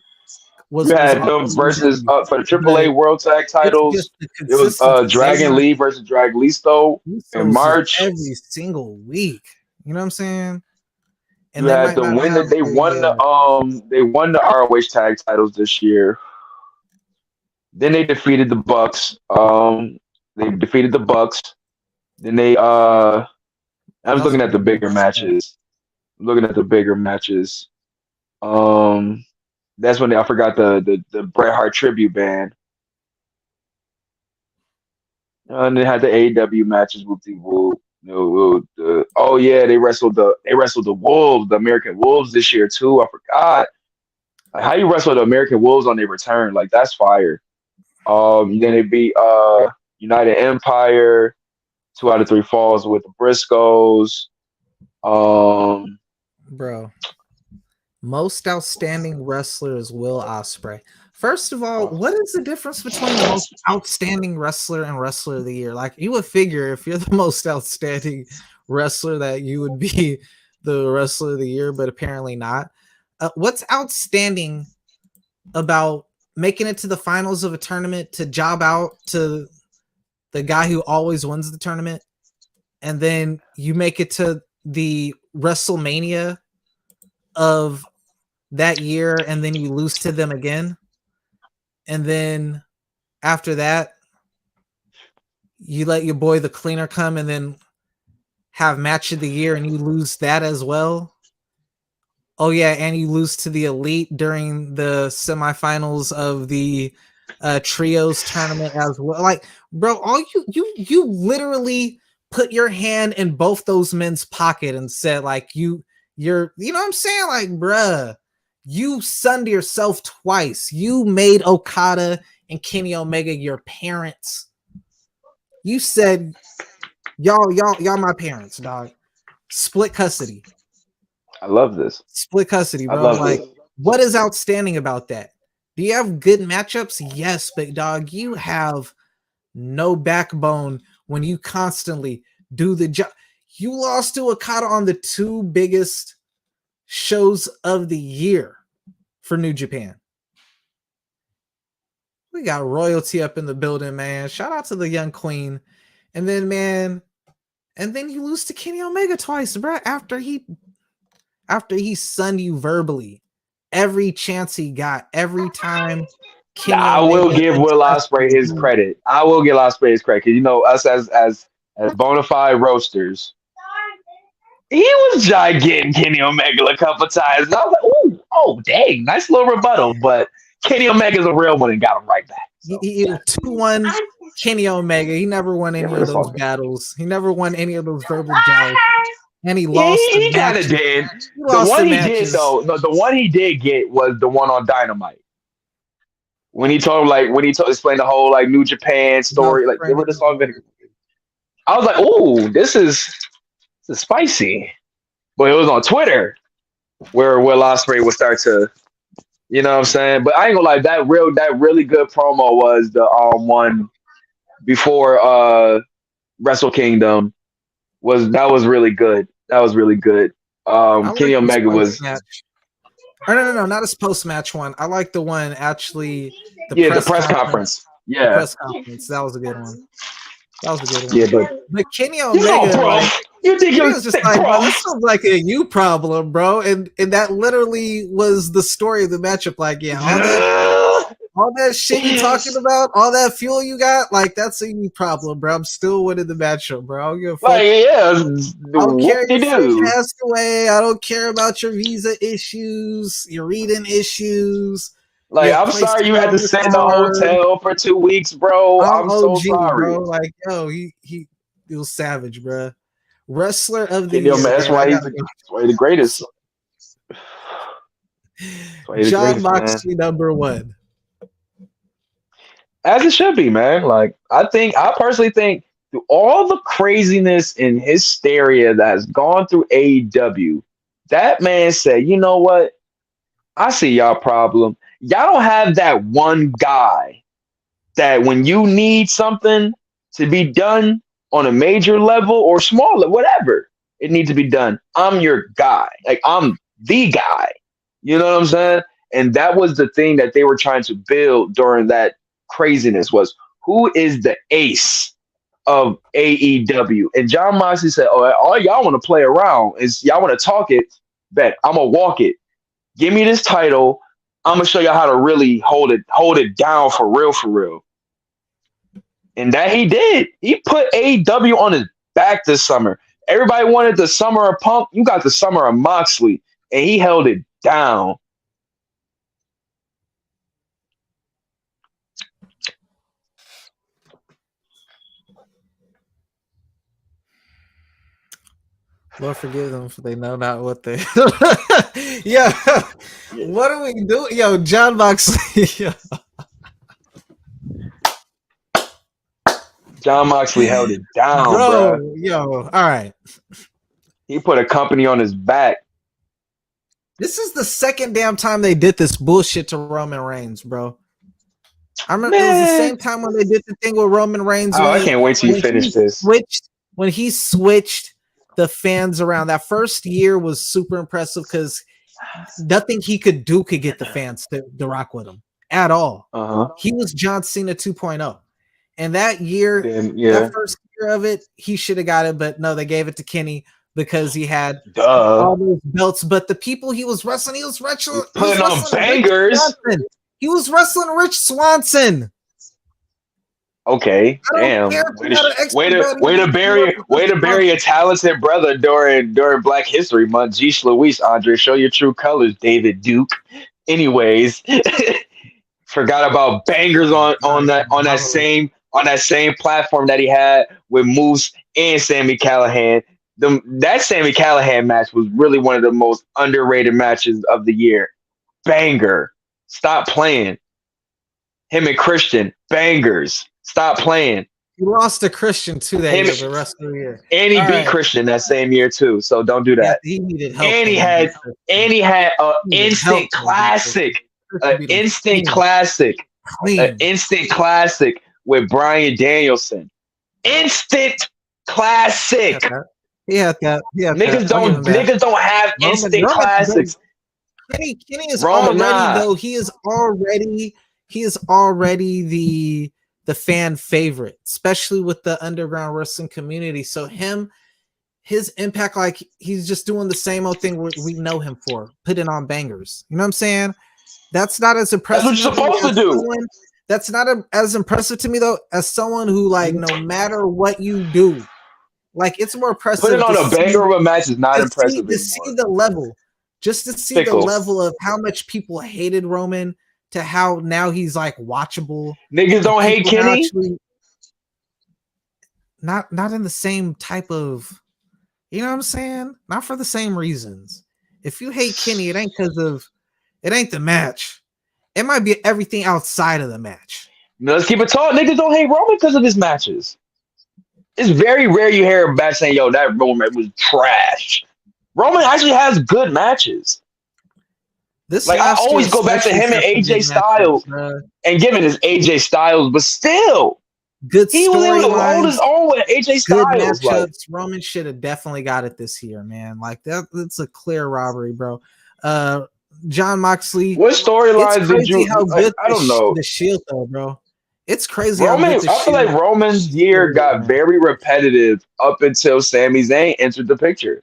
You had them versus for the AAA World Tag titles. It was Dragon Lee versus Draglisto in March every single week. You know what I'm saying? And you had the win that they won the ROH tag titles this year. Then they defeated the Bucks. They defeated the Bucks. Then they I was looking at the bigger matches. That's when I forgot the Bret Hart tribute band. And they had the AEW matches with the they wrestled the Wolves, the American Wolves this year too. I forgot. Like, how you wrestle the American Wolves on their return? Like that's fire. Then they beat United Empire 2 out of 3 falls with the Briscoes. Bro. Most outstanding wrestler is Will Ospreay. First of all, what is the difference between the most outstanding wrestler and wrestler of the year? Like, you would figure if you're the most outstanding wrestler that you would be the wrestler of the year, but apparently not. What's outstanding about making it to the finals of a tournament to job out to the guy who always wins the tournament, and then you make it to the WrestleMania of that year, and then you lose to them again? And then after that, you let your boy the Cleaner come and then have match of the year and you lose that as well. Oh yeah, and you lose to the Elite during the semifinals of the trios tournament as well. Like, bro, all you literally put your hand in both those men's pocket and said, like, you're, you know what I'm saying? Like, bruh, you sunned yourself twice. You made Okada and Kenny Omega your parents. You said, y'all my parents, dog. Split custody. I love this. Split custody, bro. Like, what is outstanding about that? Do you have good matchups? Yes, but dog, you have no backbone when you constantly do the job. You lost to Okada on the two biggest shows of the year for New Japan. We got royalty up in the building, man. Shout out to the young queen. And then, man, and then you lose to Kenny Omega twice, bro, after he sunned you verbally every chance he got, every time. I will give Will Ospreay his credit. I will give Ospreay his credit, because, you know, us as bona fide roasters, he was getting Kenny Omega a couple times. And I was like, ooh, oh, dang, nice little rebuttal. But Kenny Omega's a real one and got him right back. So. He 2-1 Kenny Omega. He never won any of those battles. He never won any of those verbal jousts. And he lost. He kind of did. The one he did, though, the one he did get was the one on Dynamite. When he explained the whole like New Japan story, like they were just all video. I was like, "Ooh, this is spicy," but it was on Twitter where Will Ospreay would start to, you know what I'm saying. But I ain't gonna lie, that really good promo was the one before Wrestle Kingdom was really good. That was really good. Kenny Omega was. No, not his post-match one. I like the one actually. The press conference. Yeah, the press conference. That was a good one. Yeah, but Kenny Omega, bro, you think he was just like, bro, this sounds like a you problem, bro, and that literally was the story of the matchup. Like, yeah, all that shit you talking about, all that fuel you got, like, that's a you problem, bro. I'm still winning the matchup, bro. I don't give a fuck. Like, yeah, I don't care if you passed away. I don't care about your visa issues, your reading issues. Like, I'm sorry you had to sit in the hotel for 2 weeks, bro. I'm so sorry. Bro. Like, yo, he was savage, bro. Wrestler of the year. That's why he's the greatest. Jon Moxley, number one. As it should be, man. Like, I personally think through all the craziness and hysteria that has gone through AEW, that man said, you know what? I see y'all problem. Y'all don't have that one guy that when you need something to be done on a major level or smaller, whatever it needs to be done, I'm your guy. Like, I'm the guy. You know what I'm saying? And that was the thing that they were trying to build during that craziness, was who is the ace of AEW? And Jon Moxley said, oh, all y'all want to play around is y'all want to talk it, bet I'm going to walk it. Give me this title. I'm gonna show y'all how to really hold it down for real. And that he did. He put AEW on his back this summer. Everybody wanted the summer of Punk. You got the summer of Moxley, and he held it down. Lord forgive them, for they know not what they. Yeah, what do we do? Yo, Jon Moxley. Jon Moxley held it down, bro. Yo, all right. He put a company on his back. This is the second damn time they did this bullshit to Roman Reigns, bro. I remember it was the same time when they did the thing with Roman Reigns. Oh, I can't wait till you finish this. When he switched the fans around, that first year was super impressive because nothing he could do could get the fans to rock with him at all. He was John Cena 2.0. And that year, that first year of it, he should have got it, but no, they gave it to Kenny because he had all those belts. But the people he was wrestling, he was wrestling on bangers. He was wrestling Rich Swanson. Okay, damn. Way to bury a talented brother during Black History Month. Jeesh Louise, Andre, show your true colors, David Duke. Anyways, forgot about bangers on that same platform that he had with Moose and Sami Callihan. That Sami Callihan match was really one of the most underrated matches of the year. Banger. Stop playing. Him and Christian, bangers. Stop playing. He lost to Christian too that year, the rest of the year. And he beat Christian that same year too. So don't do that. Yeah, he needed help. And he had an instant classic. An instant classic with Bryan Danielson. Instant classic. He had that. Niggas don't have instant classics. Kenny is already though. He is already the fan favorite, especially with the underground wrestling community. So his impact, like he's just doing the same old thing we know him for, putting on bangers. You know what I'm saying? That's not as impressive. That's what you're supposed to do. That's not as impressive to me though, as someone who like no matter what you do, like it's more impressive. Putting on a banger of a match is not impressive. To see the level. Just to see the level of how much people hated Roman to how now he's like watchable. Niggas don't hate Kenny. Not in the same type of, you know what I'm saying? Not for the same reasons. If you hate Kenny, it ain't the match. It might be everything outside of the match. No, let's keep it tall. Niggas don't hate Roman because of his matches. It's very rare you hear a match saying, yo, that Roman was trash. Roman actually has good matches. I always go back to him and AJ Styles and giving his AJ Styles, but still, he was able to hold his own with AJ Styles. Matchups. Roman should have definitely got it this year, man. Like that's a clear robbery, bro. John Moxley. What storylines did you? I don't know. The Shield, though, bro. It's crazy. I feel like Roman's year got very repetitive up until Sami Zayn entered the picture.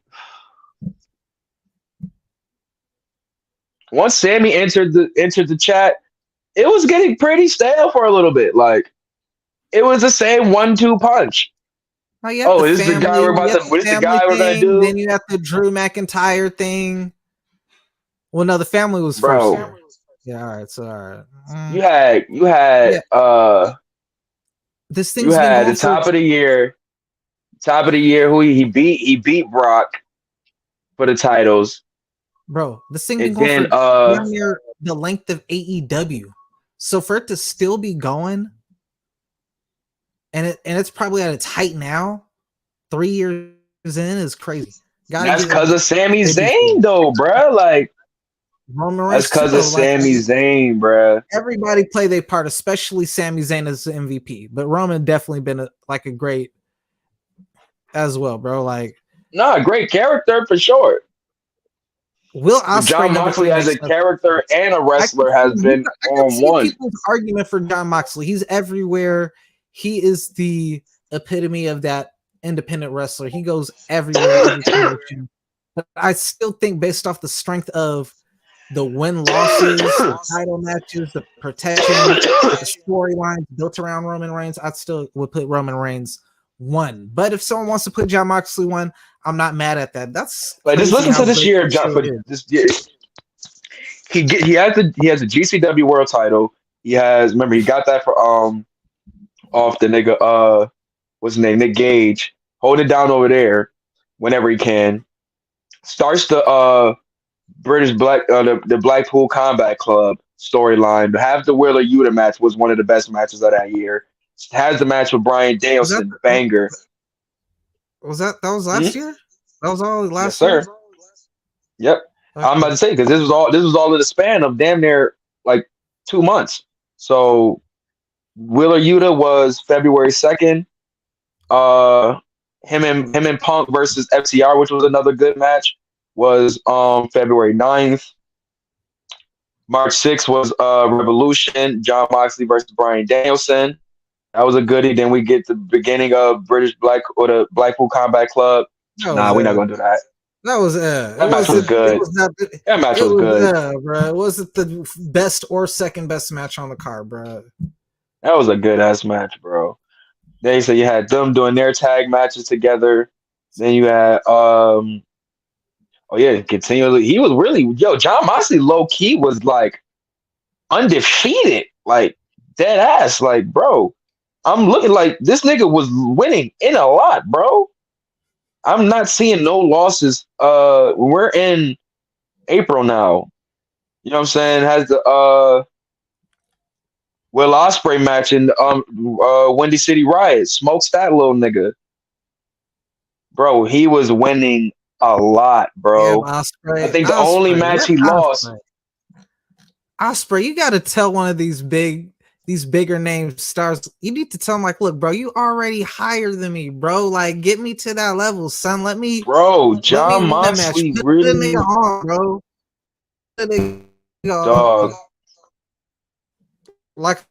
Once Sami entered the chat, it was getting pretty stale for a little bit. Like it was the same 1-2 punch. Is this the guy we're about to? What is the guy we're gonna do? Then you have the Drew McIntyre thing. Well, no, the family was first. Yeah, all right. So all right. You had this thing. You had the top of the year. Who he beat Brock for the titles. Bro, this thing been going for near the length of AEW. So for it to still be going, and it's probably at its height now, 3 years in is crazy. That's because of Sami Zayn, though, bro. Like that's because of Sami Zayn, bro. Everybody play their part, especially Sami Zayn as the MVP. But Roman definitely been a great as well, bro. Like, a great character for sure. Will Ospreay, John Moxley as a character and a wrestler has been on one. People's argument for John Moxley, he's everywhere. He is the epitome of that independent wrestler. He goes everywhere. But I still think, based off the strength of the win-losses, the title matches, the protection, the storylines built around Roman Reigns, I still would put Roman Reigns 1. But if someone wants to put John Moxley 1, I'm not mad at that. That's like just listen to this year, John. This year, he has a GCW World Title. He has, remember, he got that for off the nigga what's his name, Nick Gage. Hold it down over there whenever he can. Starts the British the Blackpool Combat Club storyline. Have the Wheeler Yuta match was one of the best matches of that year. Has the match with Bryan Danielson, banger. That was last year? That was all last year? Sir. Yep. Okay. I'm about to say, because this was all in the span of damn near like 2 months. So Wheeler Yuta was February 2nd. Him and Punk versus FTR, which was another good match, was February 9th. March 6th was Revolution, John Moxley versus Bryan Danielson. That was a goodie. Then we get the beginning of the Blackpool Combat Club. Nah, we're not gonna do that. That was that match was good. That match was good, bro. It wasn't the best or second best match on the card, bro. That was a good ass match, bro. Then so you had them doing their tag matches together. Then you had continually. He was really John Moxley low key was like undefeated, like dead ass, like bro. I'm looking like this nigga was winning in a lot, bro. I'm not seeing no losses. We're in April now. You know what I'm saying? Has the Will Ospreay match in Windy City Riot. Smokes that little nigga. Bro, he was winning a lot, bro. Yeah, Ospreay, I think the only match he lost. Ospreay, you got to tell one of these bigger name stars. You need to tell them, like, look, bro, you already higher than me, bro. Like, get me to that level, son. John Moxley really, bro. Dog. Like,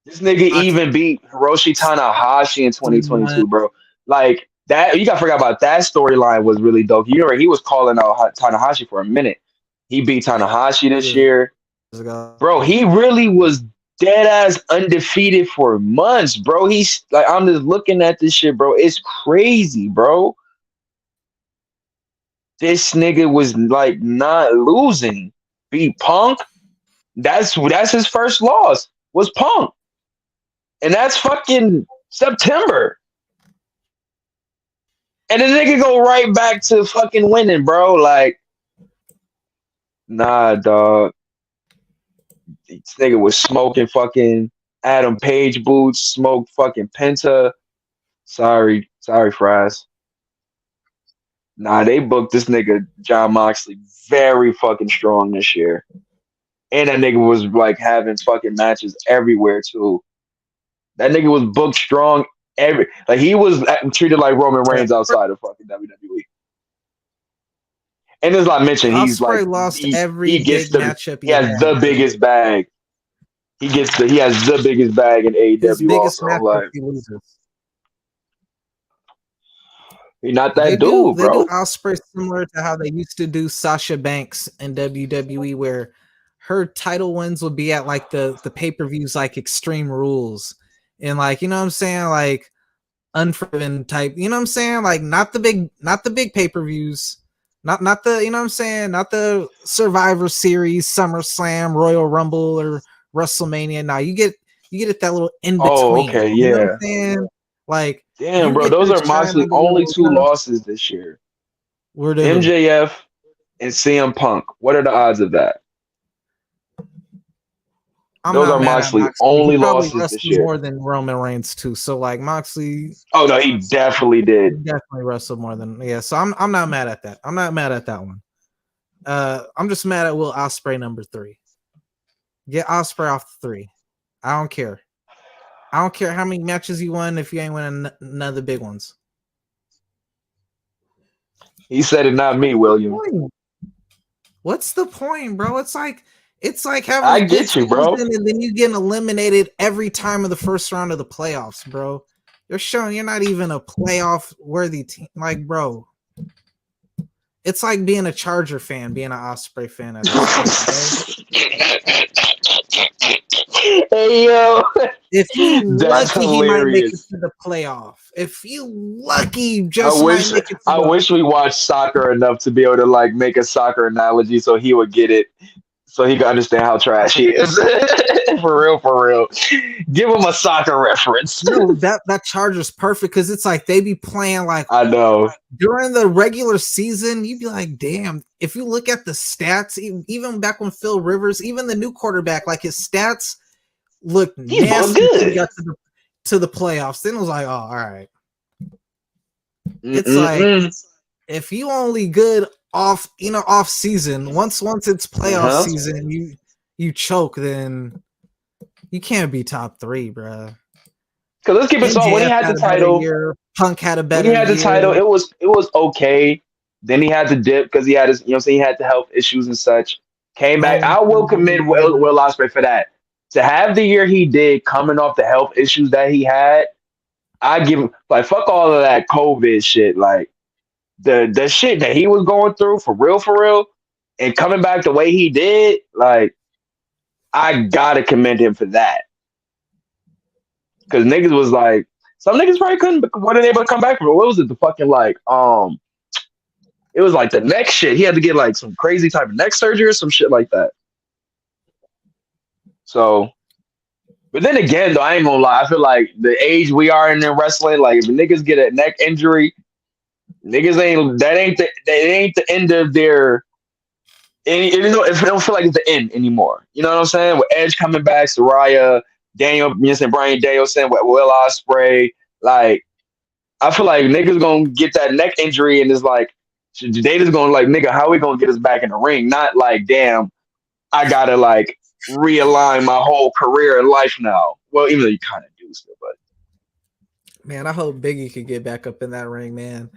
this nigga even beat Hiroshi Tanahashi in 2022, bro. Like that, you gotta forget about that storyline was really dope. You know, he was calling out Tanahashi for a minute. He beat Tanahashi this year, bro. He really was dead ass undefeated for months, bro. He's like, I'm just looking at this shit, bro. It's crazy, bro. This nigga was like not losing. Beat Punk. That's his first loss. Was Punk. And that's fucking September. And the nigga go right back to fucking winning, bro. Like, nah, dog. This nigga was smoking fucking Adam Page boots, smoked fucking Penta. Sorry, Fries. Nah, they booked this nigga John Moxley very fucking strong this year. And that nigga was like having fucking matches everywhere too. That nigga was booked strong he was treated like Roman Reigns outside of fucking WWE. And as I mentioned, he's Ospreay like lost every he gets big matchup. He has the biggest bag. He has the biggest bag in AEW. His biggest also. matchup Like, he loses. He's not that dude, bro. They do Ospreay similar to how they used to do Sasha Banks in WWE, where her title wins would be at like the pay-per-views like Extreme Rules and like, you know what I'm saying, like Unforgiven type, you know what I'm saying, like not the big pay-per-views, not the, you know what I'm saying, not the Survivor Series, SummerSlam, Royal Rumble, or WrestleMania. Now you get it that little in between. Oh, okay, yeah. You know what I'm saying? Like, damn, bro, those are Moxley's only two losses this year. Were they MJF and CM Punk? What are the odds of that? Those are Moxley's only losses this year. More than Roman Reigns too. So like Moxley. Oh no, he definitely did. Definitely wrestled more than So I'm not mad at that. I'm not mad at that one. I'm just mad at Will Ospreay number 3. Get Ospreay off the 3. I don't care. I don't care how many matches you won if you ain't winning none of the big ones. He said it, not me, William. What's the point, bro? It's like having I get you, bro. And then you getting eliminated every time of the first round of the playoffs, bro. You're showing you're not even a playoff worthy team. Like, bro, it's like being a Charger fan, being an Ospreay fan. At this point, hey yo, if you lucky, hilarious. He might make it to the playoff. If you lucky, just might make it. I wish we watched soccer enough to be able to like make a soccer analogy, so he would get it. So he can understand how trash he is. For real. Give him a soccer reference. No, that Charger's perfect because it's like they be playing like, I know, during the regular season, you'd be like, damn, if you look at the stats, even back when Phil Rivers, even the new quarterback, like his stats look nasty when he got to the playoffs. Then it was like, oh, all right. It's like if you only good off season, once it's playoff season, you choke, then You can't be top 3, bro. Because let's keep it so when he had the title, Punk had a better when he had the year. title, it was okay. Then he had to dip because he had his, you know what I'm saying, he had the health issues and such. Came back. I will commend Will Ospreay for that. To have the year he did coming off the health issues that he had, I give him like fuck all of that COVID shit. Like the shit that he was going through for real, and coming back the way he did, like I gotta commend him for that. Cause niggas was like, some niggas probably couldn't, but wasn't able to come back from it. What was it? The fucking like, it was like the neck shit. He had to get like some crazy type of neck surgery or some shit like that. So, but then again, though, I ain't gonna lie. I feel like the age we are in wrestling, like if niggas get a neck injury, niggas ain't the end of their. It don't feel like it's the end anymore. You know what I'm saying? With Edge coming back, Saraya, Daniel, Bryan Danielson, with Will Ospreay, like I feel like niggas gonna get that neck injury and it's like they just gonna like nigga, how we gonna get us back in the ring? Not like damn, I gotta like realign my whole career and life now. Well, even though you kind of do still, but man, I hope Biggie could get back up in that ring, man.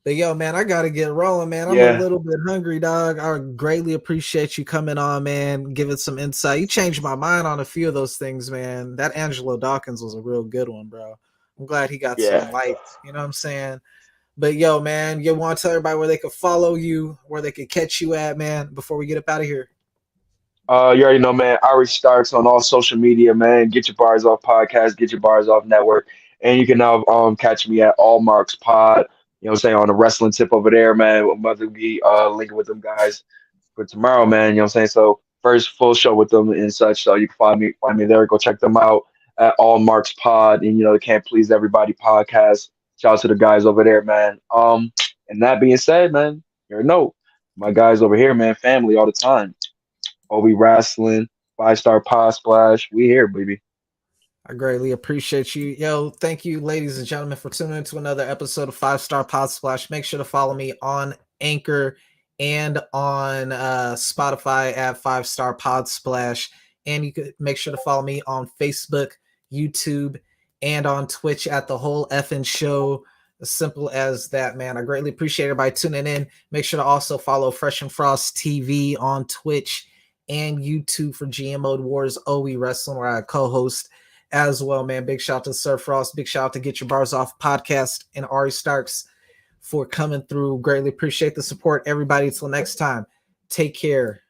But yo, man, I gotta get rolling, man. I'm a little bit hungry, dog. I greatly appreciate you coming on, man, giving some insight. You changed my mind on a few of those things, man. That Angelo Dawkins was a real good one, bro. I'm glad he got some light. You know what I'm saying? But yo, man, you want to tell everybody where they could follow you, where they could catch you at, man, before we get up out of here? You already know, man. Ari Starks on all social media, man. Get Your Bars Off podcast, Get Your Bars Off network, and you can now catch me at All Marks Pod. You know what I'm saying, on the wrestling tip over there, man. I'm about to be linking with them guys for tomorrow, man. You know what I'm saying? So first full show with them and such. So you can find me there. Go check them out at All Marks Pod. And you know, the Can't Please Everybody podcast. Shout out to the guys over there, man. And that being said, man, you already know my guys over here, man, family all the time. Obi Wrestling, 5-Star Pod Splash. We here, baby. I greatly appreciate you. Yo, thank you, ladies and gentlemen, for tuning into another episode of 5-Star Pod Splash. Make sure to follow me on Anchor and on Spotify at 5-Star Pod Splash. And you could make sure to follow me on Facebook, YouTube, and on Twitch at The Whole Effing Show. As simple as that, man. I greatly appreciate everybody tuning in. Make sure to also follow Fresh and Frost TV on Twitch and YouTube for GMO Wars OE Wrestling, where I co-host as well, man. Big shout out to Sir Frost. Big shout out to Get Your Bars Off podcast and Ari Starks for coming through. Greatly appreciate the support, everybody. Until next time, take care.